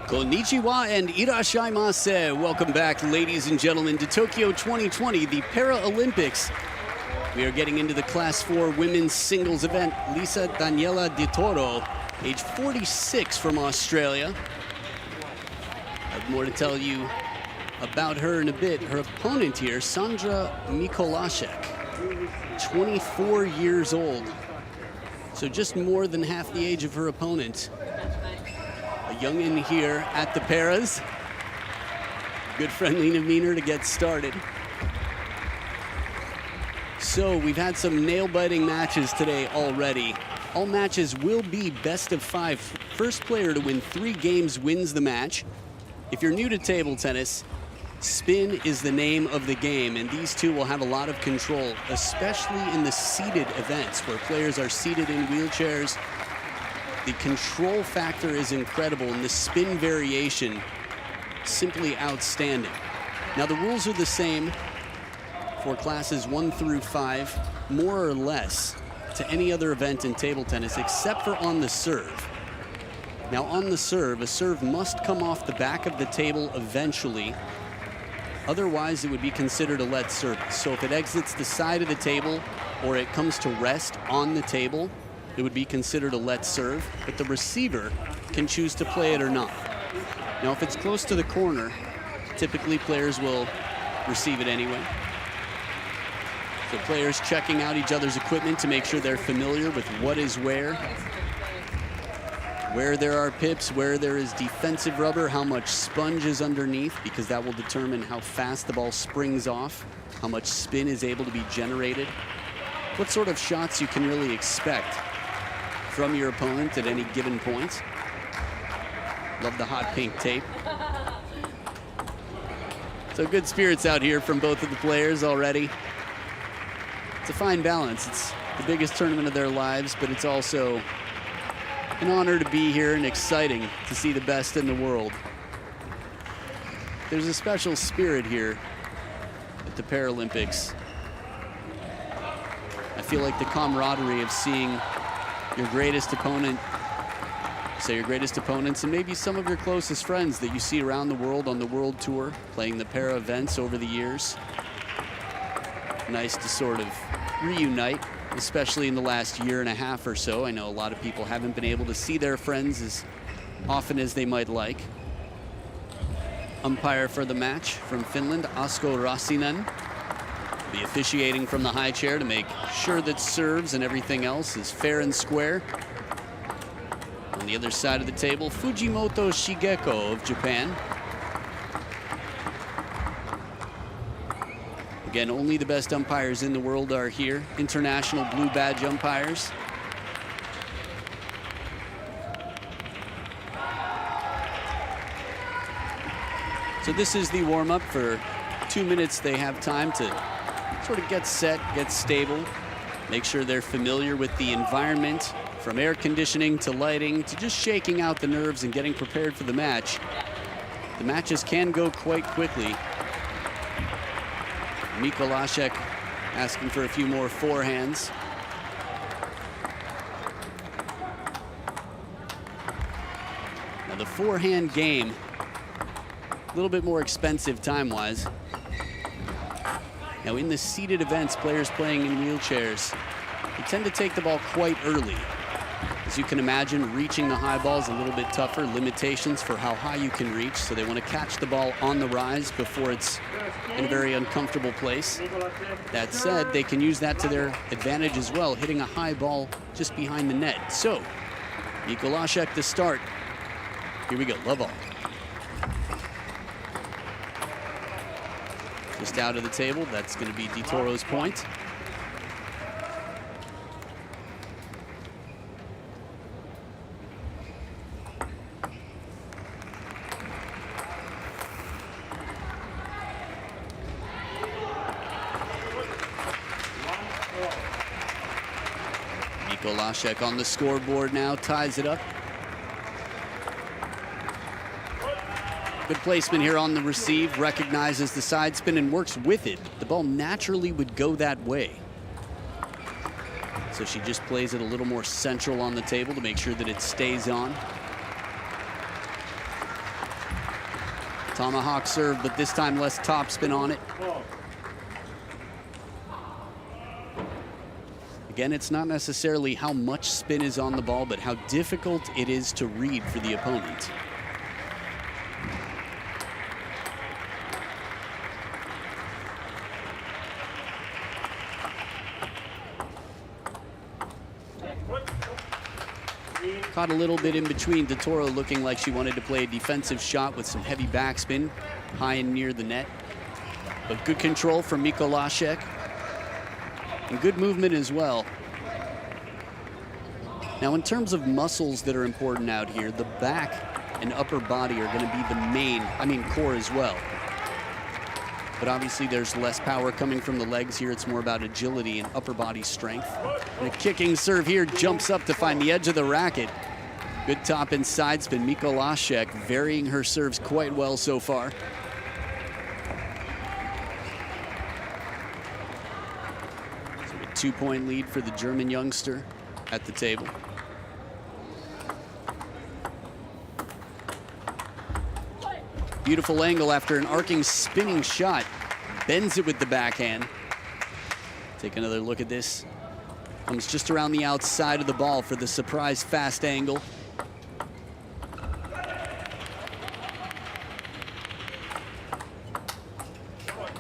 Konnichiwa and irashaimase. Welcome back, ladies and gentlemen, to Tokyo 2020, the Paralympics. We are getting into the Class 4 women's singles event. Lisa Daniela de Toro, age 46 from Australia. I have more to tell you about her in a bit. Her opponent here, Sandra Mikolashek, 24 years old. So just more than half the age of her opponent. A youngin here at the Paras. Good friendly demeanor to get started. So we've had some nail-biting matches today already. All matches will be best of 5. First player to win 3 games wins the match. If you're new to table tennis, spin is the name of the game, and these two will have a lot of control, especially in the seated events where players are seated in wheelchairs. The control factor is incredible, and the spin variation simply outstanding. Now the rules are the same for classes 1 through 5, more or less. to any other event in table tennis except for on the serve. Now on the serve, a serve must come off the back of the table eventually. Otherwise, it would be considered a let service. So if it exits the side of the table or it comes to rest on the table, it would be considered a let serve, but the receiver can choose to play it or not. Now, if it's close to the corner, typically players will receive it anyway. So players checking out each other's equipment to make sure they're familiar with what is where there are pips, where there is defensive rubber, how much sponge is underneath, because that will determine how fast the ball springs off, how much spin is able to be generated, what sort of shots you can really expect from your opponent at any given point. Love the hot pink tape. So good spirits out here from both of the players already. It's a fine balance. It's the biggest tournament of their lives, but it's also an honor to be here and exciting to see the best in the world. There's a special spirit here at the Paralympics. I feel like the camaraderie of seeing your greatest opponent, your greatest opponents, and maybe some of your closest friends that you see around the world on the world tour, playing the para events over the years. Nice to sort of reunite, especially in the last year and a half or so. I know a lot of people haven't been able to see their friends as often as they might like. Umpire for the match from Finland, Asko Rassinen, be officiating from the high chair to make sure that serves and everything else is fair and square. On the other side of the table, Fujimoto Shigeko of Japan. Again, only the best umpires in the world are here. International blue badge umpires. So this is the warm-up. For 2 minutes they have time to sort of get set, get stable, make sure they're familiar with the environment, from air conditioning to lighting to just shaking out the nerves and getting prepared for the match. The matches can go quite quickly. Mikolashek asking for a few more forehands. Now the forehand game, a little bit more expensive time-wise. Now in the seated events, players playing in wheelchairs, they tend to take the ball quite early. As you can imagine, reaching the high ball is a little bit tougher, limitations for how high you can reach, so they want to catch the ball on the rise before it's in a very uncomfortable place. That said, they can use that to their advantage as well, hitting a high ball just behind the net. So, Mikolashek to start. Here we go, love all. Just out of the table, that's going to be Toro's point. Mikolashek on the scoreboard now, ties it up. Good placement here on the receive, recognizes the side spin and works with it. The ball naturally would go that way. So she just plays it a little more central on the table to make sure that it stays on. Tomahawk serve, but this time less topspin on it. Again, it's not necessarily how much spin is on the ball, but how difficult it is to read for the opponent. Caught a little bit in between. Toro looking like she wanted to play a defensive shot with some heavy backspin, high and near the net. But good control from Mikolashek. And good movement as well. Now, in terms of muscles that are important out here, the back and upper body are going to be the main, core as well. But obviously there's less power coming from the legs here. It's more about agility and upper body strength. And a kicking serve here, jumps up to find the edge of the racket. Good top and side spin. Mikolashek varying her serves quite well so far. So 2-point lead for the German youngster at the table. Beautiful angle after an arcing spinning shot. Bends it with the backhand. Take another look at this. Comes just around the outside of the ball for the surprise fast angle.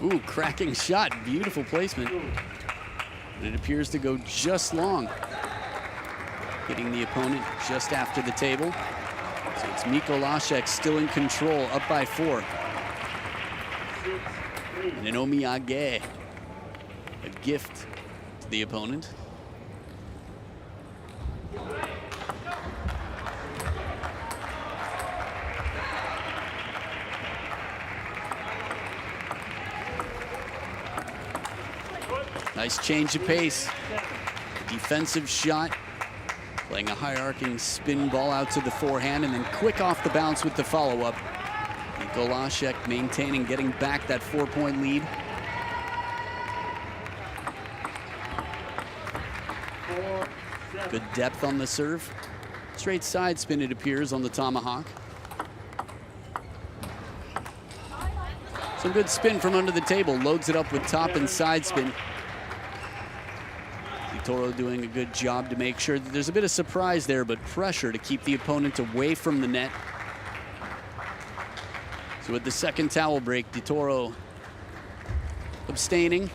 Ooh, cracking shot. Beautiful placement. And it appears to go just long. Hitting the opponent just after the table. So it's Mikolashek still in control, up by 4. And an omiyage, a gift to the opponent. Nice change of pace. Defensive shot. Playing a high arcing spin ball out to the forehand and then quick off the bounce with the follow-up. Mikolashek maintaining, getting back that 4-point lead. Good depth on the serve. Straight side spin, it appears, on the tomahawk. Some good spin from under the table. Loads it up with top and side spin. Toro doing a good job to make sure that there's a bit of surprise there, but pressure to keep the opponent away from the net. So with the second towel break, Toro abstaining.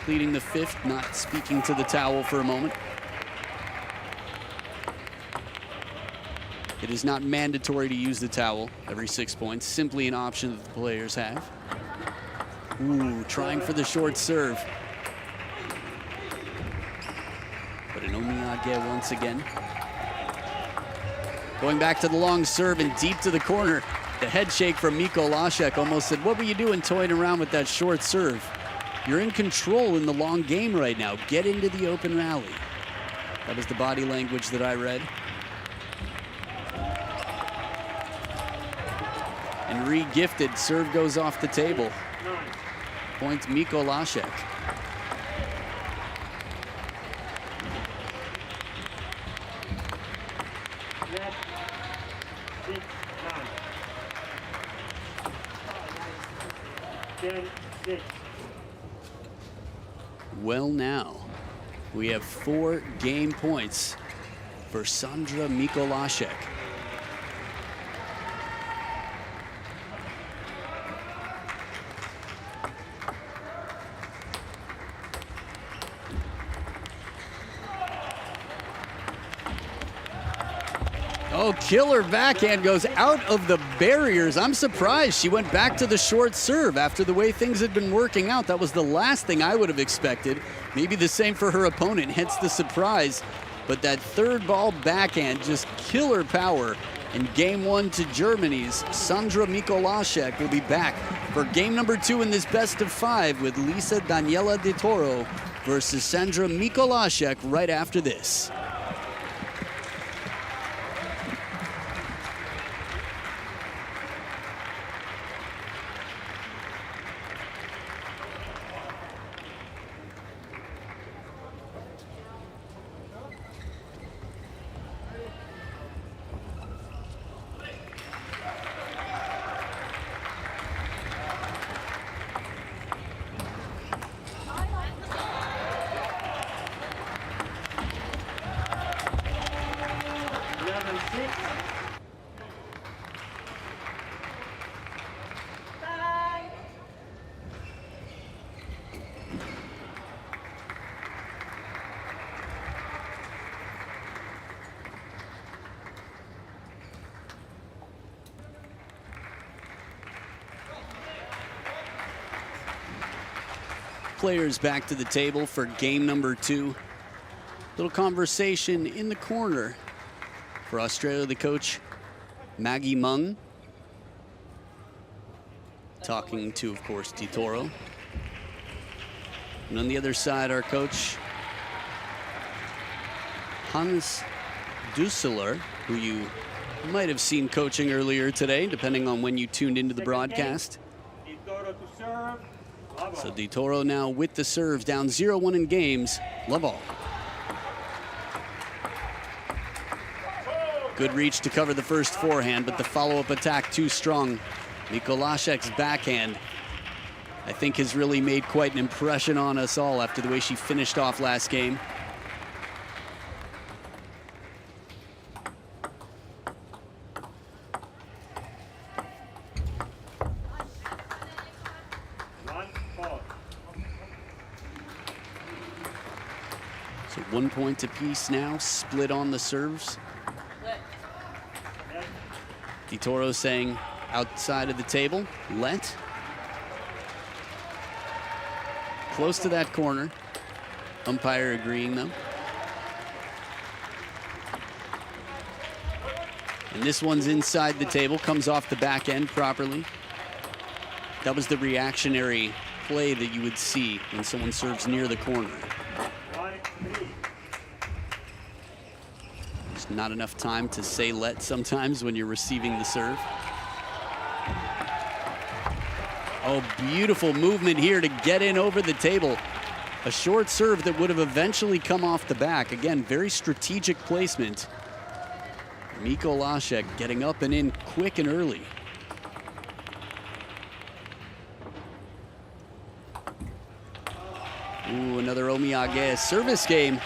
Pleading the 5th, not speaking to the towel for a moment. It is not mandatory to use the towel every 6 points, simply an option that the players have. Ooh, trying for the short serve. But an omiyage once again. Going back to the long serve and deep to the corner. The head shake from Mikolashek almost said, what were you doing toying around with that short serve? You're in control in the long game right now. Get into the open rally. That was the body language that I read. And re-gifted, serve goes off the table. Point Mikolashek. Well, now we have 4 game points for Sandra Mikolashek. Oh, killer backhand goes out of the barriers. I'm surprised she went back to the short serve after the way things had been working out. That was the last thing I would have expected. Maybe the same for her opponent, hence the surprise. But that third ball backhand, just killer power. And game 1 to Germany's Sandra Mikolashek will be back for game number 2 in this best of 5 with Lisa Daniela de Toro versus Sandra Mikolashek right after this. Players back to the table for game number 2. Little conversation in the corner for Australia, the coach, Maggie Mung. Talking to, of course, Toro. And on the other side, our coach, Hans Dusseler, who you might have seen coaching earlier today, depending on when you tuned into the broadcast. Toro to serve. So Toro now with the serve, down 0-1 in games. Love all. Good reach to cover the first forehand, but the follow-up attack too strong. Mikolashek's backhand, I think, has really made quite an impression on us all after the way she finished off last game. So 1 point apiece now, split on the serves. Toro saying outside of the table, let. Close to that corner. Umpire agreeing though. And this one's inside the table, comes off the back end properly. That was the reactionary play that you would see when someone serves near the corner. There's not enough time to say let sometimes when you're receiving the serve. Oh, beautiful movement here to get in over the table. A short serve that would have eventually come off the back. Again, very strategic placement. Mikolashek getting up and in quick and early. Ooh, another Omiyage service game.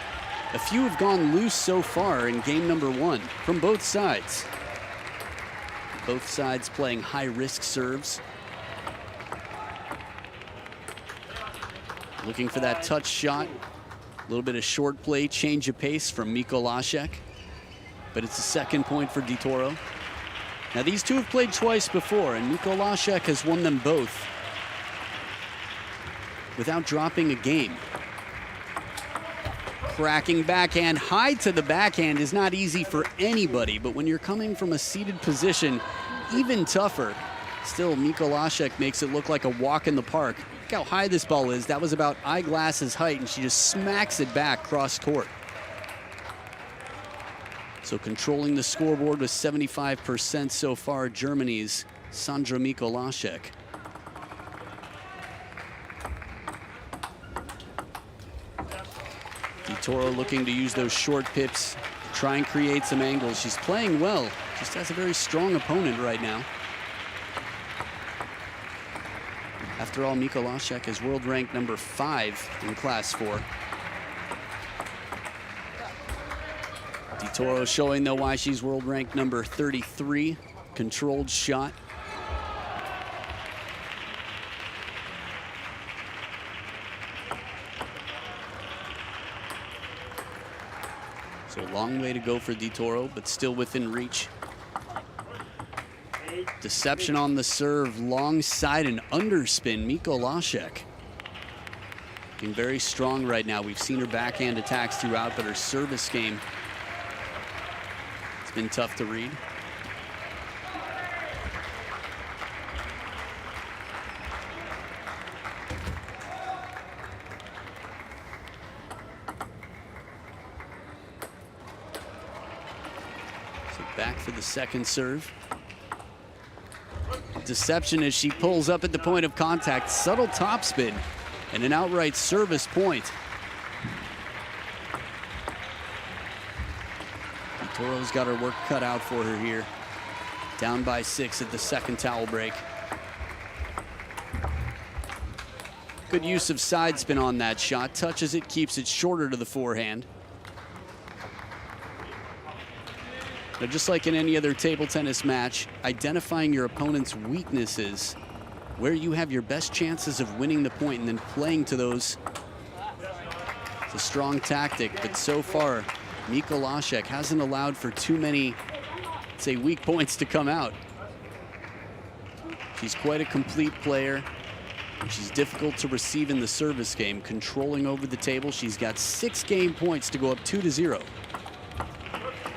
A few have gone loose so far in game number 1 from both sides. Both sides playing high-risk serves. Looking for that touch shot. A little bit of short play, change of pace from Mikolashek. But it's a second point for Toro. Now these two have played twice before, and Mikolashek has won them both without dropping a game. Cracking backhand, high to the backhand is not easy for anybody, but when you're coming from a seated position, even tougher. Still, Mikolashek makes it look like a walk in the park. Look how high this ball is. That was about eyeglasses height, and she just smacks it back cross court. So controlling the scoreboard with 75% so far, Germany's Sandra Mikolashek. Toro looking to use those short pips, try and create some angles. She's playing well, just has a very strong opponent right now. After all, Mikolashek is world ranked number 5 in class 4. Toro showing though why she's world ranked number 33. Controlled shot. So a long way to go for Toro, but still within reach. Deception on the serve, long side and underspin. Mikolashek being very strong right now. We've seen her backhand attacks throughout, but her service game, it's been tough to read. Back for the second serve. Deception as she pulls up at the point of contact. Subtle topspin and an outright service point. Toro's got her work cut out for her here. Down by 6 at the second towel break. Good use of side spin on that shot. Touches it, keeps it shorter to the forehand. Now, just like in any other table tennis match, identifying your opponent's weaknesses, where you have your best chances of winning the point, and then playing to those. It's a strong tactic, but so far, Mikolashek hasn't allowed for too many, say, weak points to come out. She's quite a complete player. She's difficult to receive in the service game, controlling over the table. She's got 6 game points to go up 2-0.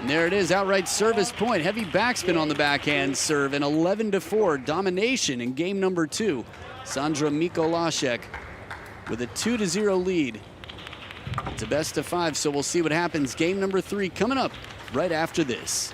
And there it is, outright service point. Heavy backspin on the backhand serve, and 11-4 domination in game number 2. Sandra Mikolashek with a 2-0 lead. It's a best of 5, so we'll see what happens. Game number 3 coming up right after this.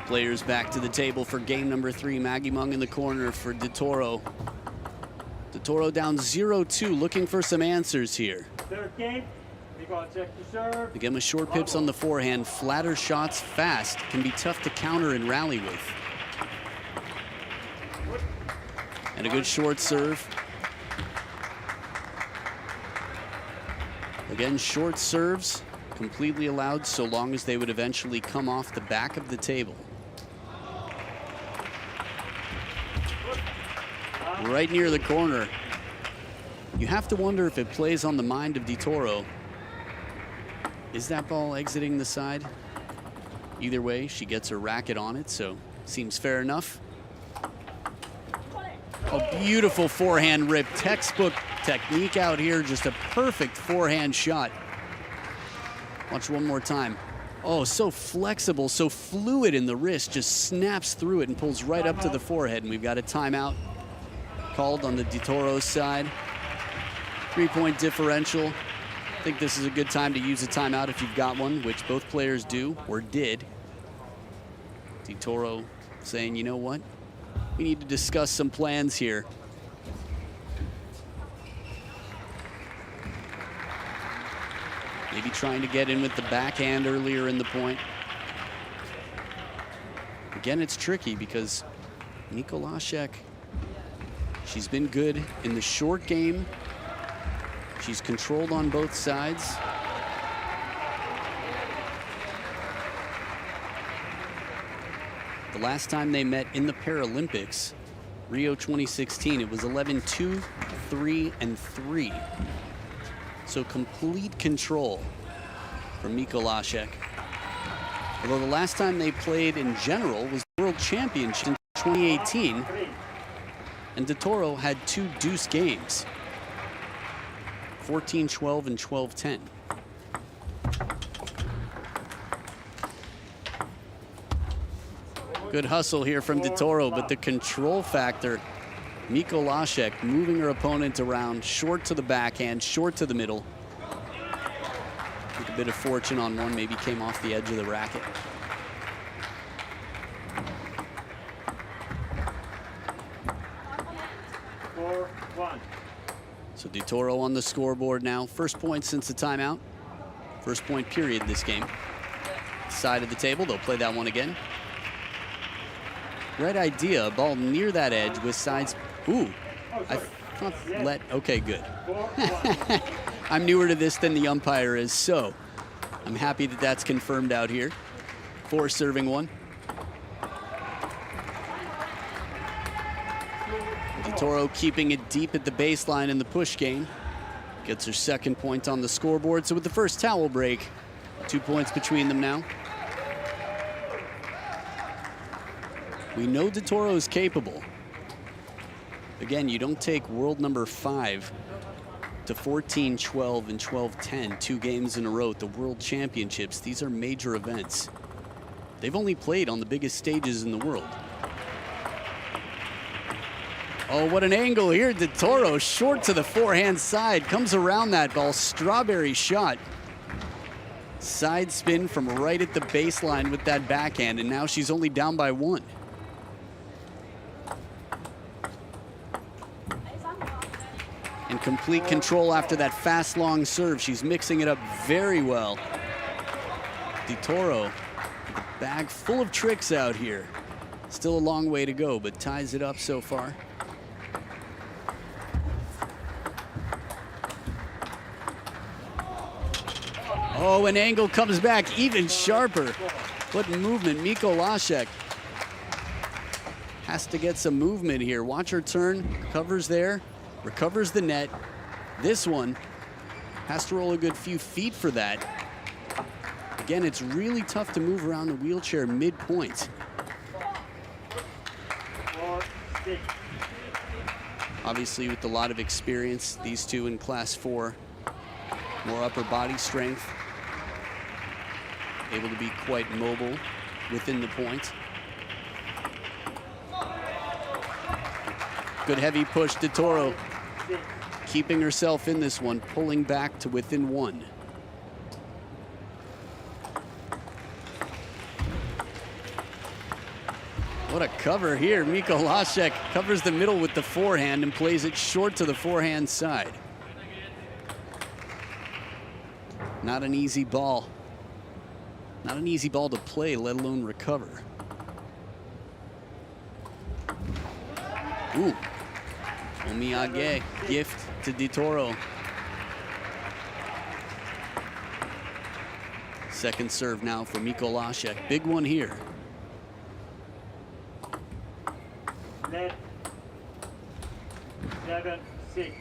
Players back to the table for game number 3. Maggie Mung in the corner for Toro. Toro down 0-2, looking for some answers here. Again, with short pips on the forehand, flatter shots fast can be tough to counter and rally with. And a good short serve. Again, short serves completely allowed so long as they would eventually come off the back of the table. Right near the corner. You have to wonder if it plays on the mind of Toro. Is that ball exiting the side? Either way, she gets her racket on it, so seems fair enough. A beautiful forehand rip, textbook technique out here, just a perfect forehand shot. Watch one more time. Oh, so flexible, so fluid in the wrist, just snaps through it and pulls right up to the forehead, and we've got a timeout called on the Toro's side. 3-point differential. I think this is a good time to use a timeout if you've got one, which both players do or did. Toro saying, you know what? We need to discuss some plans here. Maybe trying to get in with the backhand earlier in the point. Again, it's tricky because Mikolashek, she's been good in the short game. She's controlled on both sides. The last time they met in the Paralympics, Rio 2016, it was 11-2, 3, and 3. So complete control for Mikolashek. Although the last time they played in general was the World Championship in 2018, and Toro had 2 deuce games, 14-12 and 12-10. Good hustle here from Toro, but the control factor, Mikolashek moving her opponent around, short to the backhand, short to the middle. With a bit of fortune on one, maybe came off the edge of the racket. So Toro on the scoreboard now. First point since the timeout. First point period this game. Side of the table, they'll play that one again. Right idea, ball near that edge with sides. Ooh, I thought okay, good. I'm newer to this than the umpire is, so I'm happy that that's confirmed out here. 4 serving one. Toro keeping it deep at the baseline in the push game. Gets her second point on the scoreboard. So with the first towel break, 2 points between them now. We know Toro is capable. Again, you don't take world number 5 to 14-12 and 12-10, 2 games in a row at the World Championships. These are major events. They've only played on the biggest stages in the world. Oh, what an angle here. Toro short to the forehand side, comes around that ball, strawberry shot. Side spin from right at the baseline with that backhand, and now she's only down by 1. And complete control after that fast, long serve. She's mixing it up very well. Toro, with a bag full of tricks out here. Still a long way to go, but ties it up so far. Oh, an angle comes back even sharper. What movement, Mikolashek. Has to get some movement here. Watch her turn, covers there, recovers the net. This one has to roll a good few feet for that. Again, it's really tough to move around the wheelchair mid-point. Obviously, with a lot of experience, these two in Class 4, more upper body strength, able to be quite mobile within the point. Good heavy push to Toro, keeping herself in this one, pulling back to within 1. What a cover here. Mikolashek covers the middle with the forehand and plays it short to the forehand side. Not an easy ball. Not an easy ball to play, let alone recover. Ooh. Omiyage, gift to Toro. Second serve now for Mikolashek. Big one here. Net 7-6.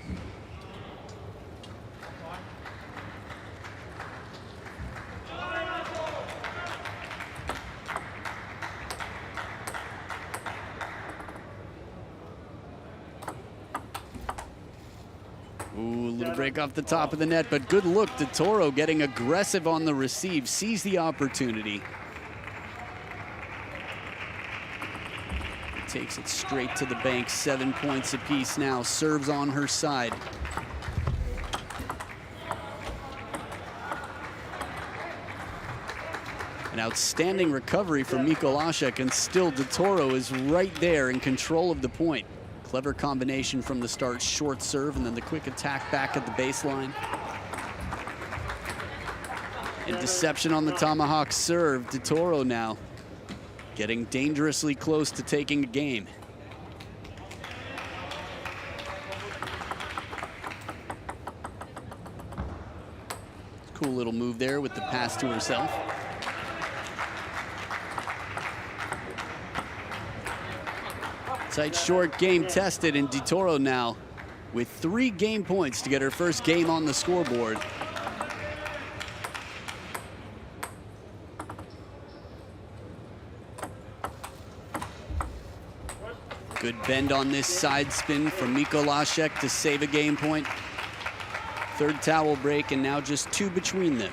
Ooh, a little break off the top of the net, but good look to Toro, getting aggressive on the receive, sees the opportunity. Takes it straight to the bank, 7 points apiece now, serves on her side. An outstanding recovery from Mikolashek, and still Toro is right there in control of the point. Clever combination from the start, short serve, and then the quick attack back at the baseline. And deception on the tomahawk serve. Toro now getting dangerously close to taking a game. Cool little move there with the pass to herself. Tight short game tested, and Toro now with 3 game points to get her first game on the scoreboard. Good bend on this side spin from Mikolashek to save a game point. Third towel break, and now just 2 between them.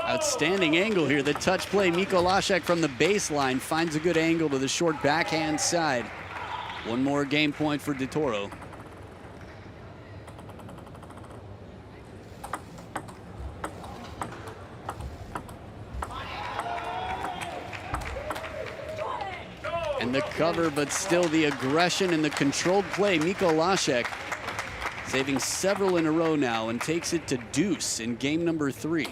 Outstanding angle here. The touch play, Mikolashek from the baseline finds a good angle to the short backhand side. 1 more game point for Toro. And the cover, but still the aggression and the controlled play. Mikolashek saving several in a row now and takes it to deuce in game number 3.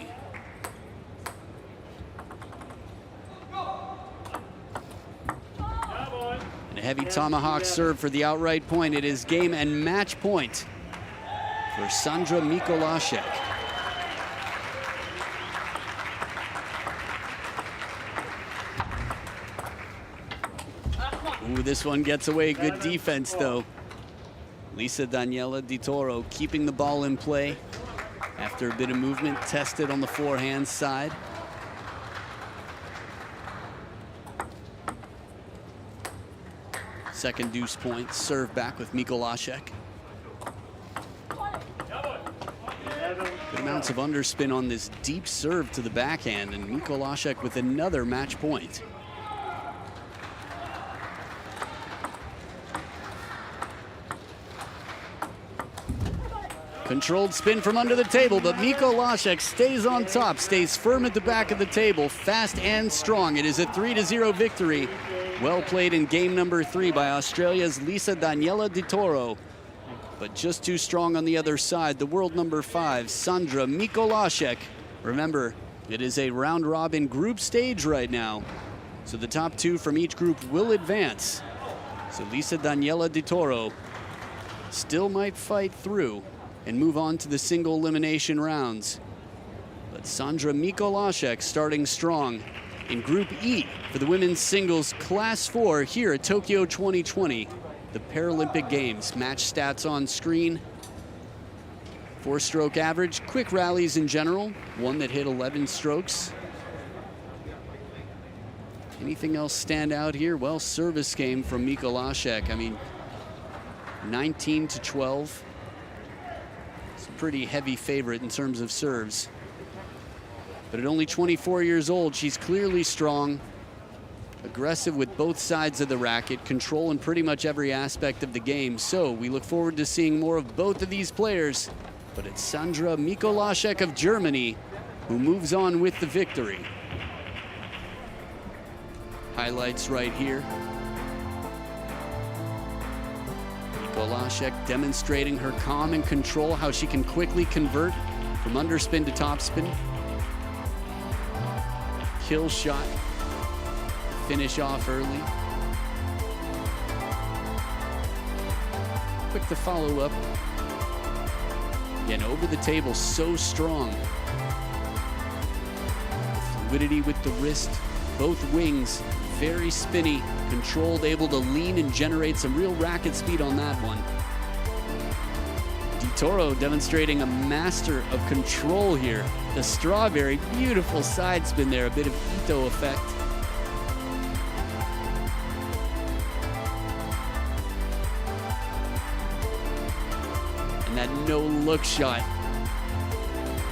Heavy tomahawk serve for the outright point. It is game and match point for Sandra Mikolashek. Ooh, this one gets away. Good defense, though. Lisa Daniela Toro keeping the ball in play after a bit of movement tested on the forehand side. Second deuce point, serve back with Mikolashek. Good amounts of underspin on this deep serve to the backhand, and Mikolashek with another match point. Controlled spin from under the table, but Mikolashek stays on top, stays firm at the back of the table, fast and strong. It is a 3-0 victory. Well played in game number 3 by Australia's Lisa Daniela Toro. But just too strong on the other side, the world number 5, Sandra Mikolashek. Remember, it is a round-robin group stage right now, so the top 2 from each group will advance. So Lisa Daniela Toro still might fight through and move on to the single elimination rounds. But Sandra Mikolashek starting strong in Group E for the women's singles Class 4 here at Tokyo 2020, the Paralympic Games. Match stats on screen. 4-stroke average, quick rallies in general, one that hit 11 strokes. Anything else stand out here? Well, service game from Mikolashek. I mean, 19-12. It's a pretty heavy favorite in terms of serves. But at only 24 years old, she's clearly strong. aggressive with both sides of the racket, control in pretty much every aspect of the game. So we look forward to seeing more of both of these players, but it's Sandra Mikolashek of Germany who moves on with the victory. Highlights right here. Mikolashek demonstrating her calm and control, how she can quickly convert from underspin to topspin. Kill shot. Finish off early. Quick to follow up. Again, over the table, so strong. Fluidity with the wrist, both wings, very spinny, controlled, able to lean and generate some real racket speed on that one. Toro demonstrating a master of control here. The strawberry, beautiful side spin there, a bit of Ito effect. And that no-look shot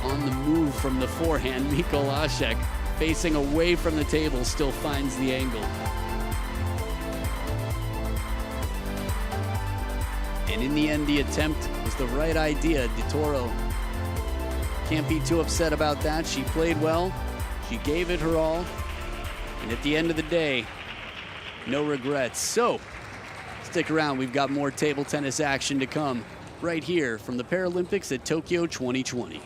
on the move from the forehand. Mikolashek, facing away from the table, still finds the angle. And in the end, the attempt was the right idea. Toro can't be too upset about that. She played well. She gave it her all. And at the end of the day, no regrets. So, stick around. We've got more table tennis action to come right here from the Paralympics at Tokyo 2020.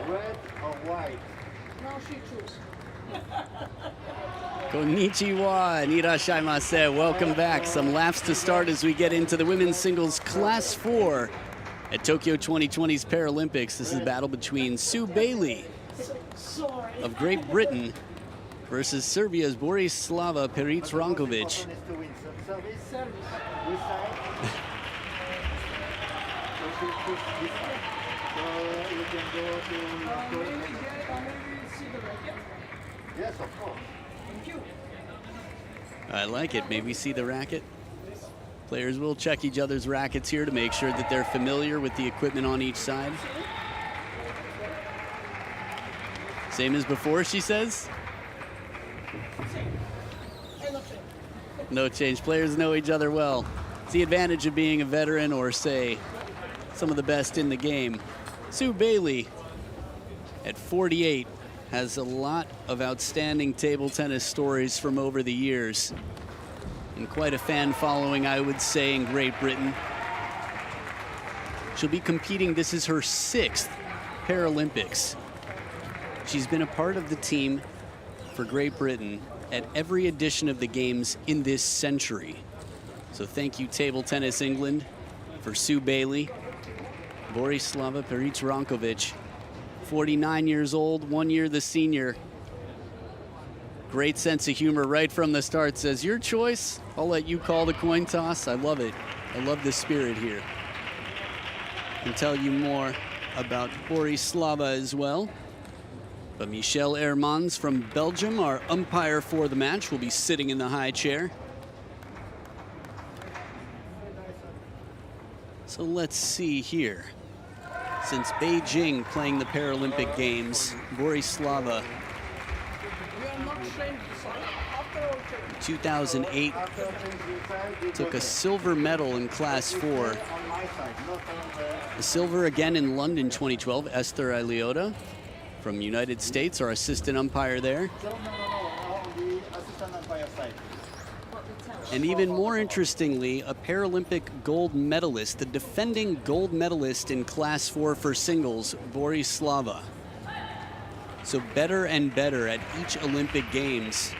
Red or white? Now she choose. Konnichiwa, nirashaimase. Welcome back. Some laps to start as we get into the women's singles class 4 at Tokyo 2020's Paralympics. This is a battle between Sue Bailey of Great Britain versus Serbia's Borislava Peric Rankovic. Yes, of course. I like it. Maybe see the racket. Players will check each other's rackets here to make sure that they're familiar with the equipment on each side. Same as before, she says. No change. Players know each other well. It's the advantage of being a veteran or, say, some of the best in the game. Sue Bailey, at 48, has a lot of outstanding table tennis stories from over the years. And quite a fan following, I would say, in Great Britain. She'll be competing, this is her 6th Paralympics. She's been a part of the team for Great Britain at every edition of the games in this century. So thank you, Table Tennis England, for Sue Bailey. Borislava Peric Rankovic, 49 years old, 1 year the senior. Great sense of humor right from the start. Says, your choice, I'll let you call the coin toss. I love it. I love the spirit here. I can tell you more about Borislava as well. But Michel Hermans from Belgium, our umpire for the match, will be sitting in the high chair. So let's see here. Since Beijing playing the Paralympic Games, Borislava 2008 took a silver medal in class 4. The silver again in London 2012, Esther Eliota from United States, our assistant umpire there. And even more interestingly, a Paralympic gold medalist, the defending gold medalist in class 4 for singles, Borislava. So better and better at each Olympic Games.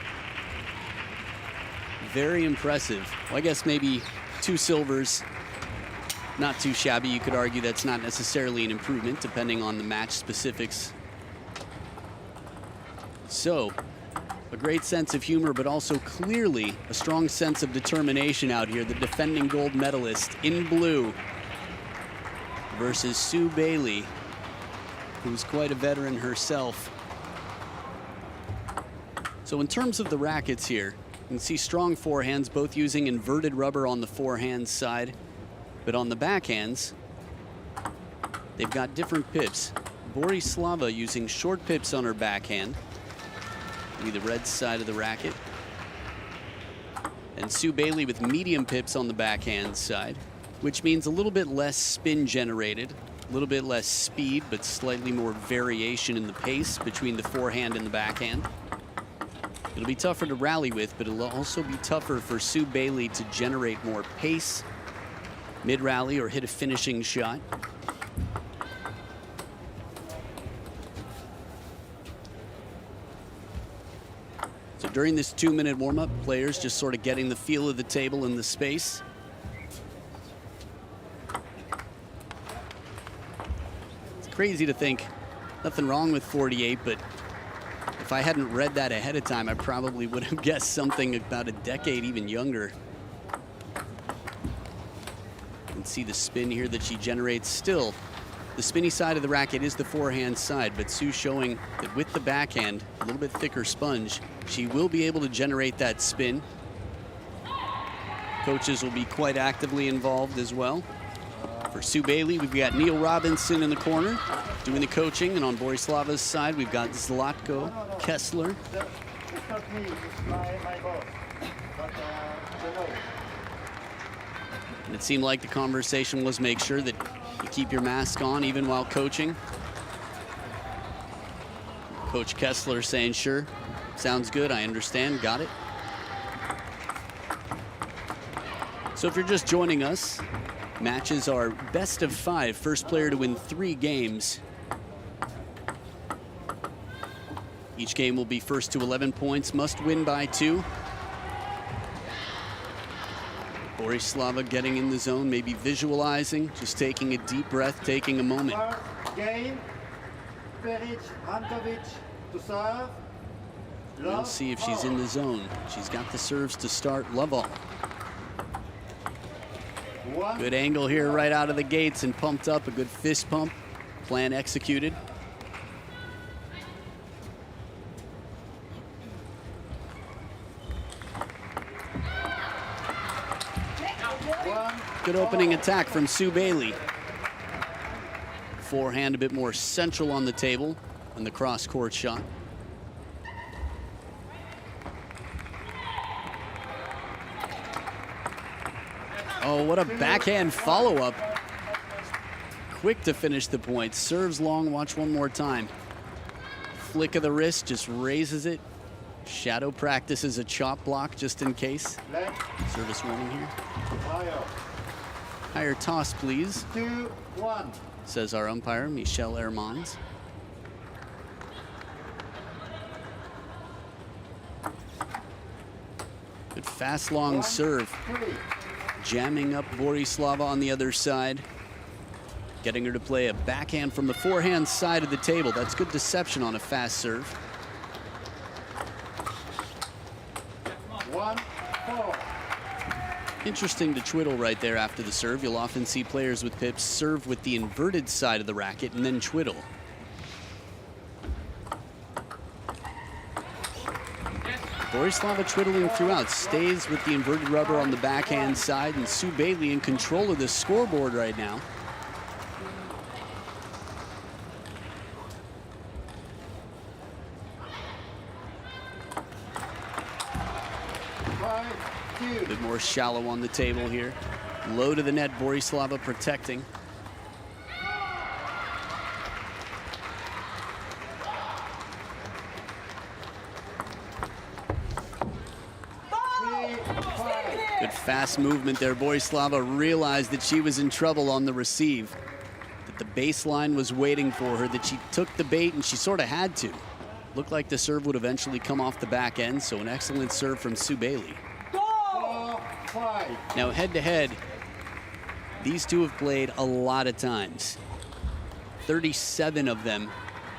Very impressive. Well, I guess maybe 2 silvers, not too shabby. You could argue that's not necessarily an improvement depending on the match specifics. So, a great sense of humor, but also clearly a strong sense of determination out here. The defending gold medalist in blue versus Sue Bailey, who's quite a veteran herself. So in terms of the rackets here, you can see strong forehands, both using inverted rubber on the forehand side, but on the backhands, they've got different pips. Borislava using short pips on her backhand, be the red side of the racket. And Sue Bailey with medium pips on the backhand side, which means a little bit less spin generated, a little bit less speed, but slightly more variation in the pace between the forehand and the backhand. It'll be tougher to rally with, but it'll also be tougher for Sue Bailey to generate more pace mid-rally or hit a finishing shot. So during this 2-minute warm-up, players just sort of getting the feel of the table and the space. It's crazy to think, nothing wrong with 48, but if I hadn't read that ahead of time, I probably would have guessed something about a decade even younger. You can see the spin here that she generates still. The spinny side of the racket is the forehand side, but Sue showing that with the backhand, a little bit thicker sponge, she will be able to generate that spin. Coaches will be quite actively involved as well. For Sue Bailey, we've got Neil Robinson in the corner doing the coaching, and on Borislava's side, we've got Zlatko Kessler. It's not me, it's my boss. But, And it seemed like the conversation was make sure that you keep your mask on even while coaching. Coach Kessler saying, sure, sounds good, I understand, got it. So if you're just joining us, matches are best of 5, first player to win 3 games. Each game will be first to 11 points, must win by 2. Borislava getting in the zone, maybe visualizing, just taking a deep breath, taking a moment. Game. Peric, Rankovic to serve. We'll see if she's in the zone. She's got the serves to start. Love all. Good angle here right out of the gates and pumped up. A good fist pump. Plan executed. Good opening attack from Sue Bailey. Forehand a bit more central on the table than the cross-court shot. Oh, what a backhand follow-up. Quick to finish the point. Serves long, watch one more time. Flick of the wrist, just raises it. Shadow practices a chop block just in case. Service warning here. Higher toss, please. 2-1. Says our umpire, Michel Hermans. Good fast, long serve. Jamming up Borislava on the other side. Getting her to play a backhand from the forehand side of the table. That's good deception on a fast serve. 1-4. Interesting to twiddle right there after the serve. You'll often see players with pips serve with the inverted side of the racket and then twiddle. Borislava twiddling throughout, stays with the inverted rubber on the backhand side, and Sue Bailey in control of the scoreboard right now. A bit more shallow on the table here. Low to the net, Borislava protecting. Good fast movement there. Borislava realized that she was in trouble on the receive, that the baseline was waiting for her, that she took the bait and she sort of had to. Looked like the serve would eventually come off the back end, so an excellent serve from Sue Bailey. Now head to head, these two have played a lot of times. 37 of them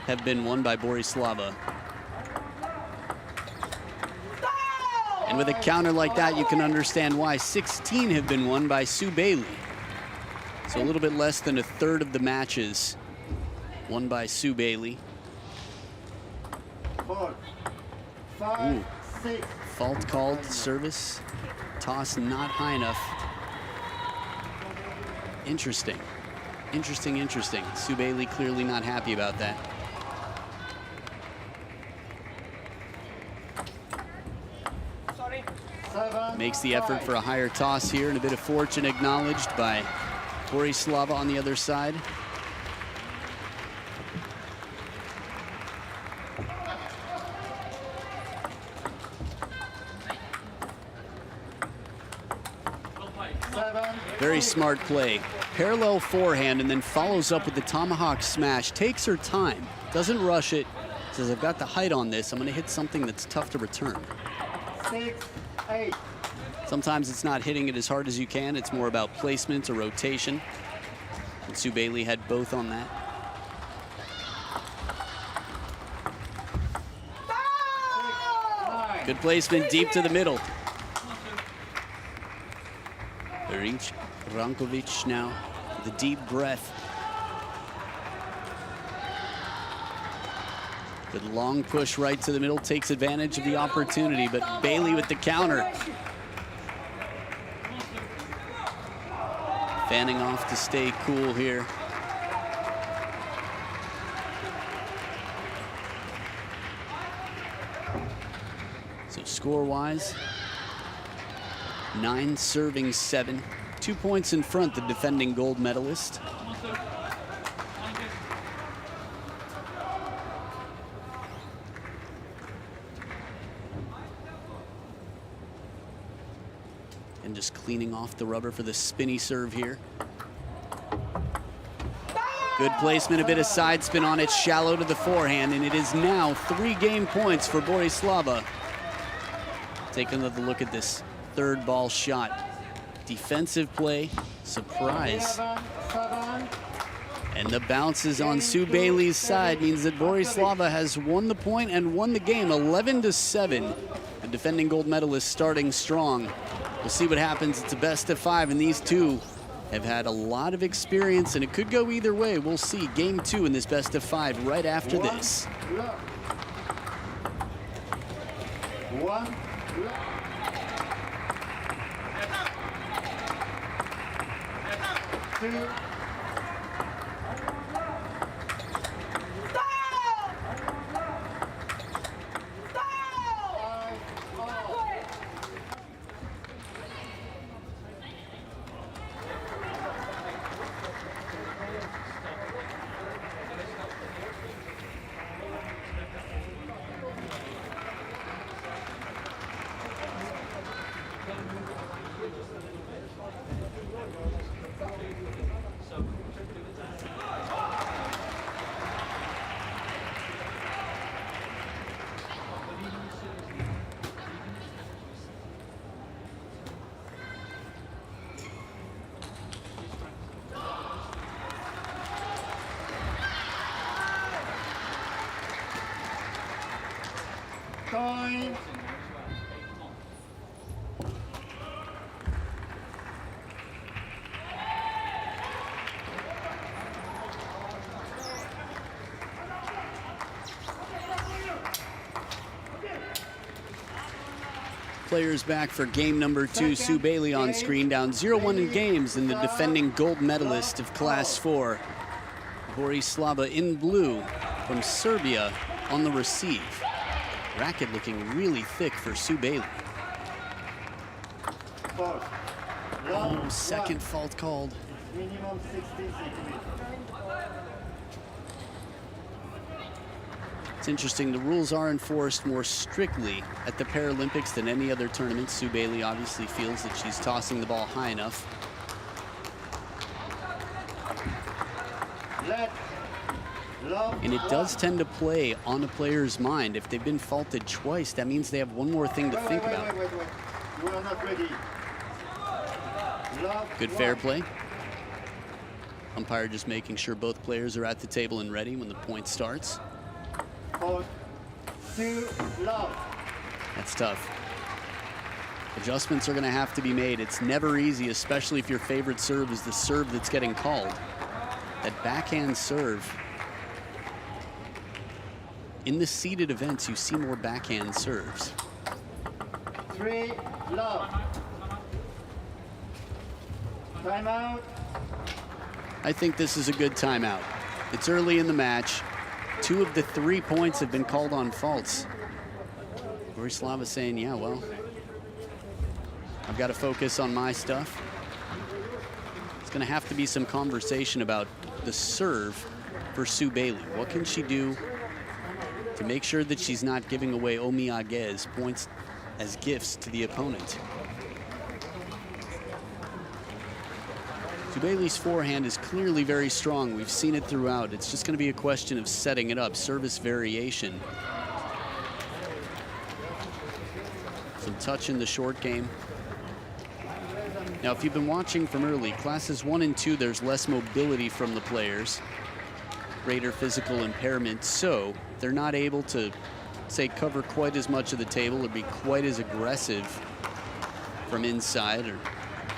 have been won by Borislava. And with a counter like that, you can understand why 16 have been won by Sue Bailey. So a little bit less than a third of the matches won by Sue Bailey. 4, 5, Ooh. 6. Fault called, service, toss not high enough. Interesting, interesting. Sue Bailey clearly not happy about that. Makes the effort for a higher toss here, and a bit of fortune acknowledged by Borislava on the other side. Very smart play. Parallel forehand and then follows up with the tomahawk smash. Takes her time, doesn't rush it. Says, I've got the height on this. I'm going to hit something that's tough to return. 6, 8. Sometimes it's not hitting it as hard as you can. It's more about placement or rotation. And Sue Bailey had both on that. Good placement deep to the middle. Peric, Rankovic now with a deep breath. Good long push right to the middle, takes advantage of the opportunity, but Bailey with the counter. Fanning off to stay cool here. So score-wise, 9 serving 7. 2 points in front, the defending gold medalist. And just cleaning off the rubber for the spinny serve here. Good placement, a bit of side spin on it, shallow to the forehand, and it is now 3 game points for Borislava. Take another look at this third ball shot. Defensive play, surprise. And the bounces on Sue Bailey's side means that Borislava has won the point and won the game 11-7. The defending gold medalist starting strong. We'll see what happens. It's a best of 5, and these two have had a lot of experience, and it could go either way. We'll see game 2 in this best of 5 right after this. Time. Players back for game number 2. Sue Bailey on screen, down 0-1 in games, and the defending gold medalist of Class 4. Borislava in blue from Serbia on the receive. Racket looking really thick for Sue Bailey. Oh, second fault called. Minimum 66. It's interesting, the rules are enforced more strictly at the Paralympics than any other tournament. Sue Bailey obviously feels that she's tossing the ball high enough. And it does tend to play on a player's mind. If they've been faulted twice, that means they have one more thing to think about. Wait. You are not ready. Good fair play. Umpire just making sure both players are at the table and ready when the point starts. That's tough. Adjustments are going to have to be made. It's never easy, especially if your favorite serve is the serve that's getting called. That backhand serve. In the seeded events, you see more backhand serves. 3 love. Timeout. I think this is a good timeout. It's early in the match. 2 of the 3 points have been called on faults. Borislava saying, yeah, well, I've got to focus on my stuff. It's going to have to be some conversation about the serve for Sue Bailey. What can she do to make sure that she's not giving away omiyages, points as gifts to the opponent? Sue Bailey's forehand is clearly very strong. We've seen it throughout. It's just going to be a question of setting it up, service variation. Some touch in the short game. Now, if you've been watching from early, classes 1 and 2, there's less mobility from the players, greater physical impairment, so they're not able to, say, cover quite as much of the table or be quite as aggressive from inside or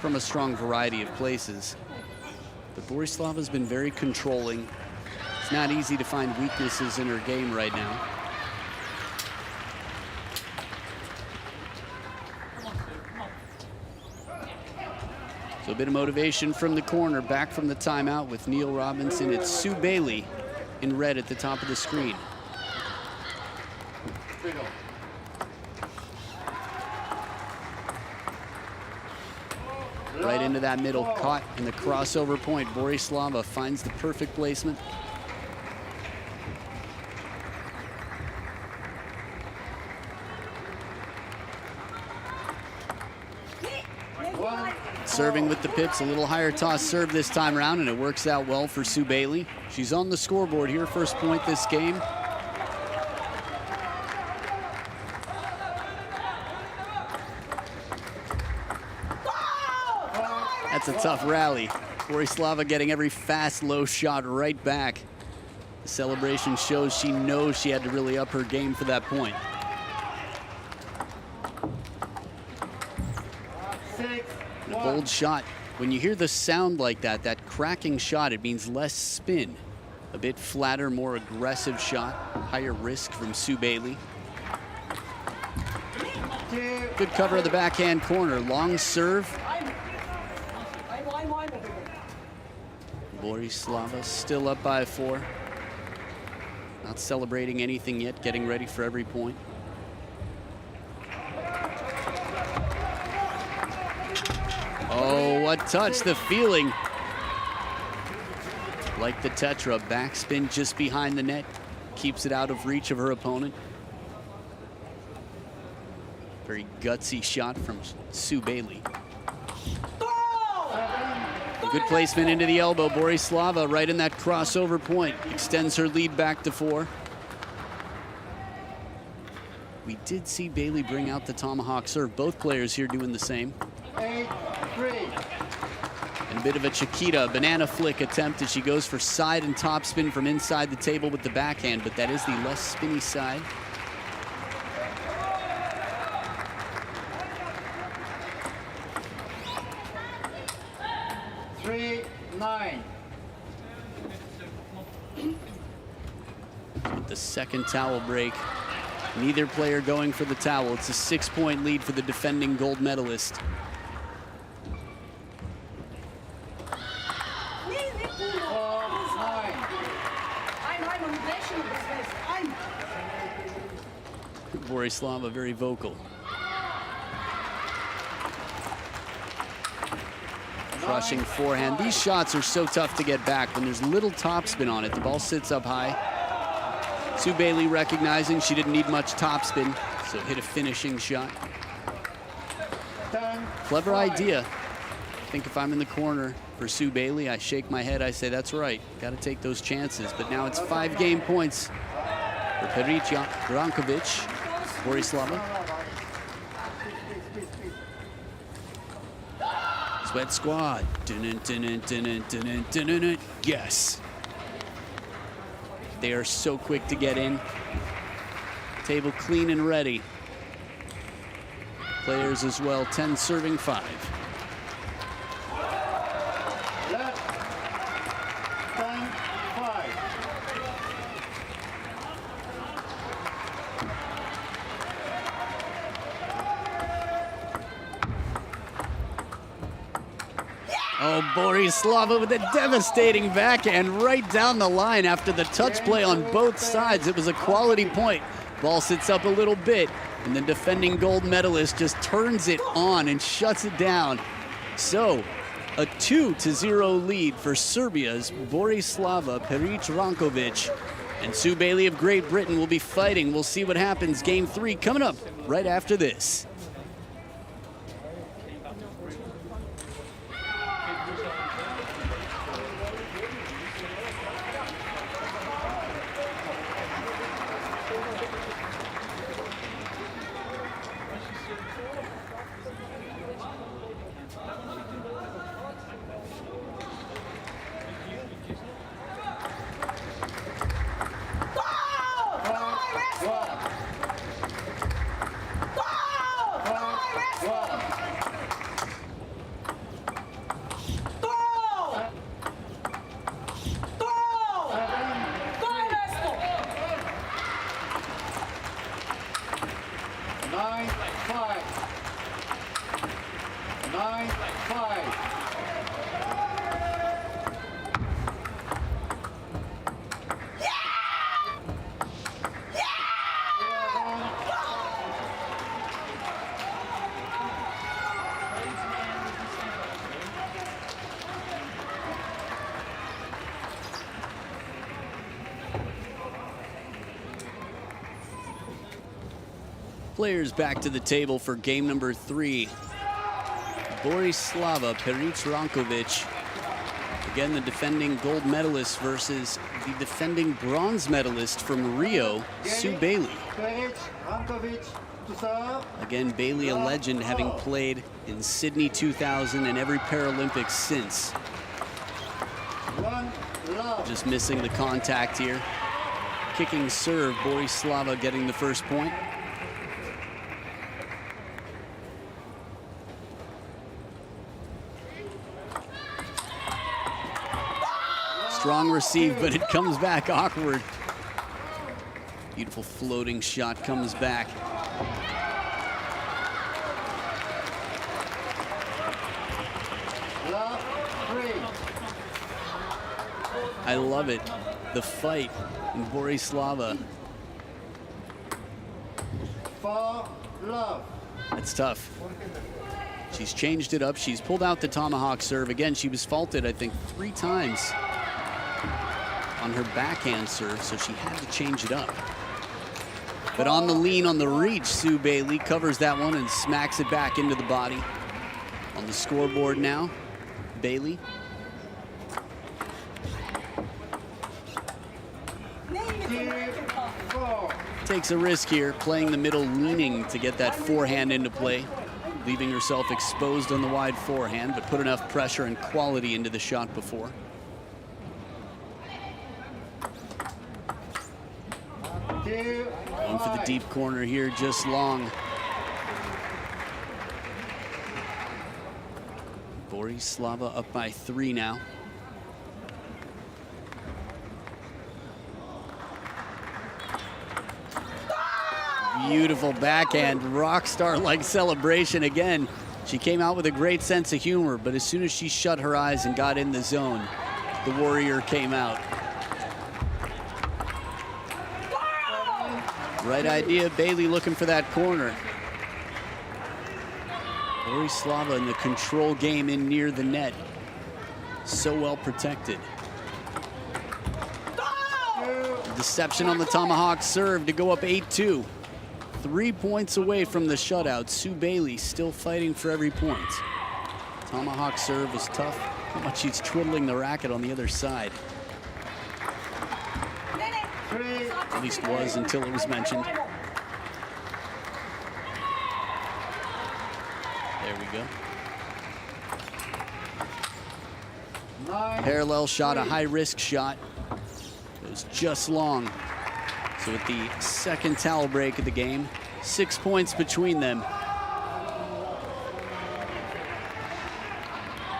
from a strong variety of places. But Borislava's been very controlling. It's not easy to find weaknesses in her game right now. So a bit of motivation from the corner, back from the timeout with Neil Robinson. It's Sue Bailey in red at the top of the screen. Right into that middle, caught in the crossover point. Borislava finds the perfect placement. Serving with the pips, a little higher toss serve this time around, and it works out well for Sue Bailey. She's on the scoreboard here, first point this game. That's a tough rally. Borislava getting every fast, low shot right back. The celebration shows she knows she had to really up her game for that point. Bold shot. When you hear the sound like that, that cracking shot, it means less spin. A bit flatter, more aggressive shot. Higher risk from Sue Bailey. Good cover of the backhand corner. Long serve. Borislava still up by 4. Not celebrating anything yet, getting ready for every point. Oh, what touch, the feeling. Like the tetra, backspin just behind the net. Keeps it out of reach of her opponent. Very gutsy shot from Sue Bailey. Good placement into the elbow. Borislava right in that crossover point. Extends her lead back to 4. We did see Bailey bring out the tomahawk serve. Both players here doing the same. 8-3. And a bit of a Chiquita banana flick attempt as she goes for side and top spin from inside the table with the backhand, but that is the less spinny side. With the second towel break, neither player going for the towel. It's a 6-point lead for the defending gold medalist. Borislava very vocal. Crushing forehand. These shots are so tough to get back when there's little topspin on it. The ball sits up high. Sue Bailey recognizing she didn't need much topspin, so hit a finishing shot. Clever idea. I think if I'm in the corner for Sue Bailey, I shake my head, I say, that's right. Got to take those chances. But now it's 5 game points for Peric, Rankovic, Borislava. Sweat squad. Yes. They are so quick to get in. Table clean and ready. Players as well, 10 serving 5. Left, 10, 5. Oh, Borislava with a devastating backhand right down the line after the touch play on both sides. It was a quality point. Ball sits up a little bit, and the defending gold medalist just turns it on and shuts it down. So, a 2-0 lead for Serbia's Borislava Peric Rankovic. And Sue Bailey of Great Britain will be fighting. We'll see what happens. Game 3 coming up right after this. Players back to the table for game number 3. Borislava Peric Rankovic. Again, the defending gold medalist versus the defending bronze medalist from Rio, Sue Bailey. Peric, Rankovic, to serve. Again, Bailey, a legend, having played in Sydney 2000 and every Paralympics since. 1 love. Just missing the contact here. Kicking serve, Borislava getting the first point. Strong receive, but it comes back awkward. Beautiful floating shot comes back. Love 3. I love it. The fight in Borislava. 4 love. That's tough. She's changed it up. She's pulled out the tomahawk serve. Again, she was faulted, I think, 3 times on her backhand serve, so she had to change it up. But on the lean, on the reach, Sue Bailey covers that one and smacks it back into the body. On the scoreboard now, Bailey. Takes a risk here, playing the middle, leaning to get that forehand into play, leaving herself exposed on the wide forehand, but put enough pressure and quality into the shot before. Going for the deep corner here, just long. Borislava up by 3 now. Beautiful backhand, rock star-like celebration again. She came out with a great sense of humor, but as soon as she shut her eyes and got in the zone, the warrior came out. Right idea, Bailey looking for that corner. Borislava in the control game in near the net. So well protected. Deception on the tomahawk serve to go up 8-2. 3 points away from the shutout. Sue Bailey still fighting for every point. Tomahawk serve is tough. How much she's twiddling the racket on the other side. At least was until it was mentioned. There we go. Parallel shot, a high-risk shot. It was just long. So with the second towel break of the game, 6 points between them.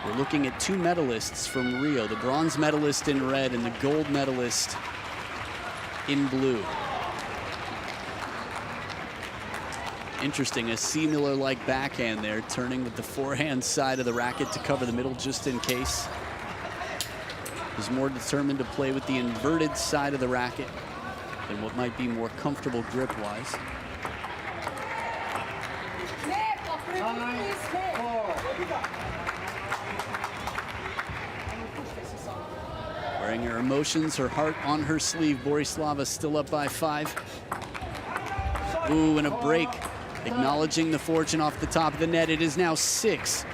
We're looking at 2 medalists from Rio, the bronze medalist in red and the gold medalist in blue. Interesting, a similar-like backhand there, turning with the forehand side of the racket to cover the middle just in case. Was more determined to play with the inverted side of the racket than what might be more comfortable grip-wise. Wearing her emotions, her heart on her sleeve. Borislava still up by 5. Ooh, and a break. Acknowledging the fortune off the top of the net. It is now 6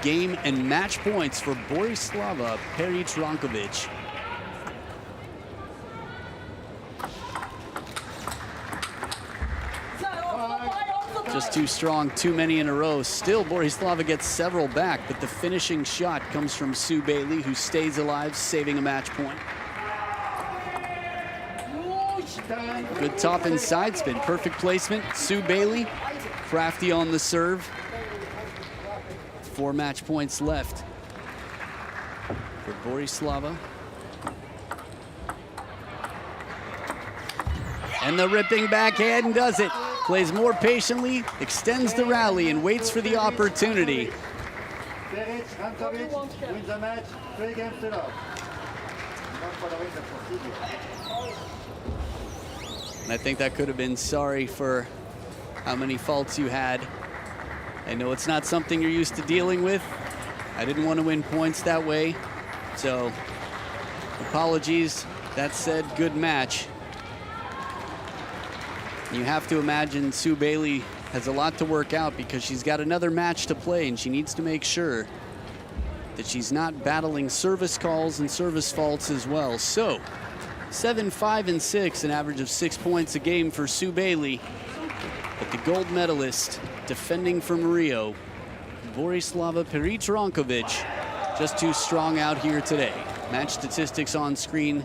game and match points for Borislava Peric Rankovic. Just too strong, too many in a row. Still, Borislava gets several back, but the finishing shot comes from Sue Bailey, who stays alive, saving a match point. Good top and side spin, perfect placement. Sue Bailey, crafty on the serve. 4 match points left for Borislava. And the ripping backhand does it. Plays more patiently, extends the rally, and waits for the opportunity. Peric, Rankovic wins the match 3 games to love. And I think that could have been sorry for how many faults you had. I know it's not something you're used to dealing with. I didn't want to win points that way, so apologies. That said, good match. You have to imagine Sue Bailey has a lot to work out because she's got another match to play, and she needs to make sure that she's not battling service calls and service faults as well. So 7, 5, and 6, an average of 6 points a game for Sue Bailey. But the gold medalist defending from Rio, Borislava Peric Rankovic, just too strong out here today. Match statistics on screen,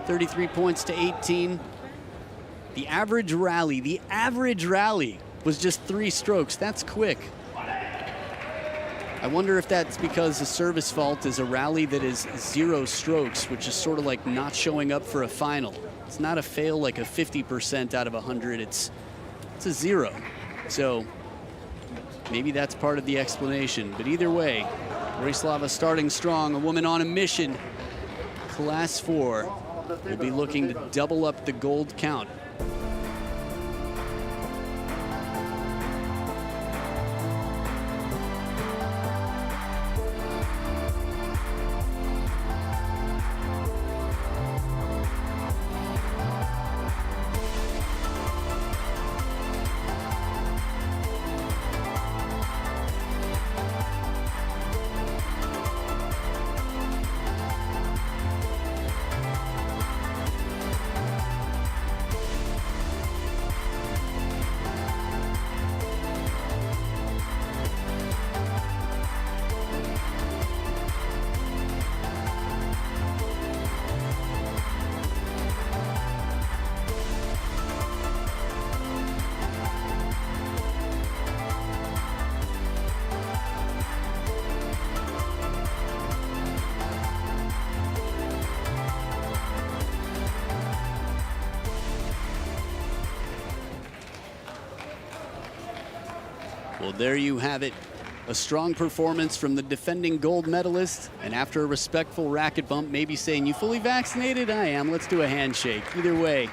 33 points to 18. The average rally was just 3 strokes. That's quick. I wonder if that's because the service fault is a rally that is 0 strokes, which is sort of like not showing up for a final. It's not a fail like a 50% out of 100. It's a 0. So maybe that's part of the explanation. But either way, Borislava starting strong, a woman on a mission. Class 4 will be looking to double up the gold count. Well, there you have it. A strong performance from the defending gold medalist, and after a respectful racket bump, maybe saying, "You fully vaccinated?" "I am. Let's do a handshake." Either way,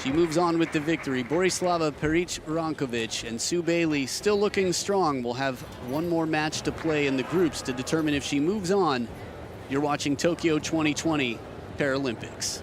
she moves on with the victory. Borislava Peric Rankovic and Sue Bailey still looking strong. We'll have one more match to play in the groups to determine if she moves on. You're watching Tokyo 2020 Paralympics.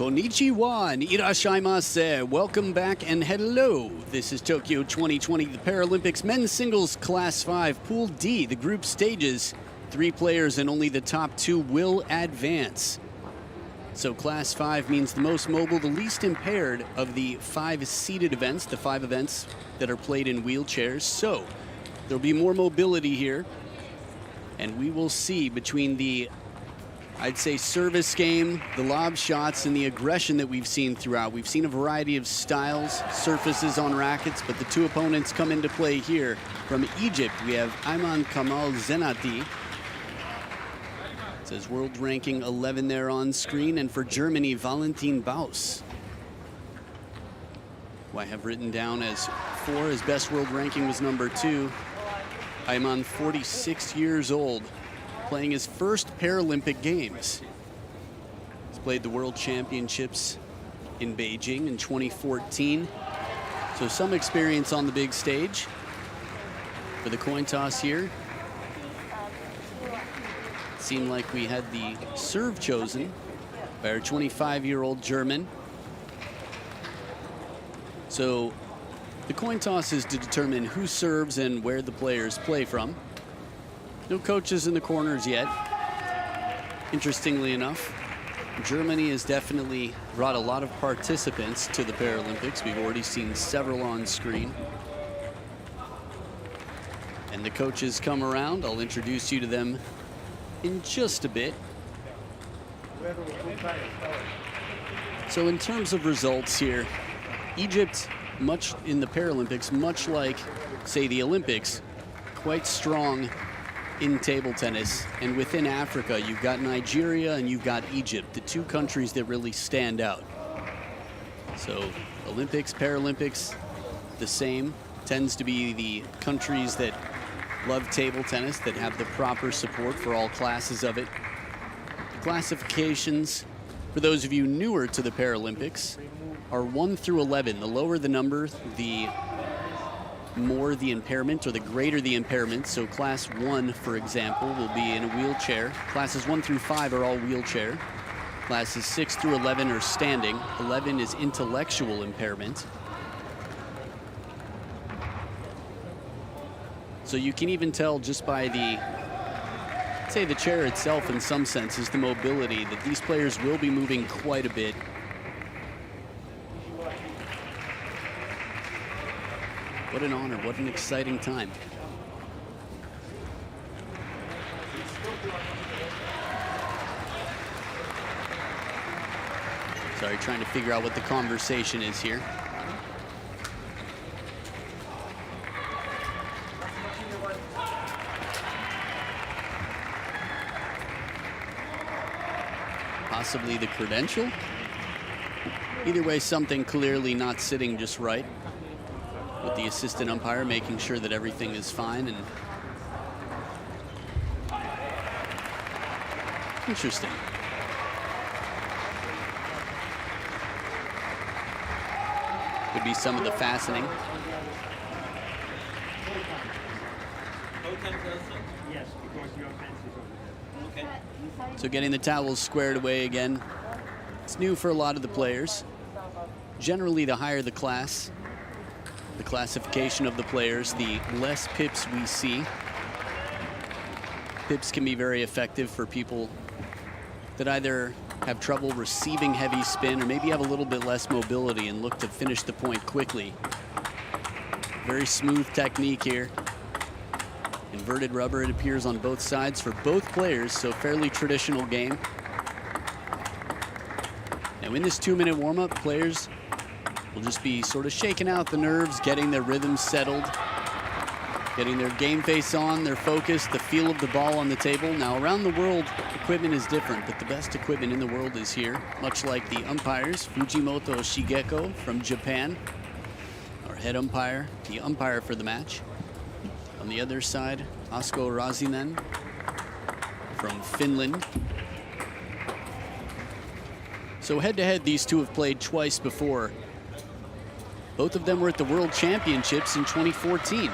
Konnichiwa and irashaimase. Welcome back and hello. This is Tokyo 2020, the Paralympics men's singles class 5, Pool D, the group stages. 3 players and only the top 2 will advance. So class 5 means the most mobile, the least impaired of the 5 seated events, the 5 events that are played in wheelchairs. So there'll be more mobility here. And we will see between the, I'd say, service game, the lob shots, and the aggression that we've seen throughout. We've seen a variety of styles, surfaces on rackets, but the 2 opponents come into play here. From Egypt, we have Ayman Kamal Zenati. It says world ranking 11 there on screen. And for Germany, Valentin Baus, who I have written down as 4. His best world ranking was number 2. Ayman, 46 years old, playing his first Paralympic Games. He's played the World Championships in Beijing in 2014. So some experience on the big stage. For the coin toss here, it seemed like we had the serve chosen by our 25-year-old German. So the coin toss is to determine who serves and where the players play from. No coaches in the corners yet. Interestingly enough, Germany has definitely brought a lot of participants to the Paralympics. We've already seen several on screen. And the coaches come around. I'll introduce you to them in just a bit. So in terms of results here, Egypt, much in the Paralympics, much like, say, the Olympics, quite strong in table tennis. And within Africa, you've got Nigeria and you've got Egypt, the 2 countries that really stand out. So Olympics, Paralympics, the same. Tends to be the countries that love table tennis, that have the proper support for all classes of it. The classifications, for those of you newer to the Paralympics, are 1 through 11. The lower the number, the more the impairment, or the greater the impairment. So class 1, for example, will be in a wheelchair. Classes 1 through 5 are all wheelchair. Classes 6 through 11 are standing. 11 is intellectual impairment. So you can even tell just by the, say, the chair itself in some senses, the mobility, that these players will be moving quite a bit. What an honor, what an exciting time. Sorry, trying to figure out what the conversation is here. Possibly the credential. Either way, something clearly not sitting just right, with the assistant umpire making sure that everything is fine. And interesting. Could be some of the fastening. So getting the towels squared away again. It's new for a lot of the players. Generally, the higher the class, the classification of the players, the less pips we see. Pips can be very effective for people that either have trouble receiving heavy spin or maybe have a little bit less mobility and look to finish the point quickly. Very smooth technique here. Inverted rubber, it appears, on both sides for both players, so fairly traditional game. Now in this 2-minute warm-up, players will just be sort of shaking out the nerves, getting their rhythm settled, getting their game face on, their focus, the feel of the ball on the table. Now around the world, equipment is different, but the best equipment in the world is here, much like the umpires. Fujimoto Shigeko from Japan, our head umpire, the umpire for the match. On the other side, Asko Razinen from Finland. So head-to-head, these two have played twice before. Both of them were at the World Championships in 2014.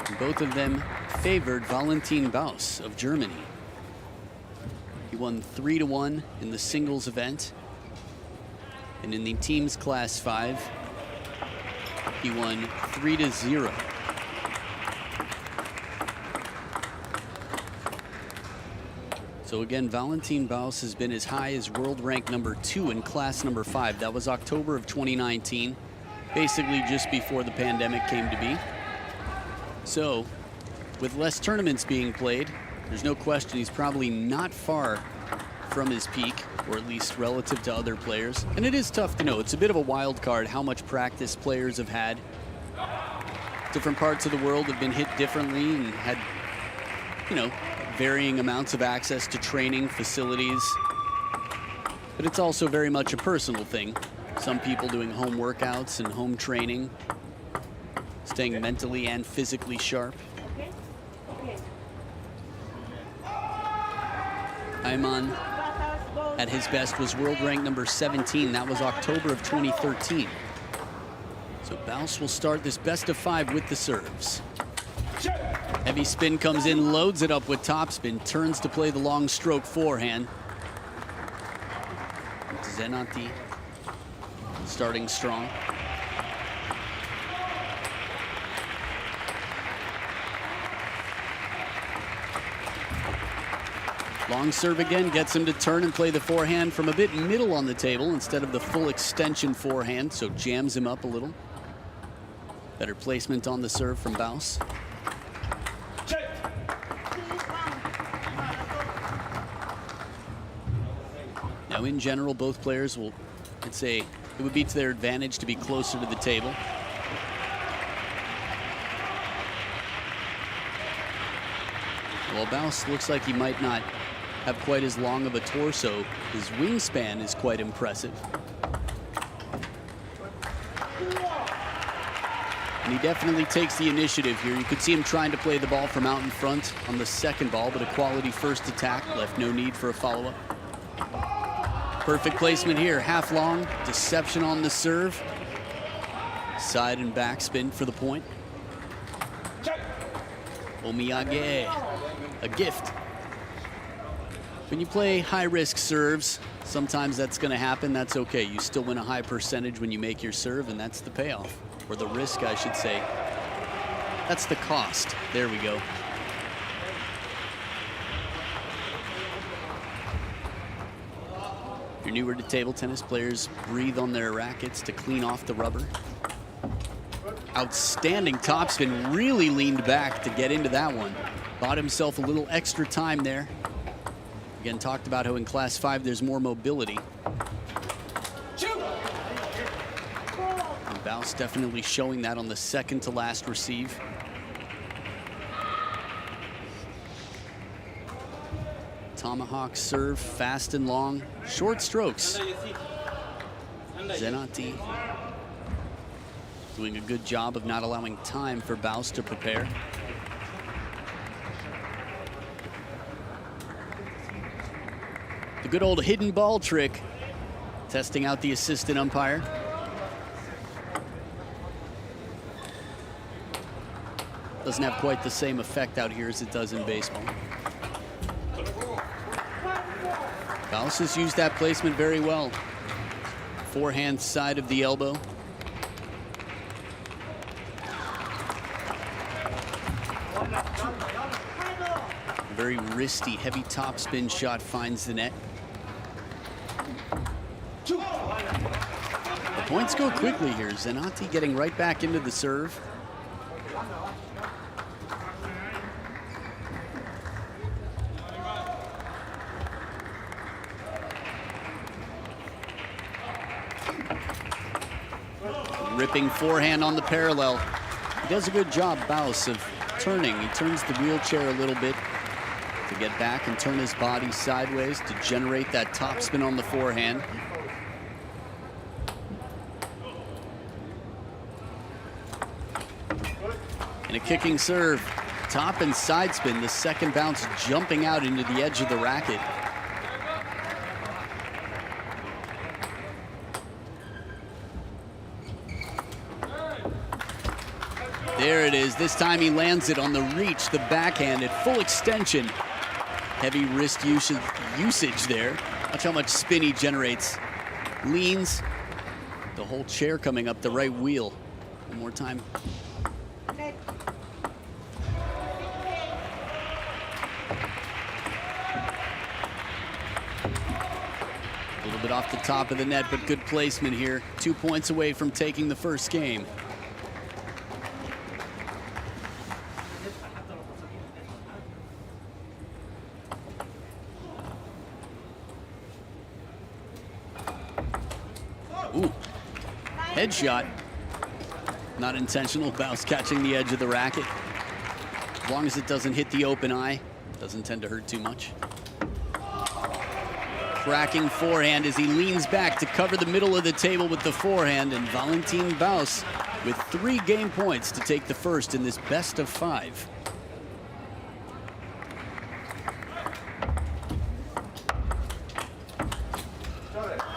And both of them favored Valentin Baus of Germany. He won 3-1 in the singles event. And in the team's class 5, he won 3-0. So again, Valentin Baus has been as high as world rank number 2 in class number 5. That was October of 2019, basically just before the pandemic came to be. So with less tournaments being played, there's no question he's probably not far from his peak, or at least relative to other players. And it is tough to know. It's a bit of a wild card how much practice players have had. Different parts of the world have been hit differently and had, you know, varying amounts of access to training facilities. But it's also very much a personal thing. Some people doing home workouts and home training, staying mentally and physically sharp. Ayman at his best was world rank number 17. That was October of 2013. So Baus will start this best of 5 with the serves. Heavy spin comes in, loads it up with topspin, turns to play the long stroke forehand. Zenati starting strong. Long serve again, gets him to turn and play the forehand from a bit middle on the table instead of the full extension forehand, so jams him up a little. Better placement on the serve from Baus. Now in general, both players will, I'd say, it would be to their advantage to be closer to the table. Well, Baus looks like he might not have quite as long of a torso. His wingspan is quite impressive. And he definitely takes the initiative here. You could see him trying to play the ball from out in front on the second ball, but a quality first attack left no need for a follow-up. Perfect placement here, half long, deception on the serve. Side and back spin for the point. Omiyage, a gift. When you play high-risk serves, sometimes that's going to happen. That's okay. You still win a high percentage when you make your serve, and that's the payoff, or the risk, I should say. That's the cost. There we go. If you're newer to table tennis, players breathe on their rackets to clean off the rubber. Outstanding topspin, really leaned back to get into that one. Bought himself a little extra time there. Again, talked about how in class 5 there's more mobility. And Baus definitely showing that on the second to last receive. Tomahawk serve, fast and long, short strokes. Zenati doing a good job of not allowing time for Baus to prepare. The good old hidden ball trick, testing out the assistant umpire. Doesn't have quite the same effect out here as it does in baseball. Baus has used that placement very well. Forehand side of the elbow. A very wristy, heavy topspin shot finds the net. The points go quickly here. Zenati getting right back into the serve. Ripping forehand on the parallel. He does a good job, Baus, of turning. He turns the wheelchair a little bit to get back and turn his body sideways to generate that topspin on the forehand. And a kicking serve. Top and side spin, the second bounce jumping out into the edge of the racket. There it is. This time he lands it on the reach, the backhand at full extension. Heavy wrist usage there. Watch how much spin he generates. Leans, The whole chair coming up the right wheel. One more time. A little bit off the top of the net, but good placement here. 2 points away from taking the first game. Ooh, headshot. Not intentional. Baus catching the edge of the racket. As long as it doesn't hit the open eye, doesn't tend to hurt too much. Cracking forehand as he leans back to cover the middle of the table with the forehand, and Valentin Baus with 3 game points to take the first in this best of 5.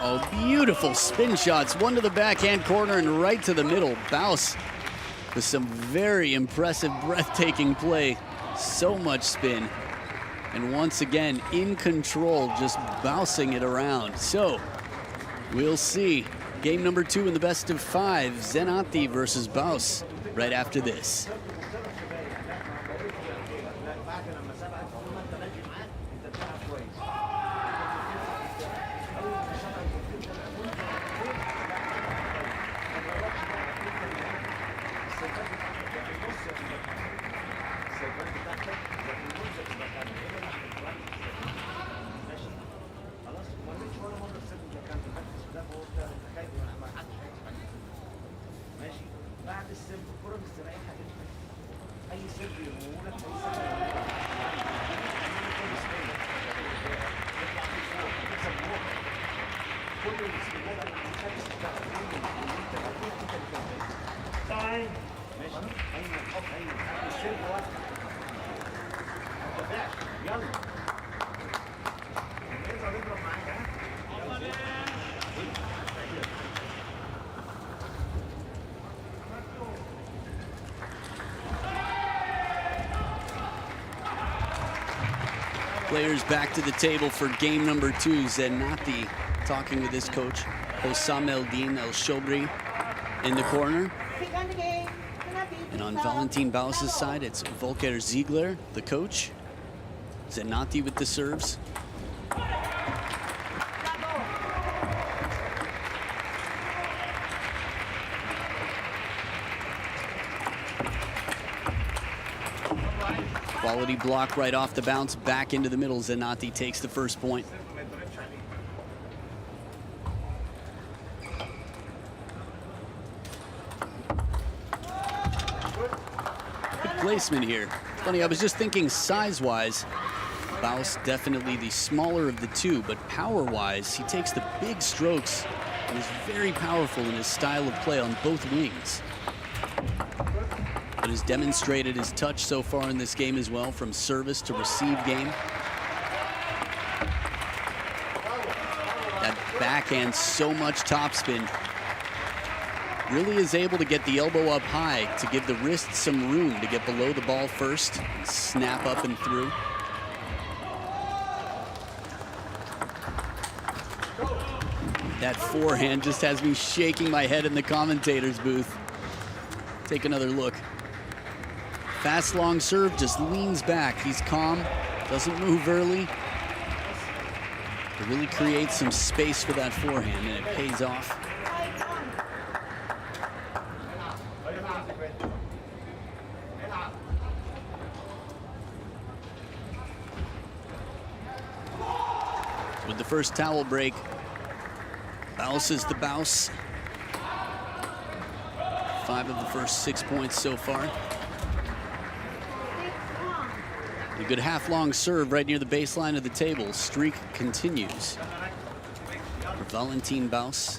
Oh, beautiful spin shots. One to the backhand corner and right to the middle. Baus with some very impressive, breathtaking play. So much spin. And once again, in control, just bouncing it around. So, we'll see. Game number 2 in the best of 5. Zenati versus Baus right after this. Players back to the table for game number 2. Zenati talking with his coach, Hossam Eldin El Shobri, in the corner. And on Valentin Baus' side, it's Volker Ziegler, the coach. Zenati with the serves. Quality block right off the bounce, back into the middle. Zenati takes the first point. Good placement here. Funny, I was just thinking size-wise, Baus definitely the smaller of the two, but power-wise, he takes the big strokes and is very powerful in his style of play on both wings. But has demonstrated his touch so far in this game as well, from service to receive game. That backhand, so much topspin. Really is able to get the elbow up high to give the wrist some room to get below the ball first, and snap up and through. That forehand just has me shaking my head in the commentator's booth. Take another look. Fast long serve, just leans back. He's calm, doesn't move early. It really creates some space for that forehand, and it pays off. With the first towel break, Baus is the Baus. 5 of the first 6 points so far. A good half-long serve right near the baseline of the table. Streak continues for Valentin Baus.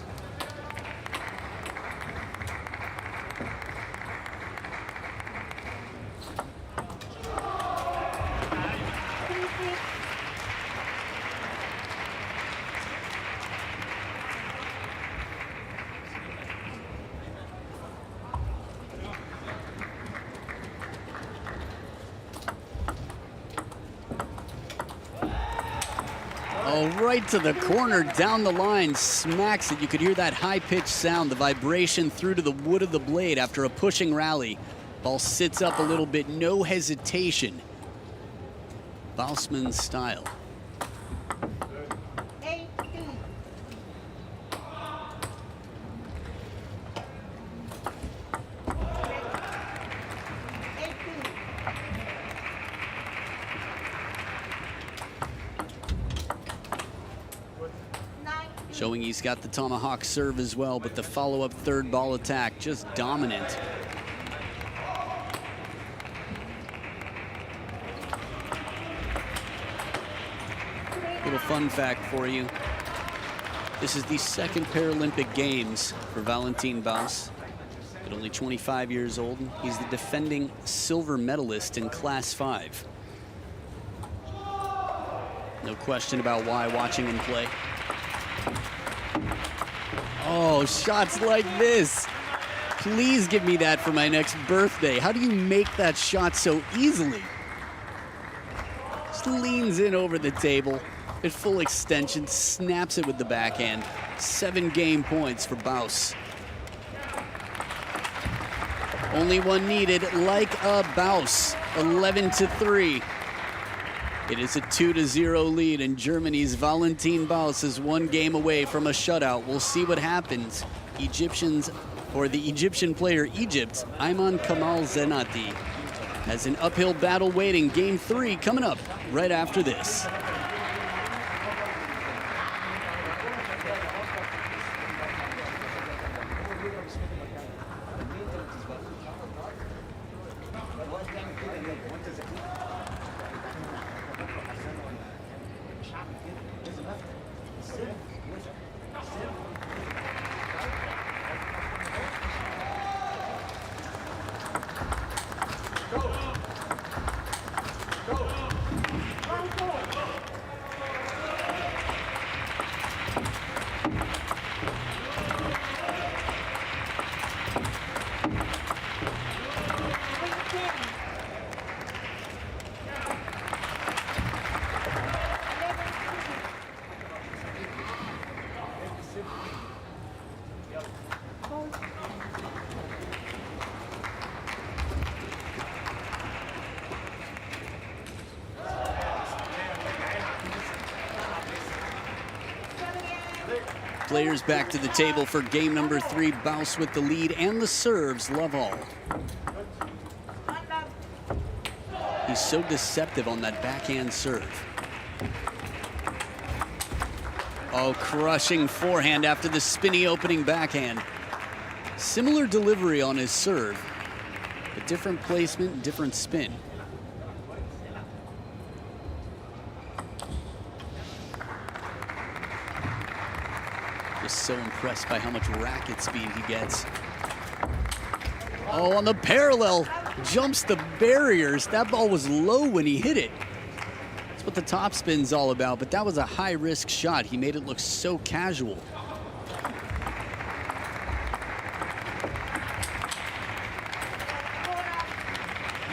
right to the corner, down the line, smacks it. You could hear that high-pitched sound, the vibration through to the wood of the blade after a pushing rally. Ball sits up a little bit, no hesitation. Bausman style. Showing he's got the tomahawk serve as well, but the follow-up third ball attack just dominant. Little fun fact for you. This is the second Paralympic Games for Valentin Baus. At only 25 years old, he's the defending silver medalist in Class 5. No question about why watching him play. Oh, shots like this. Please give me that for my next birthday. How do you make that shot so easily? Just leans in over the table at full extension, snaps it with the backhand. 7 game points for Baus. Only one needed, like a Baus, 11-3. It is a 2-0 lead, and Germany's Valentin Baus is 1 game away from a shutout. We'll see what happens. The Egyptian player Egypt, Ayman Kamal Zenati, has an uphill battle waiting. Game 3 coming up right after this. Players back to the table for game number 3. Baus with the lead and the serves. Love all. He's so deceptive on that backhand serve. Oh, crushing forehand after the spinny opening backhand. Similar delivery on his serve, but different placement, different spin. Just so impressed by how much racket speed he gets. Oh, on the parallel, jumps the barriers. That ball was low when he hit it. That's what the topspin's all about, but that was a high-risk shot. He made it look so casual.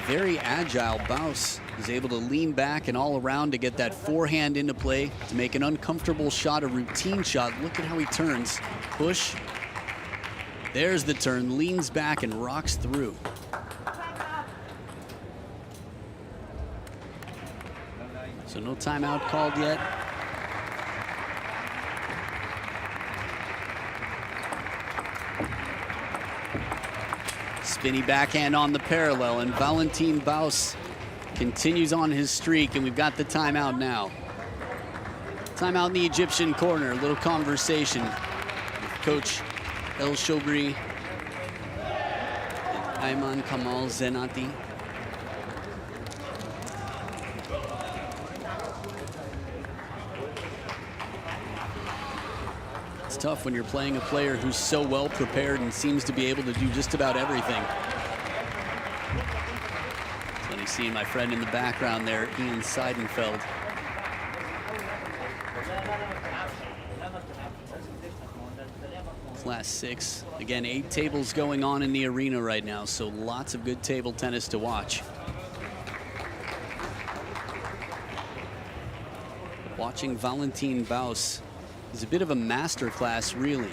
Very agile. Baus is able to lean back and all around to get that forehand into play, to make an uncomfortable shot a routine shot. Look at how he turns. Push. There's the turn. Leans back and rocks through. So no timeout called yet. Spinny backhand on the parallel, and Valentin Baus continues on his streak, and we've got the timeout now. Timeout in the Egyptian corner. A little conversation with Coach El Shobri and Ayman Kamal Zenati. It's tough when you're playing a player who's so well prepared and seems to be able to do just about everything. It's funny seeing my friend in the background there, Ian Seidenfeld. Class 6. Again, 8 tables going on in the arena right now, so lots of good table tennis to watch. Watching Valentin Baus is a bit of a master class, really.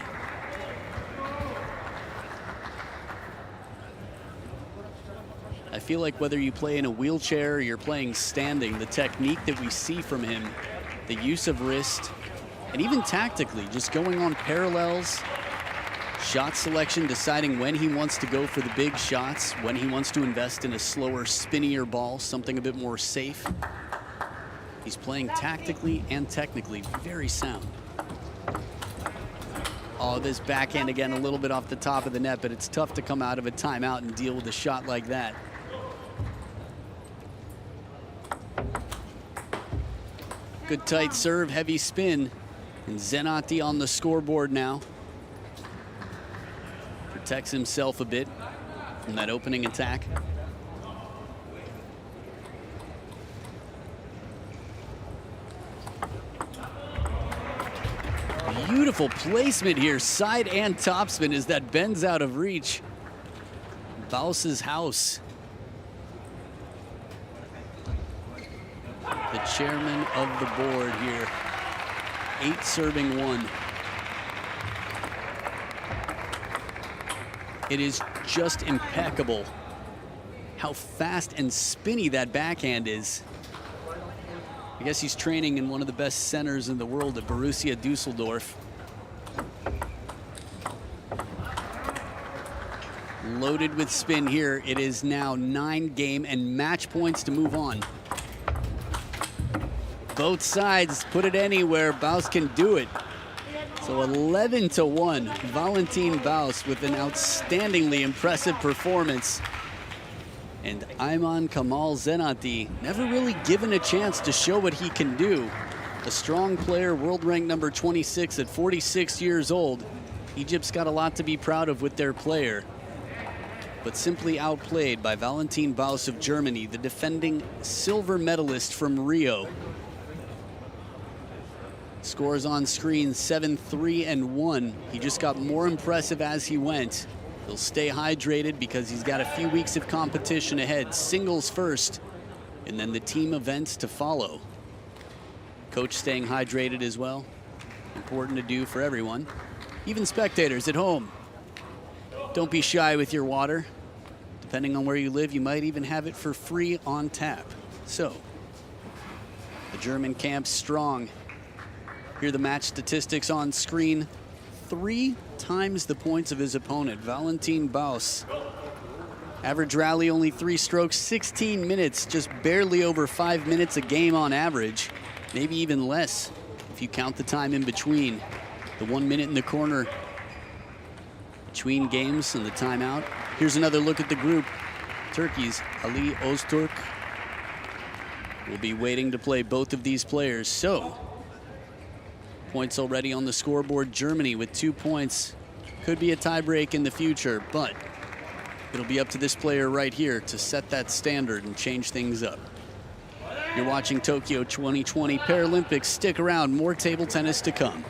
I feel like whether you play in a wheelchair or you're playing standing, the technique that we see from him, the use of wrist, and even tactically, just going on parallels, shot selection, deciding when he wants to go for the big shots, when he wants to invest in a slower, spinnier ball, something a bit more safe. He's playing tactically and technically very sound. Oh, this backhand again, a little bit off the top of the net, but it's tough to come out of a timeout and deal with a shot like that. Good tight serve, heavy spin, and Zenati on the scoreboard now. Protects himself a bit from that opening attack. Beautiful placement here, side and topspin as that bends out of reach. Baus's house. The chairman of the board here. 8 serving 1. It is just impeccable how fast and spinny that backhand is. I guess he's training in one of the best centers in the world at Borussia Düsseldorf. Loaded with spin here. It is now 9 game and match points to move on. Both sides put it anywhere. Baus can do it. So 11-1. Valentin Baus with an outstandingly impressive performance. And Ayman Kamal Zenati never really given a chance to show what he can do. A strong player, world rank number 26 at 46 years old. Egypt's got a lot to be proud of with their player, but simply outplayed by Valentin Baus of Germany, the defending silver medalist from Rio. Scores on screen 7-3 and 1. He just got more impressive as he went. He'll stay hydrated because he's got a few weeks of competition ahead. Singles first, and then the team events to follow. Coach staying hydrated as well. Important to do for everyone. Even spectators at home. Don't be shy with your water. Depending on where you live, you might even have it for free on tap. So, the German camp's strong. Here are the match statistics on screen. 3 times the points of his opponent, Valentin Baus. Average rally only 3 strokes, 16 minutes, just barely over 5 minutes a game on average. Maybe even less if you count the time in between. The 1 minute in the corner between games and the timeout. Here's another look at the group. Turkey's Ali Öztürk will be waiting to play both of these players. So, points already on the scoreboard. Germany with 2 points. Could be a tiebreak in the future, but it'll be up to this player right here to set that standard and change things up. You're watching Tokyo 2020 Paralympics. Stick around, more table tennis to come.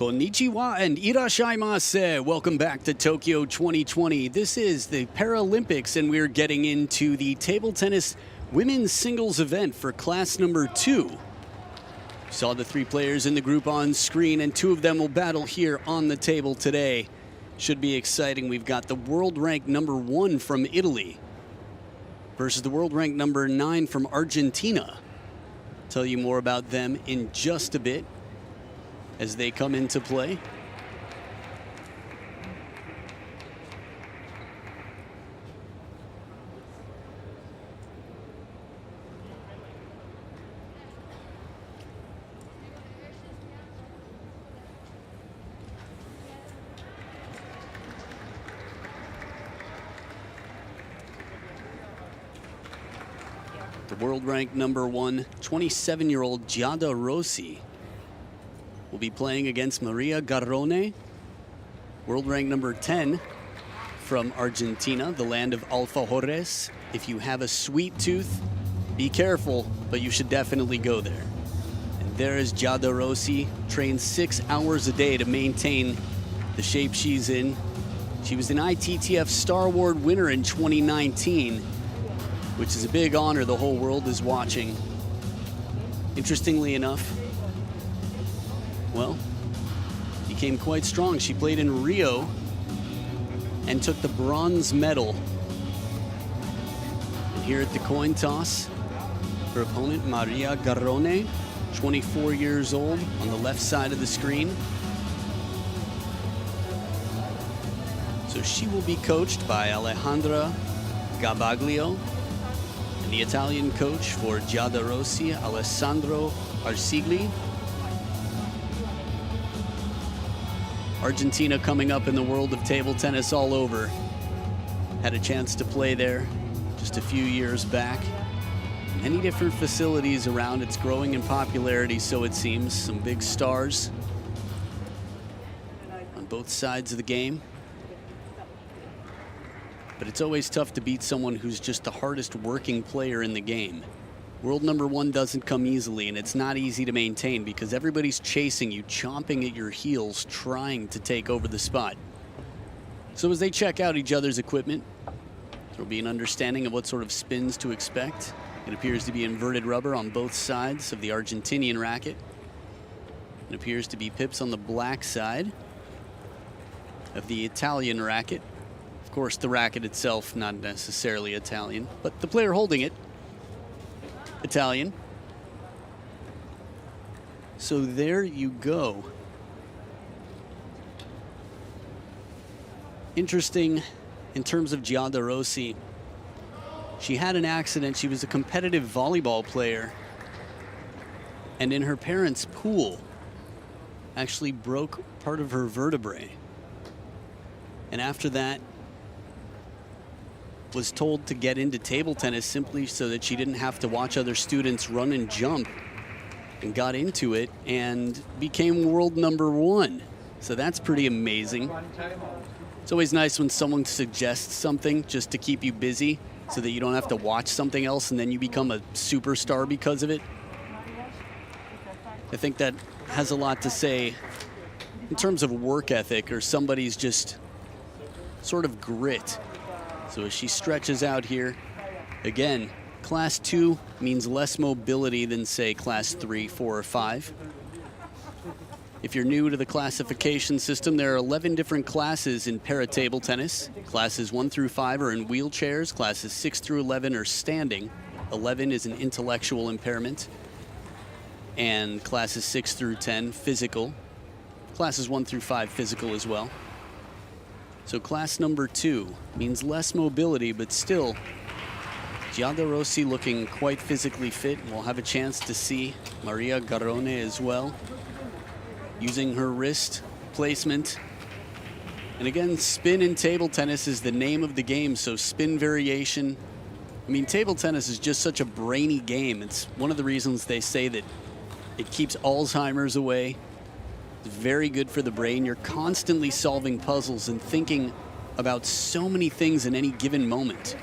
Konnichiwa and irashaimase. Welcome back to Tokyo 2020. This is the Paralympics, and we're getting into the table tennis women's singles event for class number 2. You saw the 3 players in the group on screen, and 2 of them will battle here on the table today. Should be exciting. We've got the world ranked number 1 from Italy versus the world ranked number 9 from Argentina. Tell you more about them in just a bit as they come into play. The world ranked number 1, 27-year-old Giada Rossi will be playing against Maria Garone, world ranked number 10 from Argentina, the land of alfajores. If you have a sweet tooth, be careful, but you should definitely go there. And there is Giada Rossi, trains 6 hours a day to maintain the shape she's in. She was an ITTF Star Award winner in 2019, which is a big honor the whole world is watching. Interestingly enough, well, became quite strong. She played in Rio and took the bronze medal. And here at the coin toss, her opponent, Maria Garone, 24 years old, on the left side of the screen. So she will be coached by Alejandra Gabaglio, and the Italian coach for Giada Rossi, Alessandro Arsigli. Argentina coming up in the world of table tennis all over. Had a chance to play there just a few years back. Many different facilities around. It's growing in popularity, so it seems. Some big stars on both sides of the game. But it's always tough to beat someone who's just the hardest working player in the game. World number 1 doesn't come easily, and it's not easy to maintain because everybody's chasing you, chomping at your heels, trying to take over the spot. So as they check out each other's equipment, there'll be an understanding of what sort of spins to expect. It appears to be inverted rubber on both sides of the Argentinian racket. It appears to be pips on the black side of the Italian racket. Of course, the racket itself not necessarily Italian, but the player holding it, Italian. So there you go. Interesting in terms of Giada Rossi. She had an accident. She was a competitive volleyball player, and in her parents' pool actually broke part of her vertebrae. And after that, was told to get into table tennis simply so that she didn't have to watch other students run and jump, and got into it and became world number 1. So that's pretty amazing. It's always nice when someone suggests something just to keep you busy so that you don't have to watch something else and then you become a superstar because of it. I think that has a lot to say in terms of work ethic or somebody's just sort of grit. So as she stretches out here, again, class 2 means less mobility than, say, class 3, 4, or 5. If you're new to the classification system, there are 11 different classes in para-table tennis. Classes 1 through 5 are in wheelchairs. Classes 6 through 11 are standing. 11 is an intellectual impairment. And classes 6 through 10, physical. Classes 1 through 5, physical as well. So class number 2 means less mobility, but still, Giada Rossi looking quite physically fit. We'll have a chance to see Maria Garone as well, using her wrist placement. And again, spin in table tennis is the name of the game, so spin variation. I mean, table tennis is just such a brainy game. It's one of the reasons they say that it keeps Alzheimer's away. It's very good for the brain. You're constantly solving puzzles and thinking about so many things in any given moment.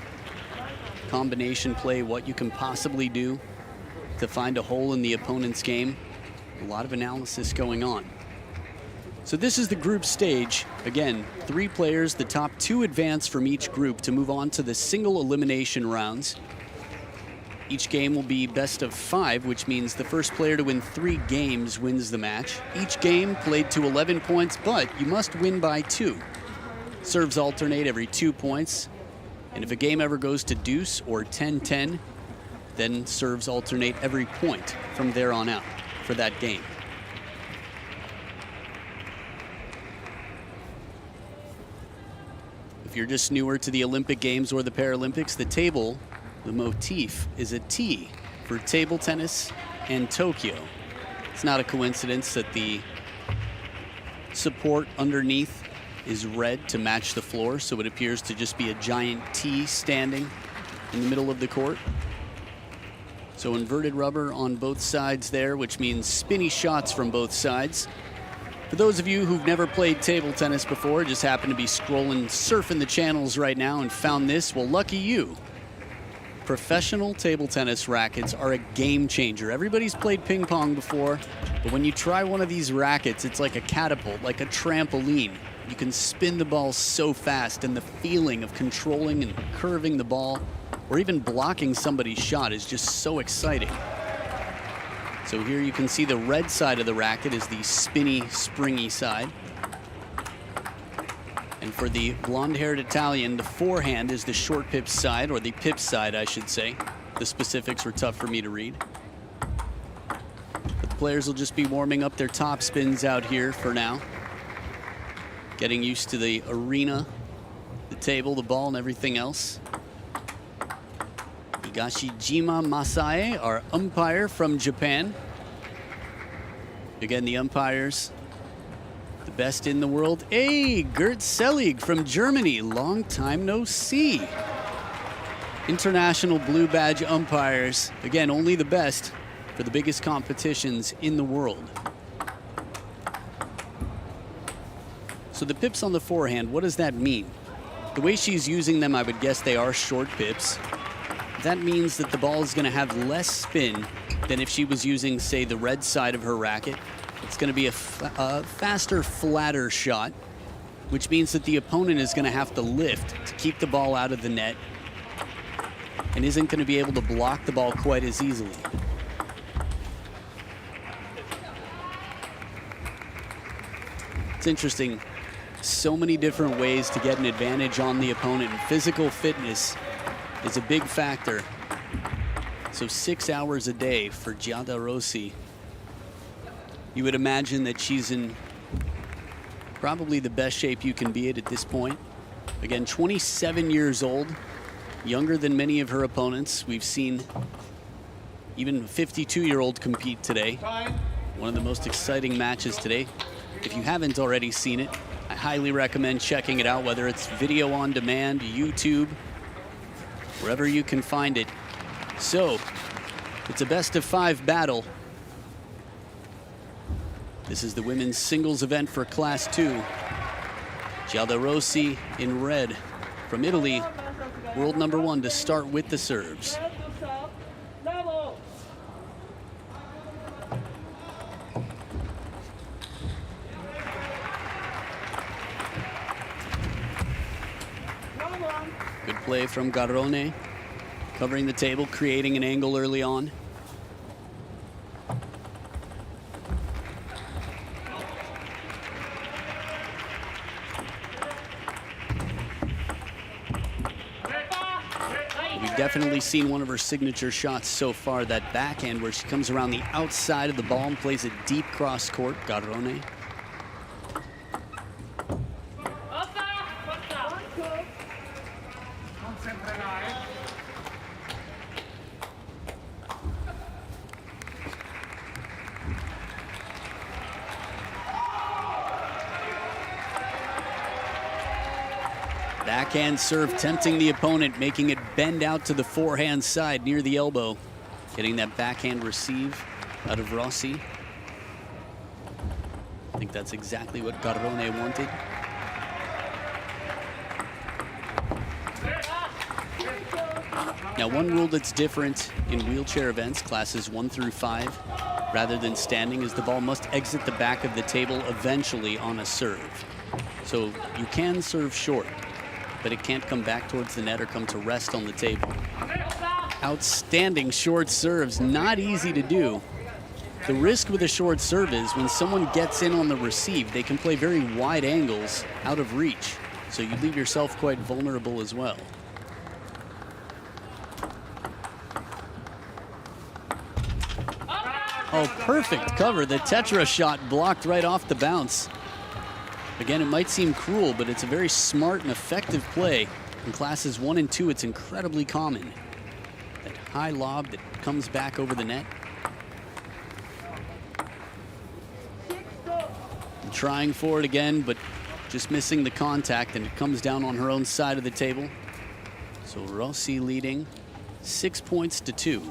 Combination play, what you can possibly do to find a hole in the opponent's game. A lot of analysis going on. So this is the group stage. Again, 3 players, the top 2 advance from each group to move on to the single elimination rounds. Each game will be best of 5, which means the first player to win 3 games wins the match. Each game played to 11 points, but you must win by 2. Serves alternate every 2 points. And if a game ever goes to deuce or 10-10, then serves alternate every point from there on out for that game. If you're just newer to the Olympic Games or the Paralympics, the table, the motif, is a T for table tennis and Tokyo. It's not a coincidence that the support underneath is red to match the floor, so it appears to just be a giant T standing in the middle of the court. So inverted rubber on both sides there, which means spinny shots from both sides. For those of you who've never played table tennis before, just happen to be scrolling, surfing the channels right now and found this, well, lucky you. Professional table tennis rackets are a game changer. Everybody's played ping pong before, but when you try one of these rackets, it's like a catapult, like a trampoline. You can spin the ball so fast, and the feeling of controlling and curving the ball, or even blocking somebody's shot, is just so exciting. So here you can see the red side of the racket is the spinny, springy side. And for the blonde-haired Italian, the forehand is the short pip side, or the pip side, I should say. The specifics were tough for me to read. But the players will just be warming up their top spins out here for now. Getting used to the arena, the table, the ball, and everything else. Higashijima Masae, our umpire from Japan. Again, the umpires, the best in the world. Hey, Gert Selig from Germany, long time no see. International blue badge umpires, again, only the best for the biggest competitions in the world. So the pips on the forehand, what does that mean? The way she's using them, I would guess they are short pips. That means that the ball is going to have less spin than if she was using, say, the red side of her racket. It's going to be a faster, flatter shot, which means that the opponent is going to have to lift to keep the ball out of the net and isn't going to be able to block the ball quite as easily. It's interesting. So many different ways to get an advantage on the opponent. Physical fitness is a big factor. So 6 hours a day for Giada Rossi. You would imagine that she's in probably the best shape you can be at this point. Again, 27 years old, younger than many of her opponents. We've seen even a 52-year-old compete today. One of the most exciting matches today. If you haven't already seen it, I highly recommend checking it out, whether it's video on demand, YouTube, wherever you can find it. So, it's a best-of-5 battle. This is the women's singles event for Class 2. Giada Rossi in red from Italy, world number 1 to start with the serves. Good play from Garone, covering the table, creating an angle early on. We've definitely seen one of her signature shots so far, that backhand where she comes around the outside of the ball and plays it deep cross court. Garone. Backhand serve tempting the opponent, making it bend out to the forehand side near the elbow. Getting that backhand receive out of Rossi. I think that's exactly what Garone wanted. Now, one rule that's different in wheelchair events, classes 1 through 5, rather than standing, is the ball must exit the back of the table eventually on a serve. So you can serve short, but it can't come back towards the net or come to rest on the table. Outstanding short serves, not easy to do. The risk with a short serve is when someone gets in on the receive, they can play very wide angles out of reach. So you leave yourself quite vulnerable as well. Oh, perfect cover. The Tetra shot blocked right off the bounce. Again, it might seem cruel, but it's a very smart and effective play. In classes 1 and 2, it's incredibly common. That high lob that comes back over the net. And trying for it again, but just missing the contact, and it comes down on her own side of the table. So Rossi leading 6 points to 2.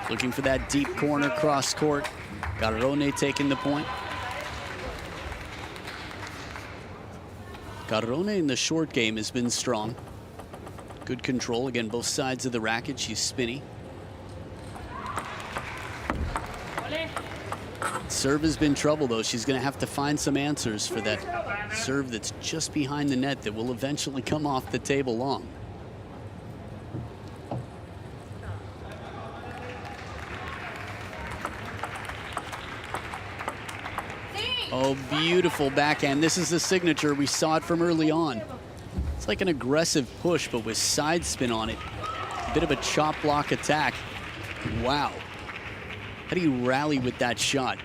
Looking for that deep corner cross court. Garone taking the point. Garone in the short game has been strong. Good control, again, both sides of the racket. She's spinny. Serve has been trouble, though. She's going to have to find some answers for that serve that's just behind the net that will eventually come off the table long. Oh, beautiful backhand. This is the signature. We saw it from early on. It's like an aggressive push, but with side spin on it. A bit of a chop block attack. Wow. How do you rally with that shot?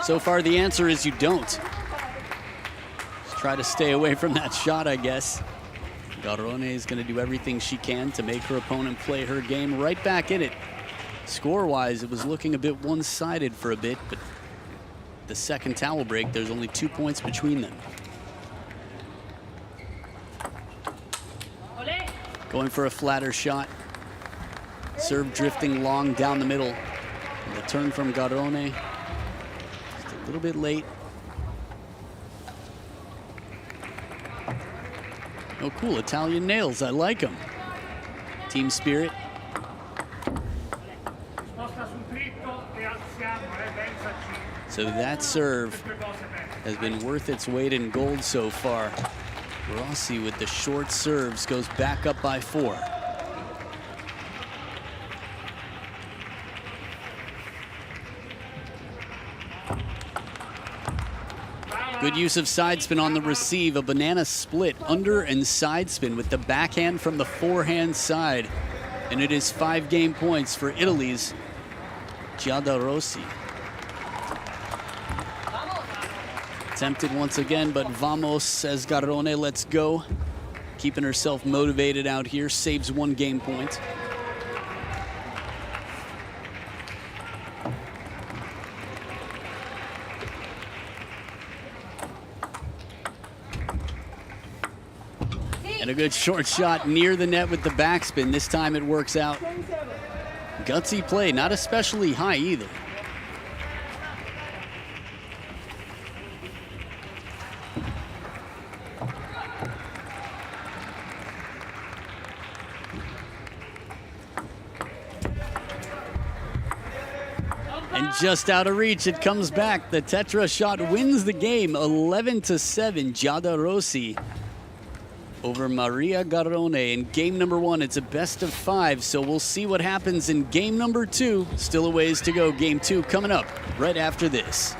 So far, the answer is you don't. Just try to stay away from that shot, I guess. Garone is going to do everything she can to make her opponent play her game right back in it. Score-wise, it was looking a bit one-sided for a bit, but the second towel break, there's only 2 points between them. Going for a flatter shot. Serve drifting long down the middle. And the turn from Garone, just a little bit late. Oh, cool, Italian nails, I like them. Team spirit. So that serve has been worth its weight in gold so far. Rossi with the short serves goes back up by 4. Good use of side spin on the receive, a banana split, under and side spin with the backhand from the forehand side. And it is 5 game points for Italy's Giada Rossi. Tempted once again, but vamos, says Garone, let's go. Keeping herself motivated out here, saves 1 game point. And a good short shot near the net with the backspin. This time it works out. Gutsy play, not especially high either. And just out of reach, it comes back. The Tetra shot wins the game, 11-7. Giada Rossi over Maria Garone in game number 1. It's a best of 5, so we'll see what happens in game number 2. Still a ways to go. Game 2 coming up right after this.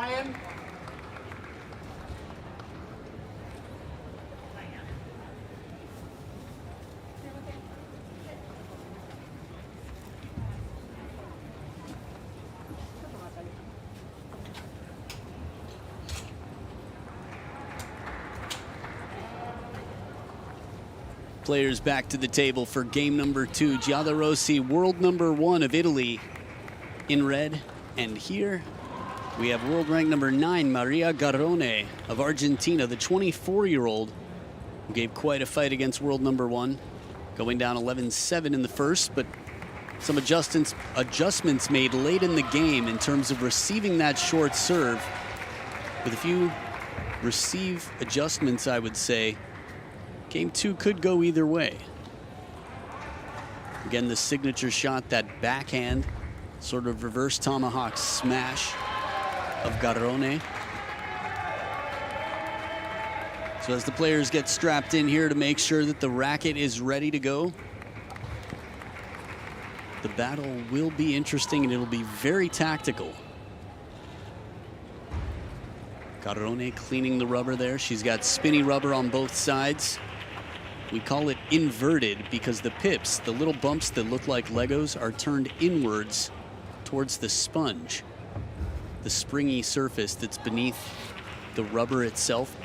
Ryan. Players back to the table for game number 2. Giada Rossi, world number 1 of Italy in red. And here we have world rank number 9, Maria Garone of Argentina, the 24-year-old who gave quite a fight against world number 1, going down 11-7 in the first, but some adjustments made late in the game in terms of receiving that short serve. With a few receive adjustments, I would say, game 2 could go either way. Again, the signature shot, that backhand, sort of reverse tomahawk smash of Garone. So as the players get strapped in here to make sure that the racket is ready to go, the battle will be interesting and it'll be very tactical. Garone cleaning the rubber there. She's got spinny rubber on both sides. We call it inverted because the pips, the little bumps that look like Legos, are turned inwards towards the sponge, the springy surface that's beneath the rubber itself,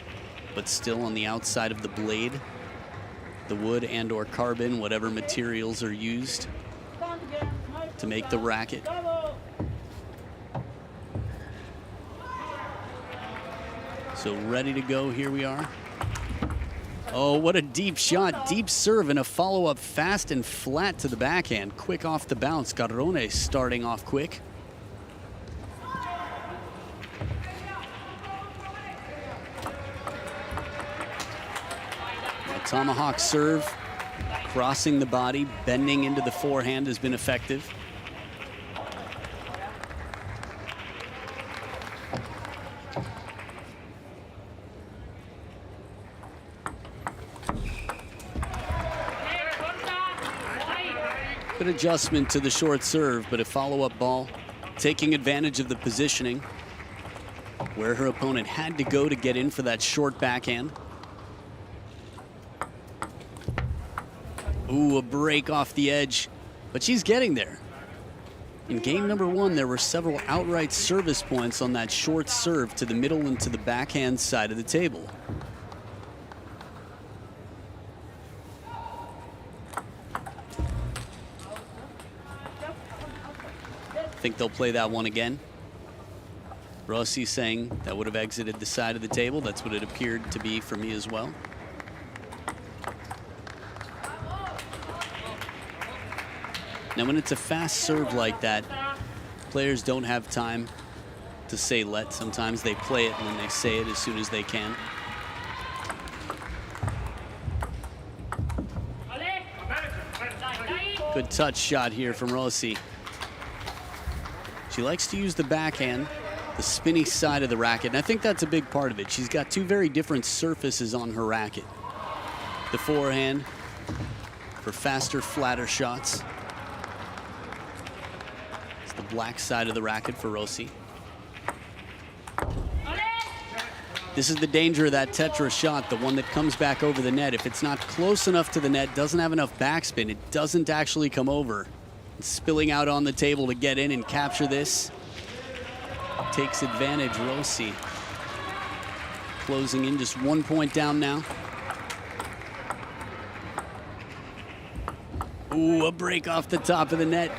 but still on the outside of the blade, the wood and or carbon, whatever materials are used to make the racket. So ready to go, here we are. Oh, what a deep shot, deep serve, and a follow-up fast and flat to the backhand. Quick off the bounce, Garone starting off quick. A tomahawk serve, crossing the body, bending into the forehand has been effective. Good adjustment to the short serve, but a follow-up ball, taking advantage of the positioning where her opponent had to go to get in for that short backhand. Ooh, a break off the edge, but she's getting there. In game number 1, there were several outright service points on that short serve to the middle and to the backhand side of the table. Think they'll play that one again. Rossi saying that would have exited the side of the table. That's what it appeared to be for me as well. Now, when it's a fast serve like that, players don't have time to say let. Sometimes they play it and then they say it as soon as they can. Good touch shot here from Rossi. She likes to use the backhand, the spinny side of the racket, and I think that's a big part of it. She's got two very different surfaces on her racket. The forehand for faster, flatter shots. It's the black side of the racket for Rossi. This is the danger of that tetra shot, the one that comes back over the net. If it's not close enough to the net, doesn't have enough backspin, it doesn't actually come over. Spilling out on the table to get in and capture this. Takes advantage, Rossi. Closing in, just 1 point down now. Ooh, a break off the top of the net.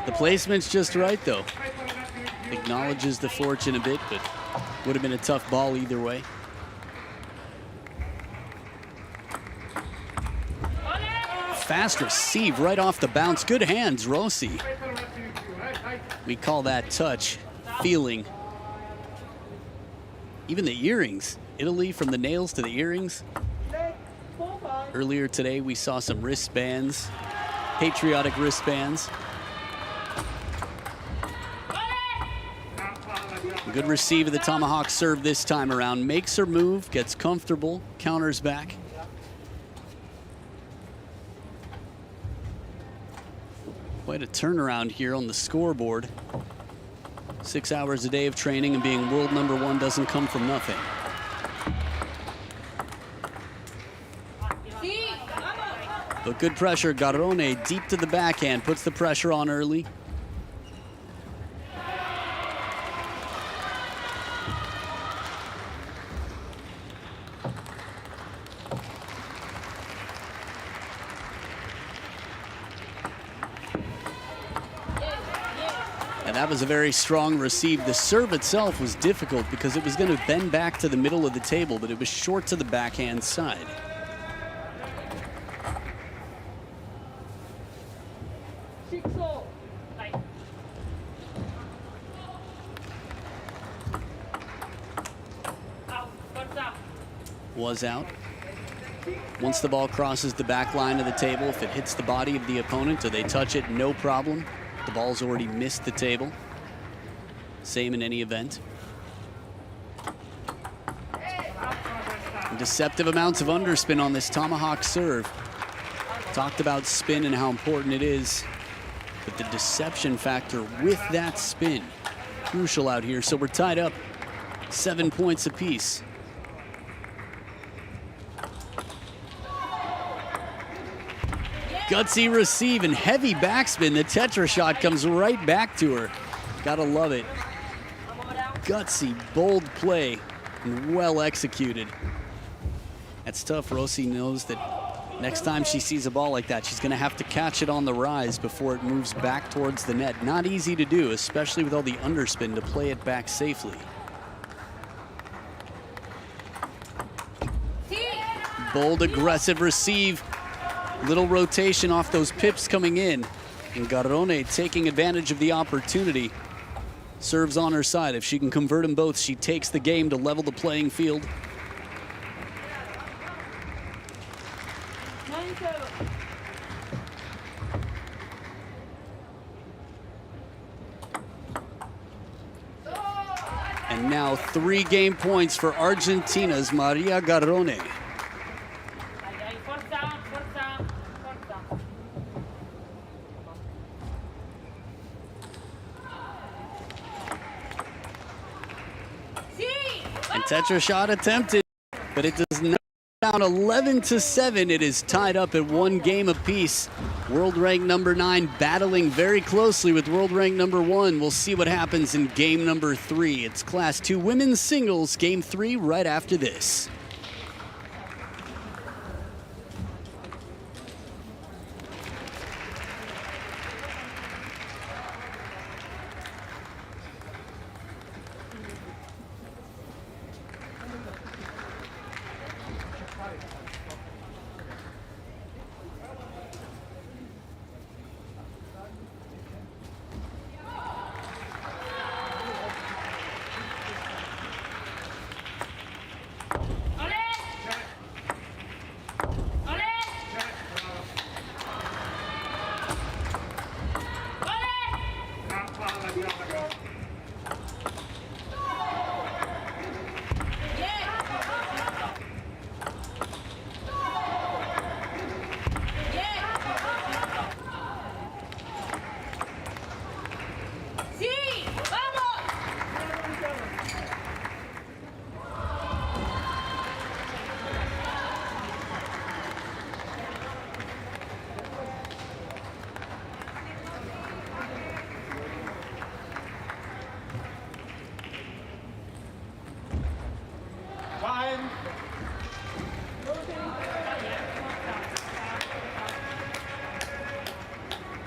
The placement's just right, though. Acknowledges the fortune a bit, but would have been a tough ball either way. Fast receive right off the bounce. Good hands, Rossi. We call that touch, feeling. Even the earrings. Italy, from the nails to the earrings. Earlier today, we saw some wristbands, patriotic wristbands. Good receive of the tomahawk serve this time around. Makes her move, gets comfortable, counters back. Quite a turnaround here on the scoreboard. 6 hours a day of training and being world #1 doesn't come from nothing. But good pressure. Garone deep to the backhand, puts the pressure on early. And that was a very strong receive. The serve itself was difficult because it was going to bend back to the middle of the table, but it was short to the backhand side. Was out. Once the ball crosses the back line of the table, if it hits the body of the opponent or they touch it, no problem. The ball's already missed the table. Same in any event. Deceptive amounts of underspin on this tomahawk serve. Talked about spin and how important it is, but the deception factor with that spin, crucial out here. So we're tied up 7 points apiece. Gutsy receive and heavy backspin. The Tetra shot comes right back to her. Gotta love it. Gutsy, bold play, and well executed. That's tough. Rossi knows that next time she sees a ball like that, she's gonna have to catch it on the rise before it moves back towards the net. Not easy to do, especially with all the underspin, to play it back safely. Bold, aggressive receive. Little rotation off those pips coming in. And Garone taking advantage of the opportunity. Serves on her side. If she can convert them both, she takes the game to level the playing field. And now 3 game points for Argentina's Maria Garone. Tetra shot attempted, but it does not. Down 11-7. It is tied up at 1 game apiece. World rank #9 battling very closely with world rank #1. We'll see what happens in game #3. It's Class 2 women's singles, game 3 right after this.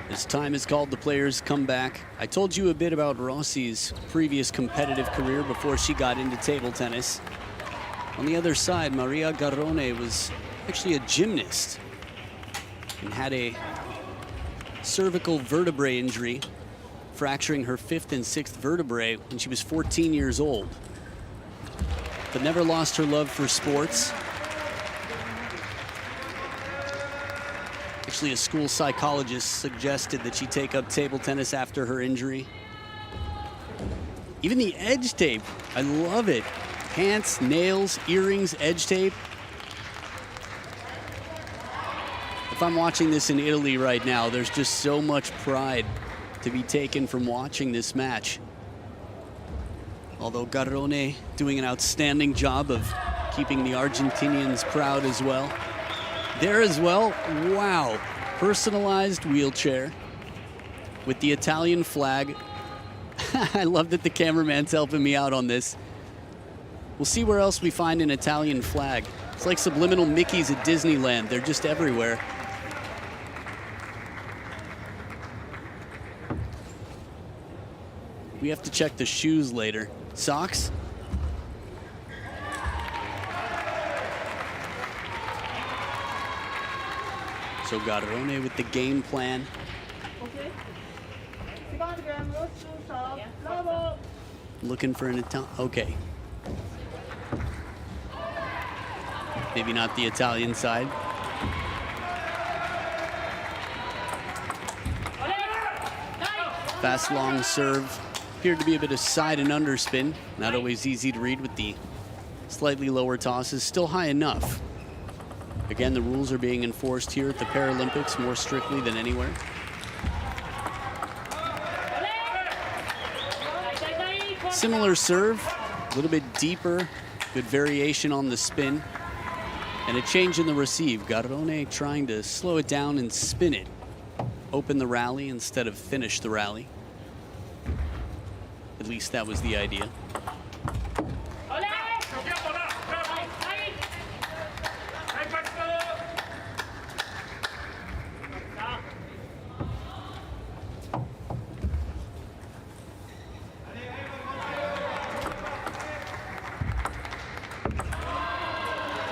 As time is called, the players come back. I told you a bit about Rossi's previous competitive career before she got into table tennis. On the other side, Maria Garone was actually a gymnast and had a cervical vertebrae injury, fracturing her 5th and 6th vertebrae when she was 14 years old. But never lost her love for sports. Actually, a school psychologist suggested that she take up table tennis after her injury. Even the edge tape, I love it. Pants, nails, earrings, edge tape. If I'm watching this in Italy right now, there's just so much pride to be taken from watching this match. Although Garone doing an outstanding job of keeping the Argentinians proud as well. There as well, wow, personalized wheelchair with the Italian flag. I love that the cameraman's helping me out on this. We'll see where else we find an Italian flag. It's like subliminal Mickeys at Disneyland. They're just everywhere. We have to check the shoes later. Socks? So Garone with the game plan. Looking for an Italian. Okay. Maybe not the Italian side. Fast long serve. Appeared to be a bit of side and underspin. Not always easy to read with the slightly lower tosses. Still high enough. Again, the rules are being enforced here at the Paralympics more strictly than anywhere. Similar serve, a little bit deeper, good variation on the spin, and a change in the receive. Garone trying to slow it down and spin it. Open the rally instead of finish the rally. At least that was the idea.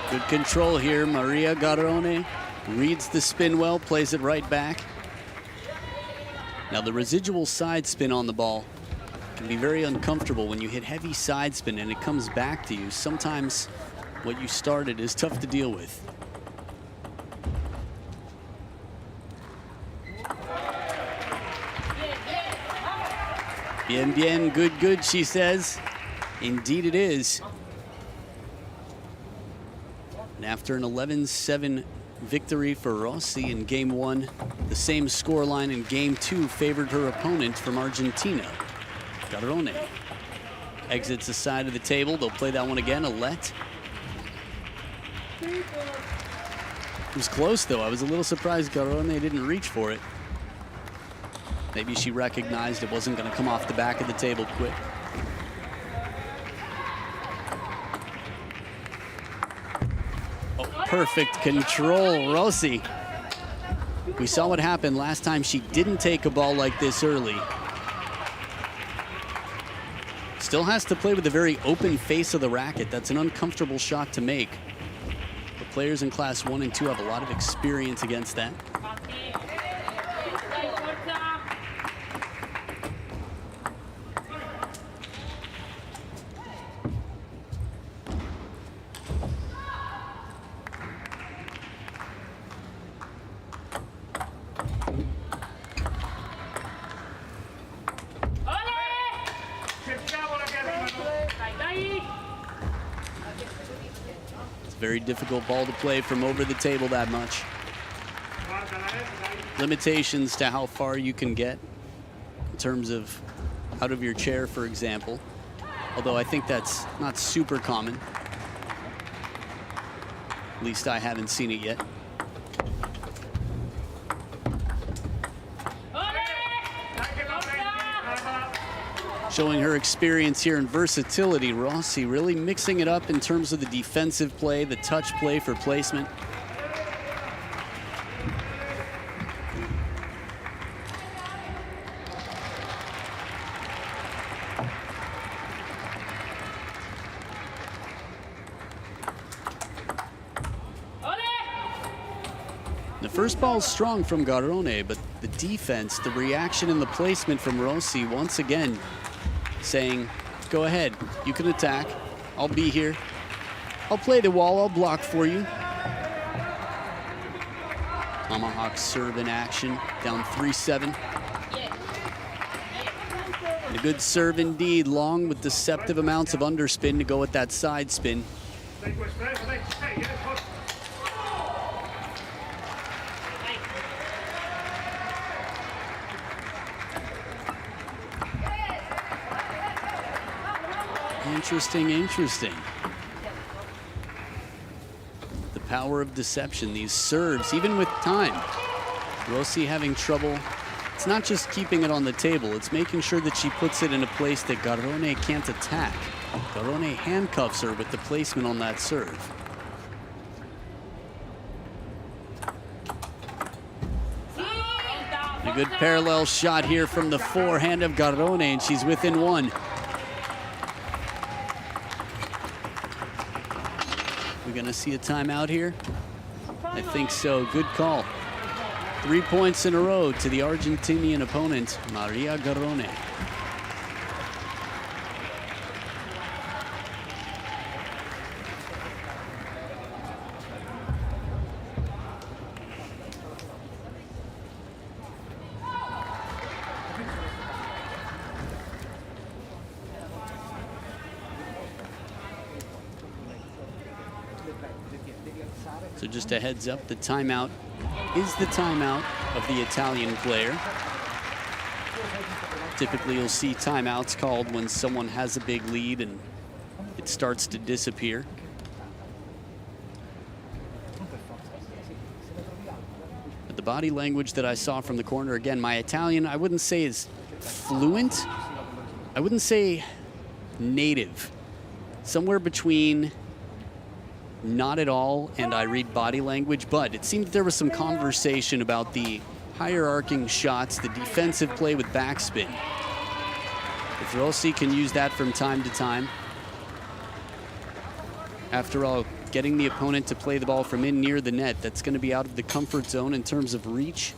Good control here. Maria Garone reads the spin well, plays it right back. Now the residual side spin on the ball can be very uncomfortable when you hit heavy side spin and it comes back to you. Sometimes what you started is tough to deal with. Bien, bien, good, good, she says. Indeed it is. And after an 11-7 victory for Rossi in game one, the same scoreline in game two favored her opponent from Argentina, Garone. Exits the side of the table. They'll play that one again, a let. It was close though. I was a little surprised Garone didn't reach for it. Maybe she recognized it wasn't going to come off the back of the table quick. Oh, perfect control, Rossi. We saw what happened last time she didn't take a ball like this early. Still has to play with a very open face of the racket. That's an uncomfortable shot to make. The players in class 1 and 2 have a lot of experience against that. Very difficult ball to play from over the table that much. Limitations to how far you can get in terms of out of your chair, for example. Although I think that's not super common. At least I haven't seen it yet. Showing her experience here and versatility, Rossi really mixing it up in terms of the defensive play, the touch play for placement. The first ball's strong from Garone, but the defense, the reaction and the placement from Rossi once again saying, go ahead, you can attack, I'll be here, I'll play the wall, I'll block for you. Tomahawk serve in action, down 3-7. And a good serve indeed, long with deceptive amounts of underspin to go with that side spin. Interesting, interesting. The power of deception, these serves, even with time. Rossi having trouble. It's not just keeping it on the table, it's making sure that she puts it in a place that Garone can't attack. Garone handcuffs her with the placement on that serve. A good parallel shot here from the forehand of Garone, and she's within one. We're gonna see a timeout here? I think so, good call. 3 points in a row to the Argentinian opponent, Maria Garone. So just a heads up, the timeout is the timeout of the Italian player. Typically you'll see timeouts called when someone has a big lead and it starts to disappear. But the body language that I saw from the corner, again, my Italian, I wouldn't say is fluent. I wouldn't say native. Somewhere between not at all and I read body language, but it seemed that there was some conversation about the higher arcing shots, the defensive play with backspin. If Rossi can use that from time to time. After all, getting the opponent to play the ball from in near the net, that's going to be out of the comfort zone in terms of reach.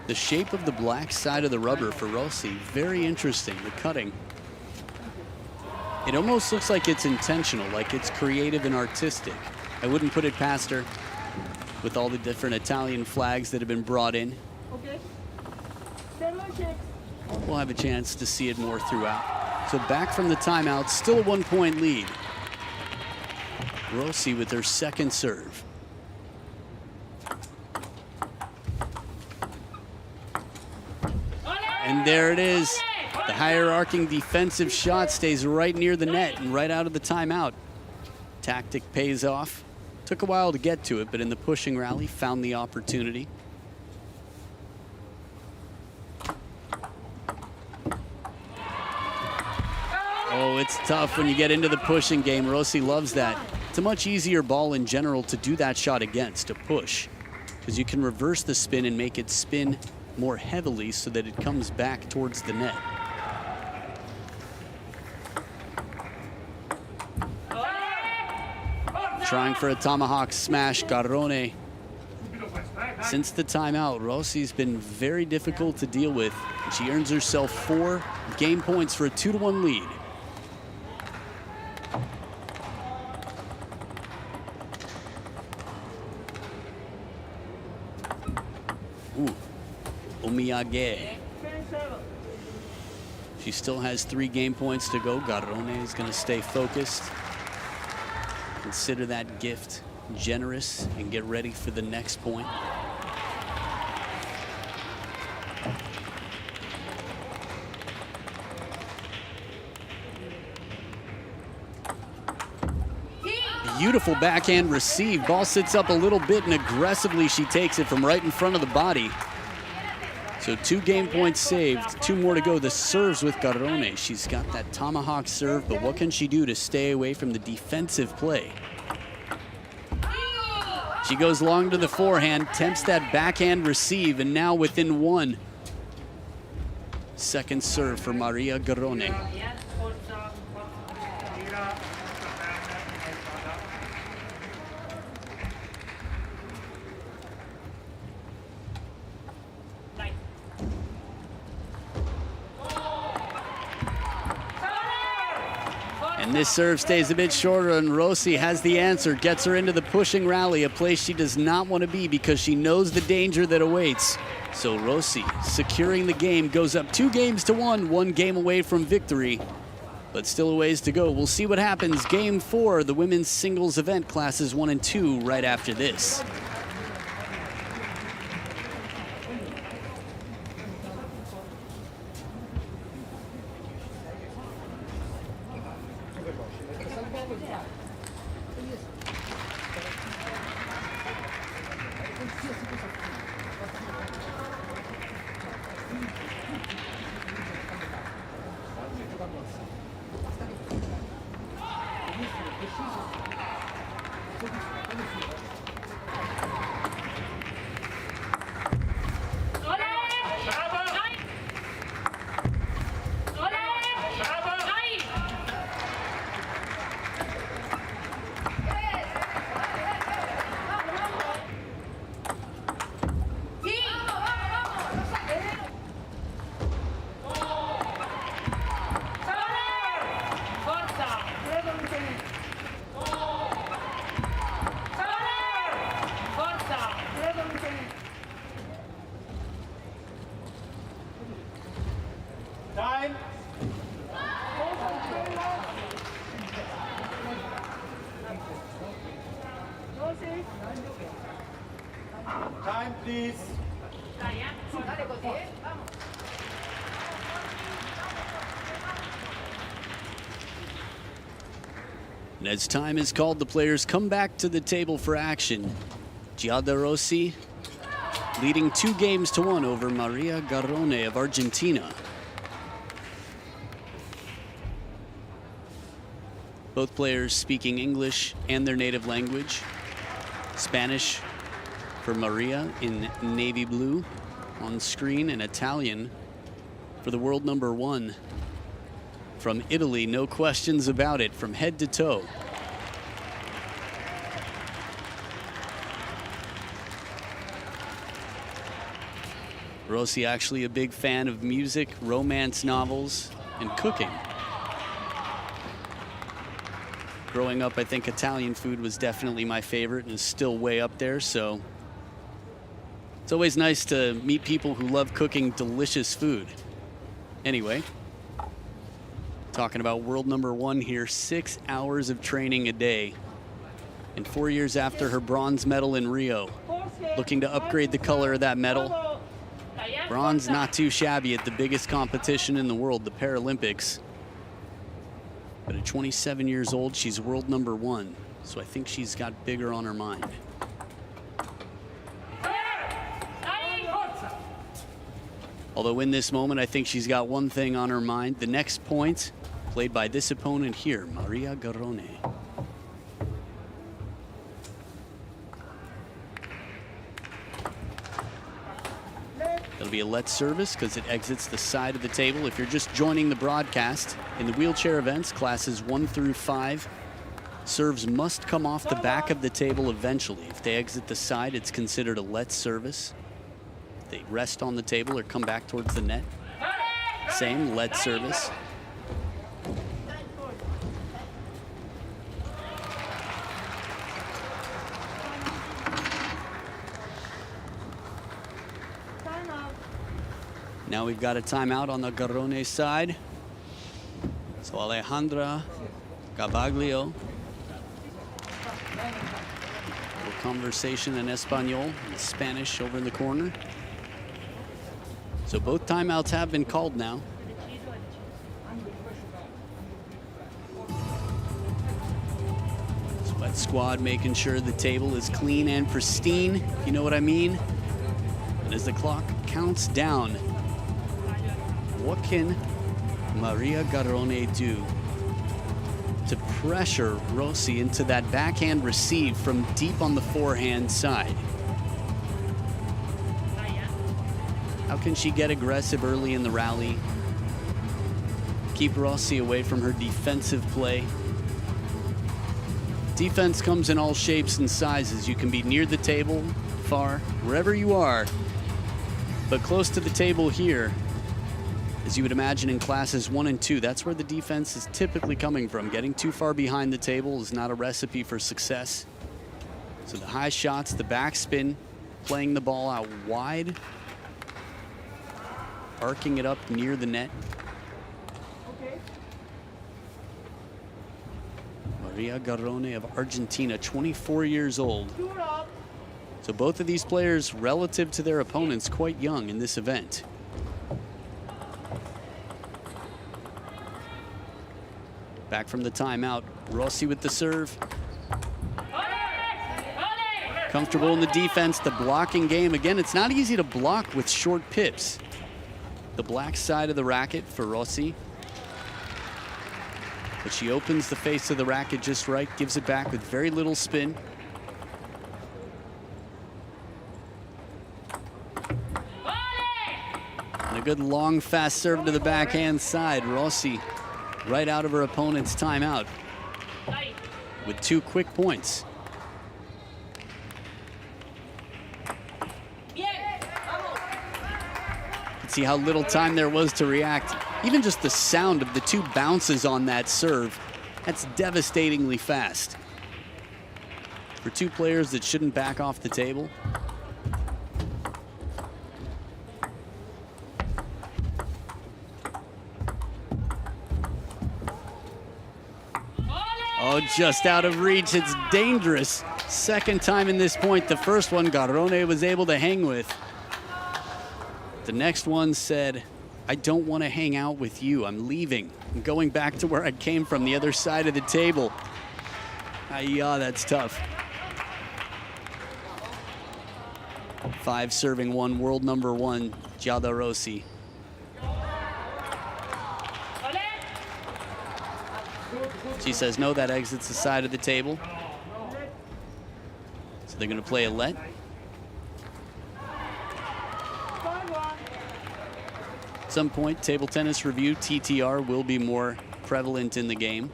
The shape of the black side of the rubber for Rossi, very interesting, the cutting. It almost looks like it's intentional, like it's creative and artistic. I wouldn't put it past her with all the different Italian flags that have been brought in. We'll have a chance to see it more throughout. So back from the timeout, still a 1 point lead. Rossi with her second serve. And there it is. The higher arcing defensive shot stays right near the net and right out of the timeout. Tactic pays off. Took a while to get to it, but in the pushing rally, found the opportunity. Oh, it's tough when you get into the pushing game. Rossi loves that. It's a much easier ball in general to do that shot against, to push, because you can reverse the spin and make it spin more heavily so that it comes back towards the net. Trying for a tomahawk smash, Garone. Since the timeout, Rossi's been very difficult to deal with. She earns herself 4 game points for a 2-1 lead. Ooh. Omiyage. She still has 3 game points to go. Garone is going to stay focused. Consider that gift generous and get ready for the next point. Beautiful backhand receive. Ball sits up a little bit and aggressively she takes it from right in front of the body. So 2 game points saved, 2 more to go. The serves with Garone. She's got that tomahawk serve, but what can she do to stay away from the defensive play? She goes long to the forehand, tempts that backhand receive, and now within 1. Second serve for Maria Garone. And this serve stays a bit shorter, and Rossi has the answer, gets her into the pushing rally, a place she does not want to be because she knows the danger that awaits. So Rossi, securing the game, goes up 2 games to 1, 1 game away from victory. but still a ways to go. We'll see what happens. Game 4, the women's singles event, classes 1 and 2, right after this. Time, please. And as time is called, the players come back to the table for action. Giada Rossi leading 2-1 over Maria Garone of Argentina. Both players speaking English and their native language. Spanish for Maria in navy blue on screen, and Italian for the world number 1 from Italy, no questions about it, from head to toe. Rossi actually a big fan of music, romance novels, and cooking. Growing up, I think Italian food was definitely my favorite and is still way up there, so it's always nice to meet people who love cooking delicious food. Anyway, talking about world number 1 here, 6 hours of training a day. And 4 years after her bronze medal in Rio, looking to upgrade the color of that medal. Bronze not too shabby at the biggest competition in the world, the Paralympics. But at 27 years old, she's world number 1. So I think she's got bigger on her mind. Although in this moment, I think she's got one thing on her mind. The next point, played by this opponent here, Maria Garone. It'll be a let service because it exits the side of the table. If you're just joining the broadcast, in the wheelchair events, classes 1 through 5, serves must come off the back of the table eventually. If they exit the side, it's considered a let service. If they rest on the table or come back towards the net, same let service. Now we've got a timeout on the Garone side. So Alejandra Gavaglio. A conversation in Espanol and Spanish over in the corner. So both timeouts have been called now. Sweat squad making sure the table is clean and pristine, if you know what I mean. And as the clock counts down, what can Maria Garone do to pressure Rossi into that backhand receive from deep on the forehand side? How can she get aggressive early in the rally? Keep Rossi away from her defensive play. Defense comes in all shapes and sizes. You can be near the table, far, wherever you are, but close to the table here, as you would imagine in classes 1 and 2, that's where the defense is typically coming from. Getting too far behind the table is not a recipe for success. So the high shots, the backspin, playing the ball out wide, arcing it up near the net. Maria Garone of Argentina, 24 years old. So both of these players, relative to their opponents, quite young in this event. Back from the timeout, Rossi with the serve. Comfortable in the defense, the blocking game. Again, it's not easy to block with short pips. The black side of the racket for Rossi. But she opens the face of the racket just right, gives it back with very little spin. And a good long, fast serve to the backhand side. Rossi right out of her opponent's timeout with 2 quick points. See how little time there was to react. Even just the sound of the 2 bounces on that serve, that's devastatingly fast. For 2 players that shouldn't back off the table. Oh, just out of reach, it's dangerous. Second time in this point. The first one, Garone was able to hang with. The next one said, I don't want to hang out with you. I'm leaving. I'm going back to where I came from, the other side of the table. Yeah, that's tough. 5 serving 1, world number 1, Giada Rossi. She says, no, that exits the side of the table. So they're going to play a let. At some point, table tennis review, TTR, will be more prevalent in the game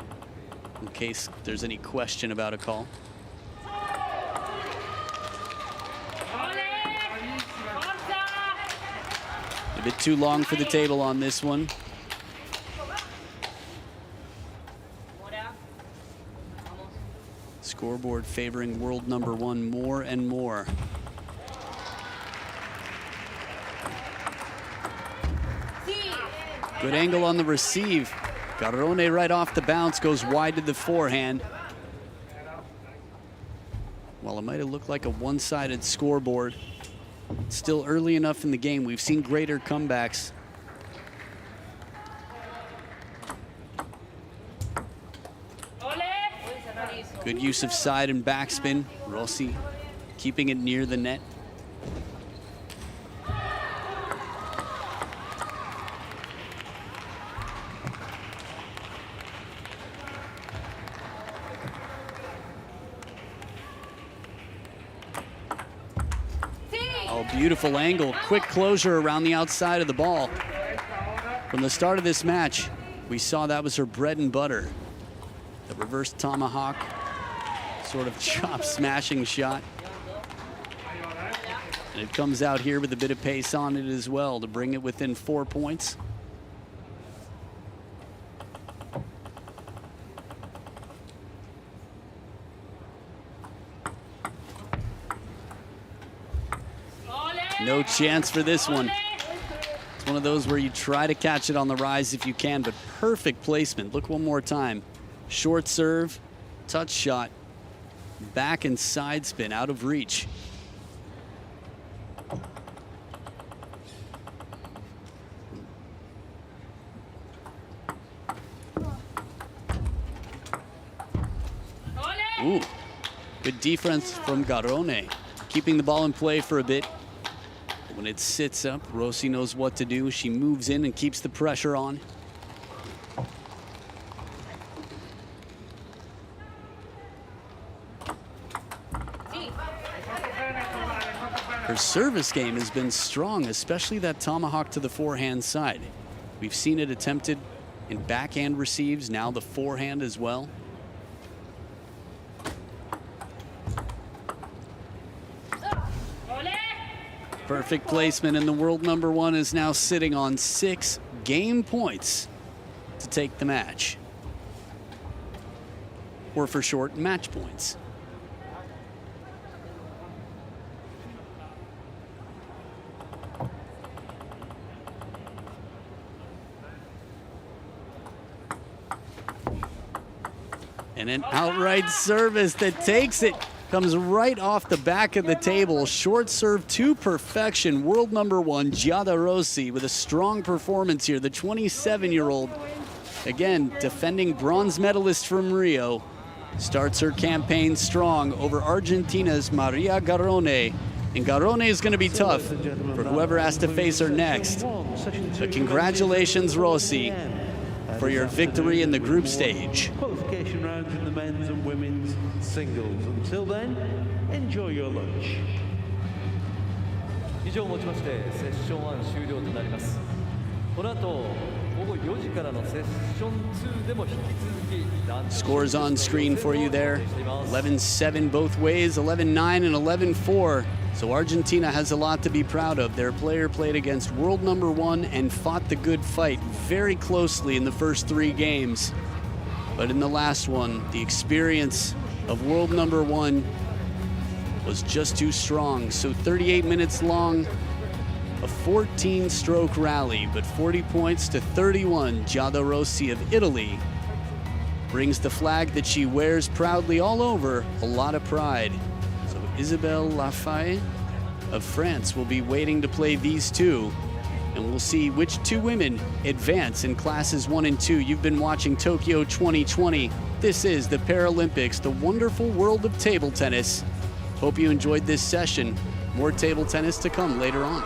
in case there's any question about a call. A bit too long for the table on this one. Scoreboard favoring world number 1 more and more. Good angle on the receive. Garone right off the bounce, goes wide to the forehand. While it might have looked like a one-sided scoreboard, it's still early enough in the game. We've seen greater comebacks. Good use of side and backspin. Rossi keeping it near the net. Oh, beautiful angle. Quick closure around the outside of the ball. From the start of this match, we saw that was her bread and butter. The reverse tomahawk, sort of chop smashing shot. And it comes out here with a bit of pace on it as well to bring it within 4 points. No chance for this one. It's one of those where you try to catch it on the rise if you can, but perfect placement. Look one more time. Short serve, touch shot, back and side spin out of reach. Ooh, good defense from Garone, keeping the ball in play for a bit. When it sits up, Rossi knows what to do. She moves in and keeps the pressure on. Her service game has been strong, especially that tomahawk to the forehand side. We've seen it attempted in backhand receives, now the forehand as well. Perfect placement, and the world number 1 is now sitting on 6 game points to take the match. Or for short, match points. And an outright service that takes it. Comes right off the back of the table. Short serve to perfection. World number 1, Giada Rossi, with a strong performance here. The 27-year-old, again, defending bronze medalist from Rio, starts her campaign strong over Argentina's Maria Garone. And Garone is going to be tough for whoever has to face her next. But congratulations, Rossi, for your victory in the group stage. Qualification rounds in the men's and women's singles. Until then, enjoy your lunch. 以上をもちましてセッション1終了となります。この後午後4時からのセッション2でも引き続き Scores on screen for you there. 11-7 both ways, 11-9 and 11-4. So Argentina has a lot to be proud of. Their player played against world number 1 and fought the good fight very closely in the first 3 games. But in the last one, the experience of world number 1 was just too strong. So 38 minutes long, a 14-stroke rally, but 40 points to 31. Giada Rossi of Italy brings the flag that she wears proudly all over, a lot of pride. So Isabelle Lafay of France will be waiting to play these two, and we'll see which 2 women advance in classes 1 and 2. You've been watching Tokyo 2020. This is the Paralympics, the wonderful world of table tennis. Hope you enjoyed this session. More table tennis to come later on.